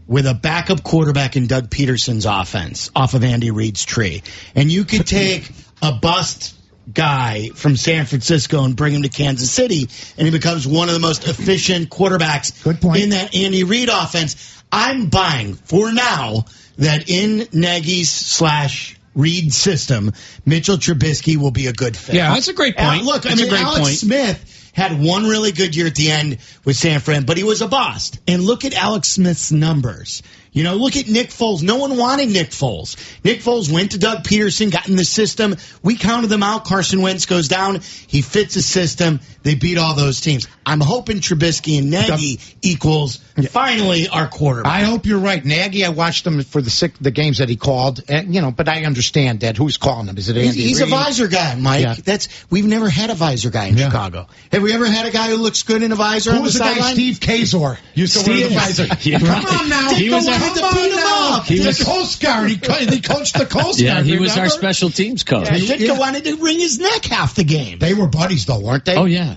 with a backup quarterback in Doug Peterson's offense off of Andy Reid's tree, and you could take a bust guy from San Francisco and bring him to Kansas City, and he becomes one of the most efficient quarterbacks in that Andy Reid offense, I'm buying for now that in Nagy's / Reid system, Mitchell Trubisky will be a good fit. Yeah, that's a great point. Alex Smith had one really good year at the end with San Fran, but he was a bust. And look at Alex Smith's numbers. You know, look at Nick Foles. No one wanted Nick Foles. Nick Foles went to Doug Peterson, got in the system. We counted them out. Carson Wentz goes down. He fits the system. They beat all those teams. I'm hoping Trubisky and Nagy equals finally our quarterback. I hope you're right. Nagy, I watched him for the games that he called, and, but I understand that. Who's calling him? Is it Andy He's Reid? a visor guy, Mike. Yeah. We've never had a visor guy in Chicago. Have we ever had a guy who looks good in a visor? Who was the guy? Steve Kazor used to wear the visor. Yeah, Come on now. He was the Coast Guard. He coached the Coast Guard. Yeah, he was our special teams coach. Ditka wanted to wring his neck half the game. They were buddies, though, weren't they? Oh, yeah.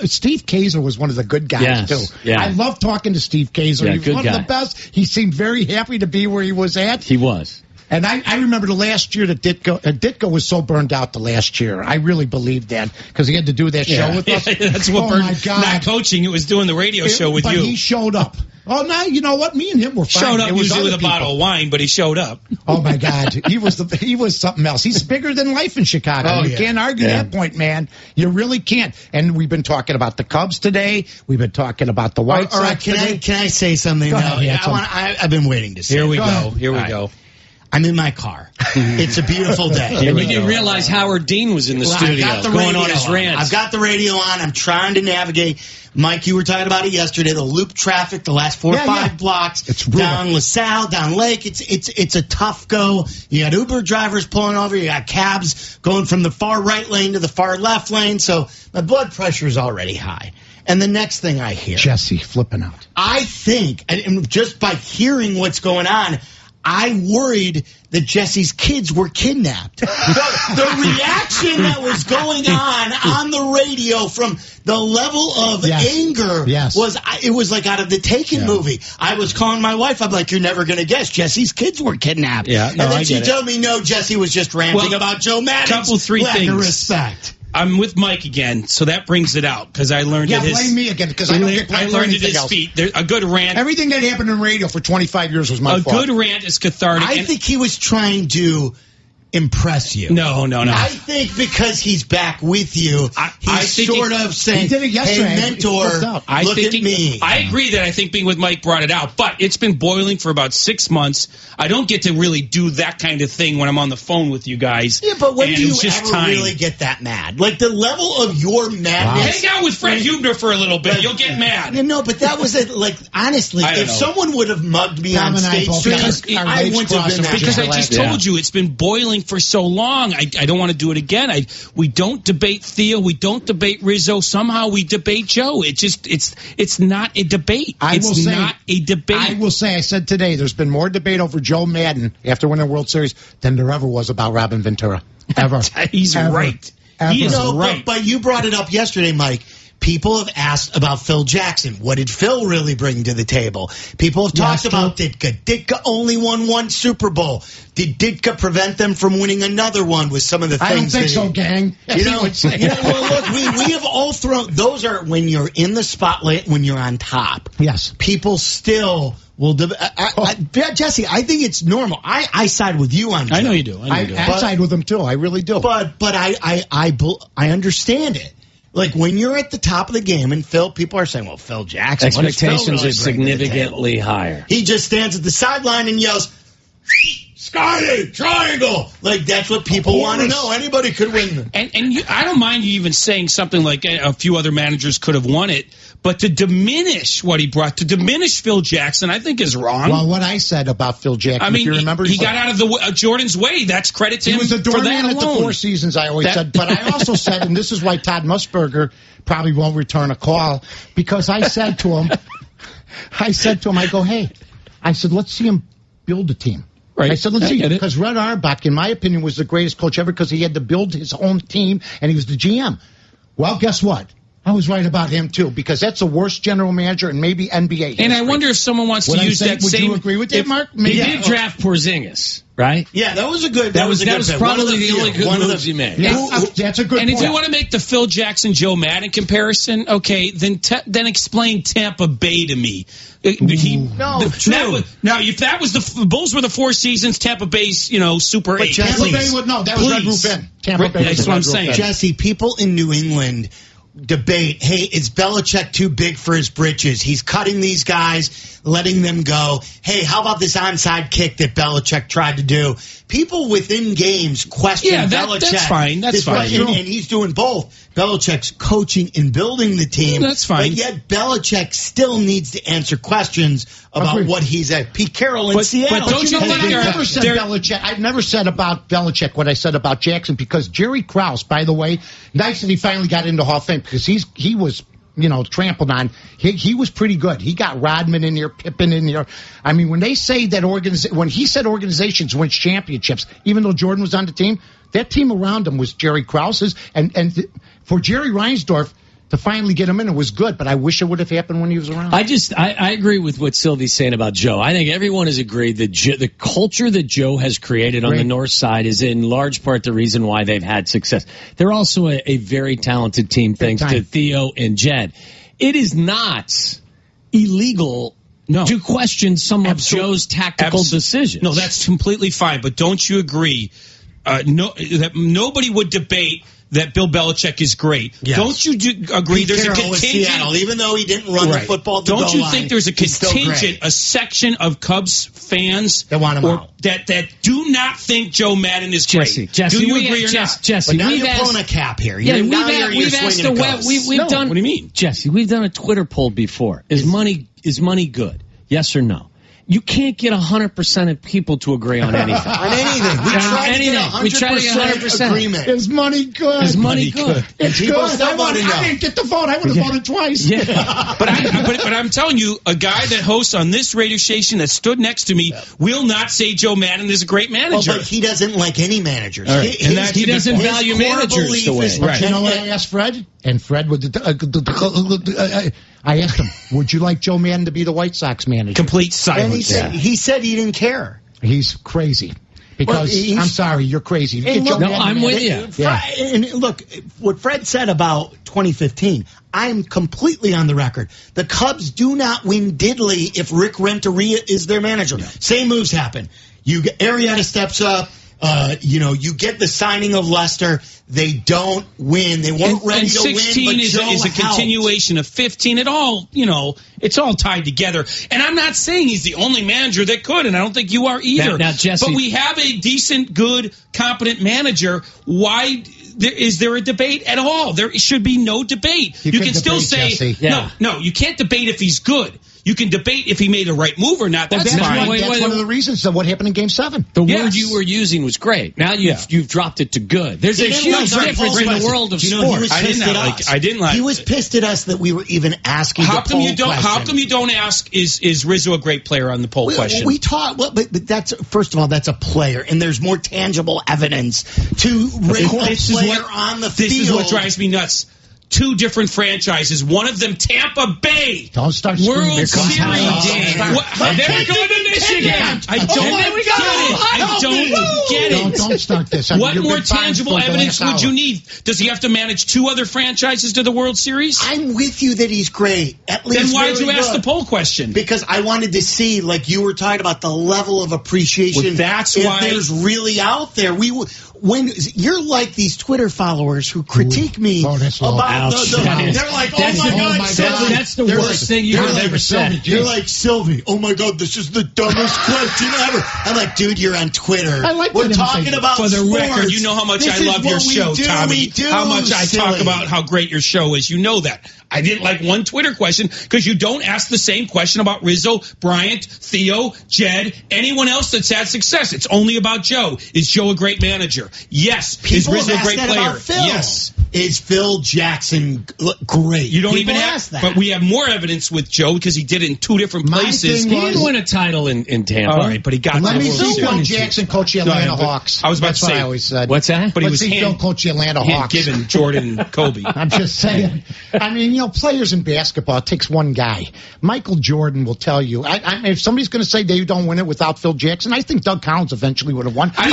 Steve Kazor was one of the good guys, too. Yeah. I love talking to Steve Kazor. Yeah, he was one of the best. He seemed very happy to be where he was at. He was. And I remember the last year that Ditka was so burned out the last year. I really believed that because he had to do that show with us. That's what burned. My God. Not coaching, it was doing the radio show with you. But he showed up. Oh, now you know what? Me and him were fine. Showed up usually with a bottle of wine, but he showed up. Oh my God, he was something else. He's bigger than life in Chicago. You can't argue that point, man. You really can't. And we've been talking about the Cubs today. We've been talking about the White Sox today. Can I say something? Go ahead, I've been waiting to say. Here we go. I'm in my car. It's a beautiful day. And you didn't realize Howard Dean was in the studio going on his rants. I've got the radio on. I'm trying to navigate. Mike, you were talking about it yesterday. The loop traffic, the last 4 or 5 blocks, it's down LaSalle, down Lake. It's a tough go. You got Uber drivers pulling over. You got cabs going from the far right lane to the far left lane. So my blood pressure is already high. And the next thing I hear, Jesse flipping out. I think, and just by hearing what's going on, I worried that Jesse's kids were kidnapped. The reaction that was going on the radio from the level of anger was like out of the Taken movie. I was calling my wife. I'm like, you're never going to guess. Jesse's kids were kidnapped. Yeah, and then she told me, no, Jesse was just ranting about Joe Madden's lack of respect. I'm with Mike again, so that brings it out because I learned at his. Blame me again because I don't get blamed for anything else. Feet. A good rant. Everything that happened in radio for 25 years was my fault. A good rant is cathartic. I think he was trying to impress you. No. I think because he's back with you, he's sort of saying, hey, mentor, look at me. I agree that I think being with Mike brought it out, but it's been boiling for about 6 months. I don't get to really do that kind of thing when I'm on the phone with you guys. Yeah, but when do you ever really get that mad? Like the level of your madness. Hang out with Fred Hubner for a little bit. You'll get mad. No, but that was like, honestly, if someone would have mugged me on State Street, I wouldn't have been that. Because I just told you, it's been boiling for so long. I don't want to do it again. We don't debate Theo. We don't debate Rizzo. Somehow we debate Joe. It's not a debate. It's not a debate. I will say, I said today, there's been more debate over Joe Madden after winning the World Series than there ever was about Robin Ventura. Ever. He's right. He is right. But you brought it up yesterday, Mike. People have asked about Phil Jackson. What did Phil really bring to the table? People have talked about Ditka. Ditka only won 1 Super Bowl. Did Ditka prevent them from winning another one with some of the things? I don't think so, gang. Well, look, we have all thrown. Those are when you're in the spotlight, when you're on top. Yes. People still will. Jesse, I think it's normal. I side with you on Joe. I know you do. I side with him, too. I really do. But I understand it. Like, when you're at the top of the game, and people are saying, well, Phil Jackson, expectations are significantly higher. He just stands at the sideline and yells, Scotty, triangle! Like, that's what people want to know. Anybody could win. And I don't mind you even saying something like a few other managers could have won it, but to diminish what he brought, to diminish Phil Jackson, I think is wrong. Well, what I said about Phil Jackson, I mean, if you remember, he got out of the Jordan's way. That's credit to him. He was a doorman at the 4 seasons, I always said. But I also said, and this is why Todd Musburger probably won't return a call, because I said to him, I go, hey, I said, let's see him build a team. Right. I said, let's see, because Red Auerbach, in my opinion, was the greatest coach ever because he had to build his own team, and he was the GM. Well, guess what? I was right about him, too, because that's the worst general manager in maybe NBA history. And I wonder if someone wants to use that same... Would you agree with that, Mark? He did draft Porzingis, right? Yeah, that was a good... That was probably the only good moves he made. Yeah, that's a good point. And if you want to make the Phil Jackson, Joe Madden comparison, okay, then explain Tampa Bay to me. True. Now, if that was the Bulls were the 4 seasons, Tampa Bay's, Super 8. Tampa Bay would that was Red Roof in. Tampa Bay. That's what I'm saying. Jesse, people in New England debate, hey, is Belichick too big for his britches? He's cutting these guys, letting them go. Hey, how about this onside kick that Belichick tried to do? People within games question Belichick. That's fine. That's fine. And he's doing both. Belichick's coaching and building the team. That's fine. But yet Belichick still needs to answer questions about what he's at. Pete Carroll in Seattle. But don't you think I've never said about Belichick what I said about Jackson, because Jerry Krause, by the way, nice that he finally got into Hall of Fame, because he was trampled on. He was pretty good. He got Rodman in there, Pippen in there. I mean, when they say that when he said organizations win championships, even though Jordan was on the team, that team around him was Jerry Krause's. And for Jerry Reinsdorf to finally get him in, it was good, but I wish it would have happened when he was around. I agree with what Sylvie's saying about Joe. I think everyone has agreed that the culture that Joe has created on the north side is in large part the reason why they've had success. They're also a very talented team, thanks to Theo and Jed. It is not illegal to question some of Joe's tactical decisions. No, that's completely fine, but don't you agree that nobody would debate that Bill Belichick is great. Yes. Don't you agree? There's a contingent. Seattle, even though he didn't run the football, don't you think there's a contingent, a section of Cubs fans that want him out, that do not think Joe Madden is great? Jesse, do you agree or not? Jesse, but now you're pulling a cap here. We've asked the web. What do you mean, Jesse? We've done a Twitter poll before. Is money good? Yes or no? You can't get 100% of people to agree on anything. On anything. We try to get 100% agreement. Is money good? Is money good? It's good. I didn't get the vote. I would have voted twice. Yeah. but I'm telling you, a guy that hosts on this radio station that stood next to me will not say Joe Madden is a great manager. Well, but he doesn't like any managers. Right. He doesn't value managers the way. Right. You know what I asked Fred? And Fred would. I asked him, "Would you like Joe Madden to be the White Sox manager?" Complete silence. And he said he didn't care. He's crazy. Because I'm sorry, you're crazy. I'm with you. Yeah. And look, what Fred said about 2015, I'm completely on the record. The Cubs do not win diddly if Rick Renteria is their manager. Yeah. Same moves happen. Arrieta steps up. You get the signing of Lester. They don't win. They weren't ready to win. 16 is a continuation of 15. It's all tied together. And I'm not saying he's the only manager that could, and I don't think you are either. Now, Jesse, but we have a decent, good, competent manager. Why is there a debate at all? There should be no debate. You can still say, no, you can't debate if he's good. You can debate if he made a right move or not. That's fine. That's one of the reasons of what happened in Game 7. The word you were using was great. Now you've dropped it to good. There's a huge difference in the world of sport. I didn't like. He was pissed at us that we were even asking. How come you don't ask? Is Rizzo a great player on the poll question? We talk, but that's first of all, that's a player, and there's more tangible evidence to rate a player on the field. This is what drives me nuts. 2 different franchises. One of them, Tampa Bay. Don't start World Series. They're going to Michigan. I don't get it. Don't start this. What more tangible evidence would you need? Does he have to manage 2 other franchises to the World Series? I'm with you that he's great. At least then why did you ask the poll question? Because I wanted to see, like you were talking about, the level of appreciation. Well, that's why there's really out there. When you're like these Twitter followers who critique me about they're like, oh my God, that's the worst thing you've ever said. You're like, Sylvie, oh my God, this is the dumbest question ever. I'm like, dude, you're on Twitter. We're talking about for the sports. Record, you know how much I love your show, Tommy. How much I talk about how great your show is. You know that. I didn't like one Twitter question because you don't ask the same question about Rizzo, Bryant, Theo, Jed, anyone else that's had success. It's only about Joe. Is Joe a great manager? Yes. Is Rizzo a great player? Yes. Is Phil Jackson great? You don't even ask that. But we have more evidence with Joe because he did it in 2 different places. He didn't win a title in Tampa. All right, but he got. Let me see Phil Jackson coach the Atlanta Hawks. I was about to say. I always said. What's that? But he was Phil coach the Atlanta Hawks. Given Jordan Kobe. I'm just saying. I mean, players in basketball, it takes one guy. Michael Jordan will tell you. If somebody's going to say they don't win it without Phil Jackson, I think Doug Collins eventually would have won. I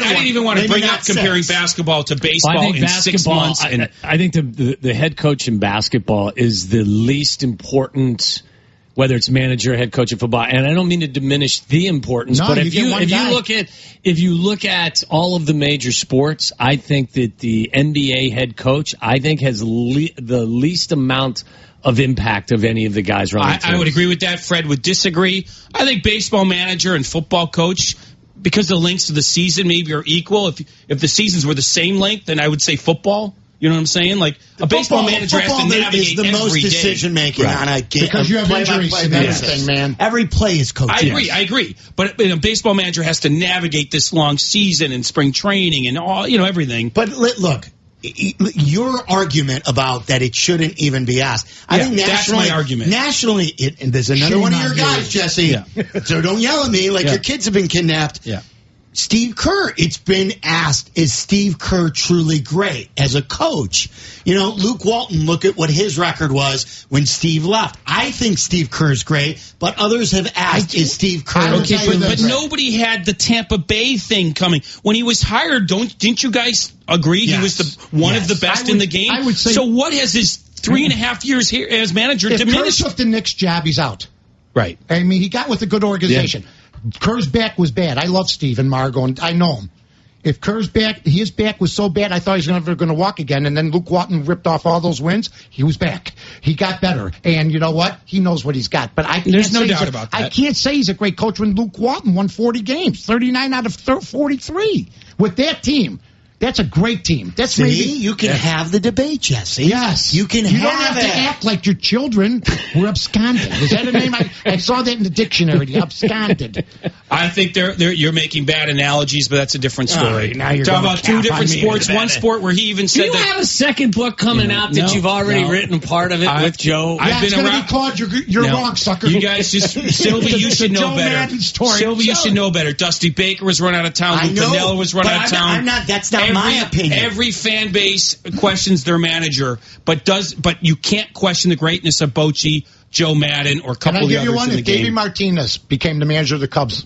didn't even want to bring up comparing basketball to baseball in 6 months. I think the head coach in basketball is the least important, whether it's manager or head coach in football. And I don't mean to diminish the importance, but if you look at all of the major sports, I think that the NBA head coach, I think, has the least amount of impact of any of the guys running. I would agree with that. Fred would disagree. I think baseball manager and football coach, because the lengths of the season maybe are equal. If the seasons were the same length, then I would say football. You know what I'm saying? Like a baseball manager has to navigate the most decision making on a game because you have injuries and everything, man. Every play is coaching. I agree. But a baseball manager has to navigate this long season and spring training and all, everything. But look, your argument about that it shouldn't even be asked. I think nationally, that's my argument. Nationally, and there's another one of your guys, Jesse. Yeah. So don't yell at me like your kids have been kidnapped. Yeah. Steve Kerr, it's been asked, is Steve Kerr truly great as a coach? Luke Walton, look at what his record was when Steve left. I think Steve Kerr's great, but others have asked, is Steve Kerr okay? But nobody had the Tampa Bay thing coming. When he was hired, didn't you guys agree he was one of the best in the game? I would say, so what has his 3.5 years here as manager diminished? If Kerr took the Knicks job, he's out. Right. I mean, he got with a good organization. Yeah. Kerr's back was bad. I love Steve and Margot, and I know him. If Kerr's back, his back was so bad, I thought he was never going to walk again. And then Luke Walton ripped off all those wins. He was back. He got better. And you know what? He knows what he's got. But there's no doubt about that. I can't say he's a great coach when Luke Walton won 40 games, 39 out of 43 with that team. That's a great team. That's you can have the debate, Jesse. Yes, you can. You don't have to act like your children were absconded. Is that a name? I saw that in the dictionary. Absconded. I think you're making bad analogies, but that's a different story. Now you're talking about two different sports. One sport where he even said that. Do you have a second book coming out that you've already written part of it with Joe? I've been around. Be called you're wrong, sucker. You guys just Sylvie, you should know better. Sylvie, you should know better. Dusty Baker was run out of town. Lou Piniella was run out of town. That's not my opinion. Every fan base questions their manager, but you can't question the greatness of Bochy, Joe Madden, or a couple of the others in the game. If Davey Martinez became the manager of the Cubs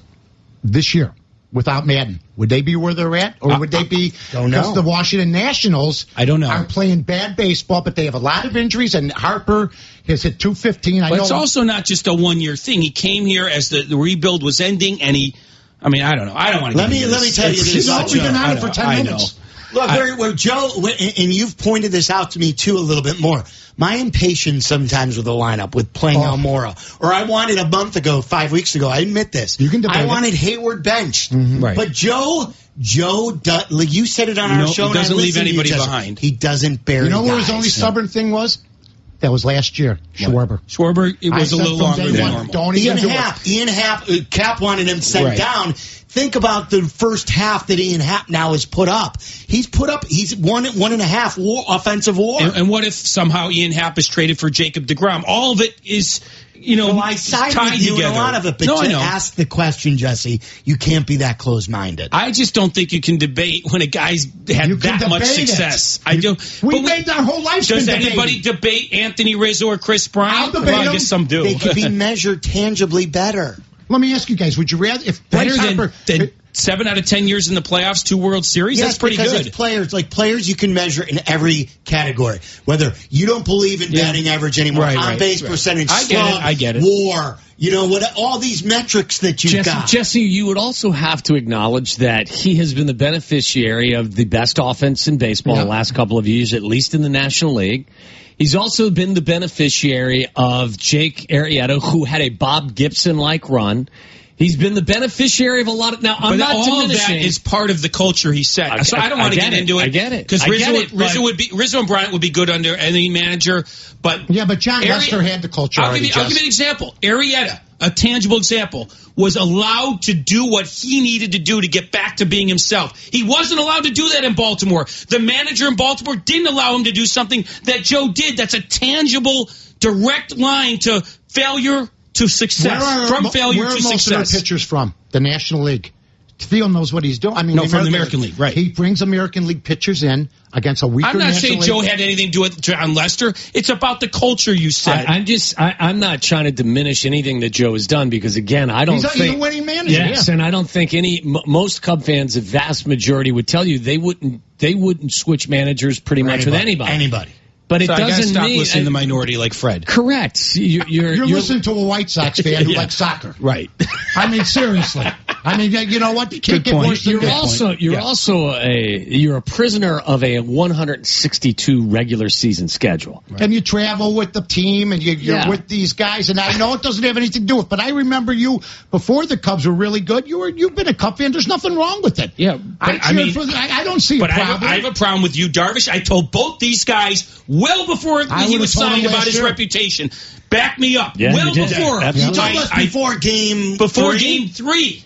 this year without Madden, would they be where they're at, or would they be? Don't know. Because the Washington Nationals, I don't know, are playing bad baseball, but they have a lot of injuries, and Harper has hit 215. But it's also not just a 1-year thing. He came here as the rebuild was ending, and I don't know. I don't want to. Let me tell you this. We've been on it for 10 minutes. Look, Joe, and you've pointed this out to me, too, a little bit more. My impatience sometimes with the lineup, with playing Almora. Or I wanted a month ago, 5 weeks ago, I admit this. I wanted Hayward benched. Mm-hmm. Right. But Joe, you said it on our show. He doesn't leave anybody behind. He doesn't bury You know where his only stubborn thing was? That was last year. Schwarber. It was a little longer than normal. Ian Happ, Cap wanted him sent down. Think about the first half that Ian Happ now has put up. He's 1.5 offensive WAR. And what if somehow Ian Happ is traded for Jacob deGrom? All of it is, I side tied with you together. in a lot of it, but to ask the question, Jesse, you can't be that close-minded. I just don't think you can debate when a guy's had that much success. We made our whole life. Does anybody debate Anthony Rizzo or Chris Bryant? I guess some do. They could be measured tangibly better. Let me ask you guys: would you rather better than 7 out of 10 years in the playoffs, 2 World Series? Yes, that's pretty good. It's players you can measure in every category. Whether you don't believe in batting average anymore, on base percentage, I get it. WAR, all these metrics that you've got. Jesse, you would also have to acknowledge that he has been the beneficiary of the best offense in baseball the last couple of years, at least in the National League. He's also been the beneficiary of Jake Arrieta, who had a Bob Gibson-like run. He's been the beneficiary of a lot of... Now, I'm not all diminishing. Of that is part of the culture he set. So I don't want to get into it. I get it. Because Rizzo and Bryant would be good under any manager. But John Lester had the culture. I'll give you an example. Arrieta, a tangible example, was allowed to do what he needed to do to get back to being himself. He wasn't allowed to do that in Baltimore. The manager in Baltimore didn't allow him to do something that Joe did. That's a tangible, direct line to failure to success. From failure to success. Where are most of their pitchers from? The National League. Theo knows what he's doing. I mean, from the American League, right? He brings American League pitchers in against a weaker I'm not National saying League. Joe had anything to do with John Lester. It's about the culture you set. I'm not trying to diminish anything that Joe has done because, again, I don't think... He's a winning manager. Yes, and I don't think most Cub fans, a vast majority, would tell you they wouldn't switch managers pretty much with anybody. But it doesn't stop mean listening to the minority like Fred. Correct. You're listening to a White Sox fan who likes soccer, right? I mean, seriously. I mean, you know what? You can't get worse than that. You're a prisoner of a 162 regular season schedule, right. And you travel with the team, and you're with these guys. And I know it doesn't have anything to do with it, but I remember you before the Cubs were really good. You've been a Cub fan. There's nothing wrong with it. Yeah, I don't see a problem. I have a problem with you, Darvish. I told both these guys well before he was signed about his reputation. Back me up. Yeah, well before. You told us before game 3.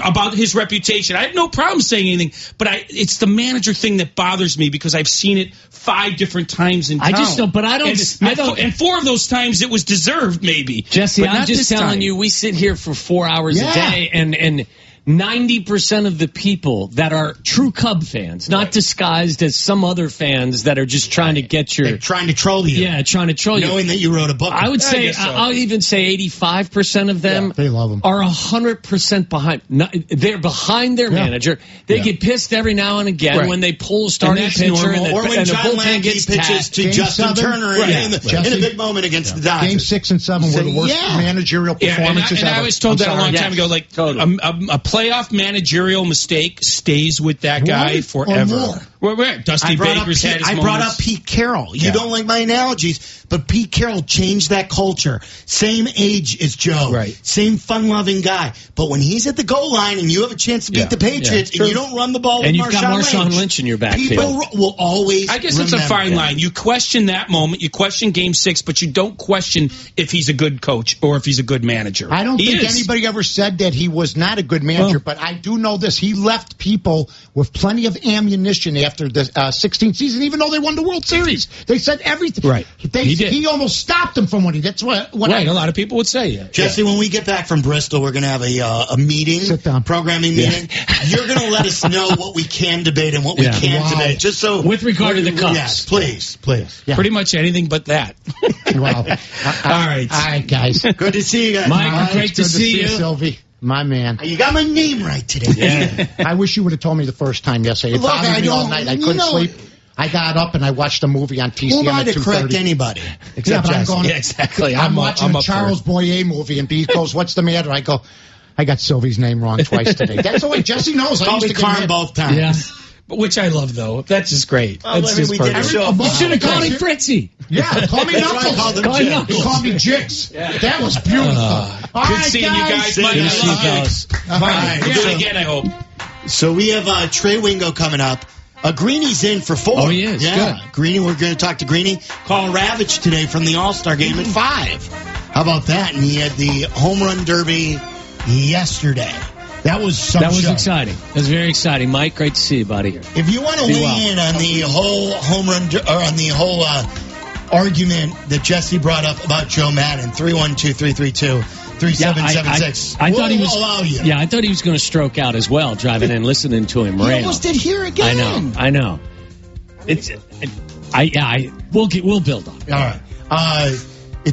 About his reputation. I have no problem saying anything, but it's the manager thing that bothers me because I've seen it 5 different times in town. I just don't, but I don't. And 4 of those times it was deserved, maybe. Jesse, I'm just telling you, we sit here for 4 hours a day, and 90% of the people that are true Cub fans, not disguised as some other fans that are just trying to get your... They're trying to troll you. Yeah, trying to troll you. Knowing that you wrote a book. I would say, I'll even say 85% of them they love him. are 100% behind. They're behind their manager. They get pissed every now and again when they pull a starting pitcher or when John Lackey pitches to Justin Turner in a big moment against the Dodgers. Game 6 and 7 were the worst managerial performances ever. And I was told that a long time ago, like a playoff managerial mistake stays with that guy forever. Dusty Baker's had his moments. I brought up Pete Carroll. You don't like my analogies, but Pete Carroll changed that culture. Same age as Joe. Right. Same fun-loving guy. But when he's at the goal line and you have a chance to beat the Patriots and you don't run the ball and with you've got Marshawn Lynch in your backfield. People will always I guess it's a fine line. You question that moment. You question Game 6, but you don't question if he's a good coach or if he's a good manager. I don't think anybody ever said that he was not a good manager, but I do know this. He left people with plenty of ammunition after the 16th season, even though they won the World Series. They said everything. Right. He almost stopped them from winning. That's what right. A lot of people would say. Jesse, when we get back from Bristol, we're going to have a meeting, programming meeting. You're going to let us know what we can debate and what we can't debate. Just so with regard to the Cubs. Yes, please. Yeah. Pretty much anything but that. Wow. All right, guys. Good to see you guys. Mike, great to see you. Sylvie. My man. You got my name right today. Yeah. I wish you would have told me the first time yesterday. It bothered me all night. I couldn't sleep. I got up and I watched a movie on TCM. Who am I at 2:30. to correct anybody? Except exactly. I'm watching a Charles Boyer movie, and B goes, "What's the matter?" I go, "I got Sylvie's name wrong twice today." That's the way Jesse knows. Call me Carm both times. Yeah. Which I love, though. That's just great. That's just perfect. Should have called him Fritzy. Yeah, call me Knuckles. Call me Jix. That was beautiful. Good seeing you guys. Good again, I hope. So we have Trey Wingo coming up. Greeny's in for 4. Oh, he is. Yeah. Good. Greeny, we're going to talk to Greeny. Call Ravitch today from the All-Star game at 5. How about that? And he had the home run derby yesterday. That was some That was show. exciting. That was very exciting. Mike, great to see you, buddy. If you want to weigh in on the whole home run or on the whole argument that Jesse brought up about Joe Madden, 312-332-3776. I thought he was. Allow you. Yeah, I thought he was going to stroke out as well, driving in, listening to him. He almost did here again. I know. We'll build on it. All right.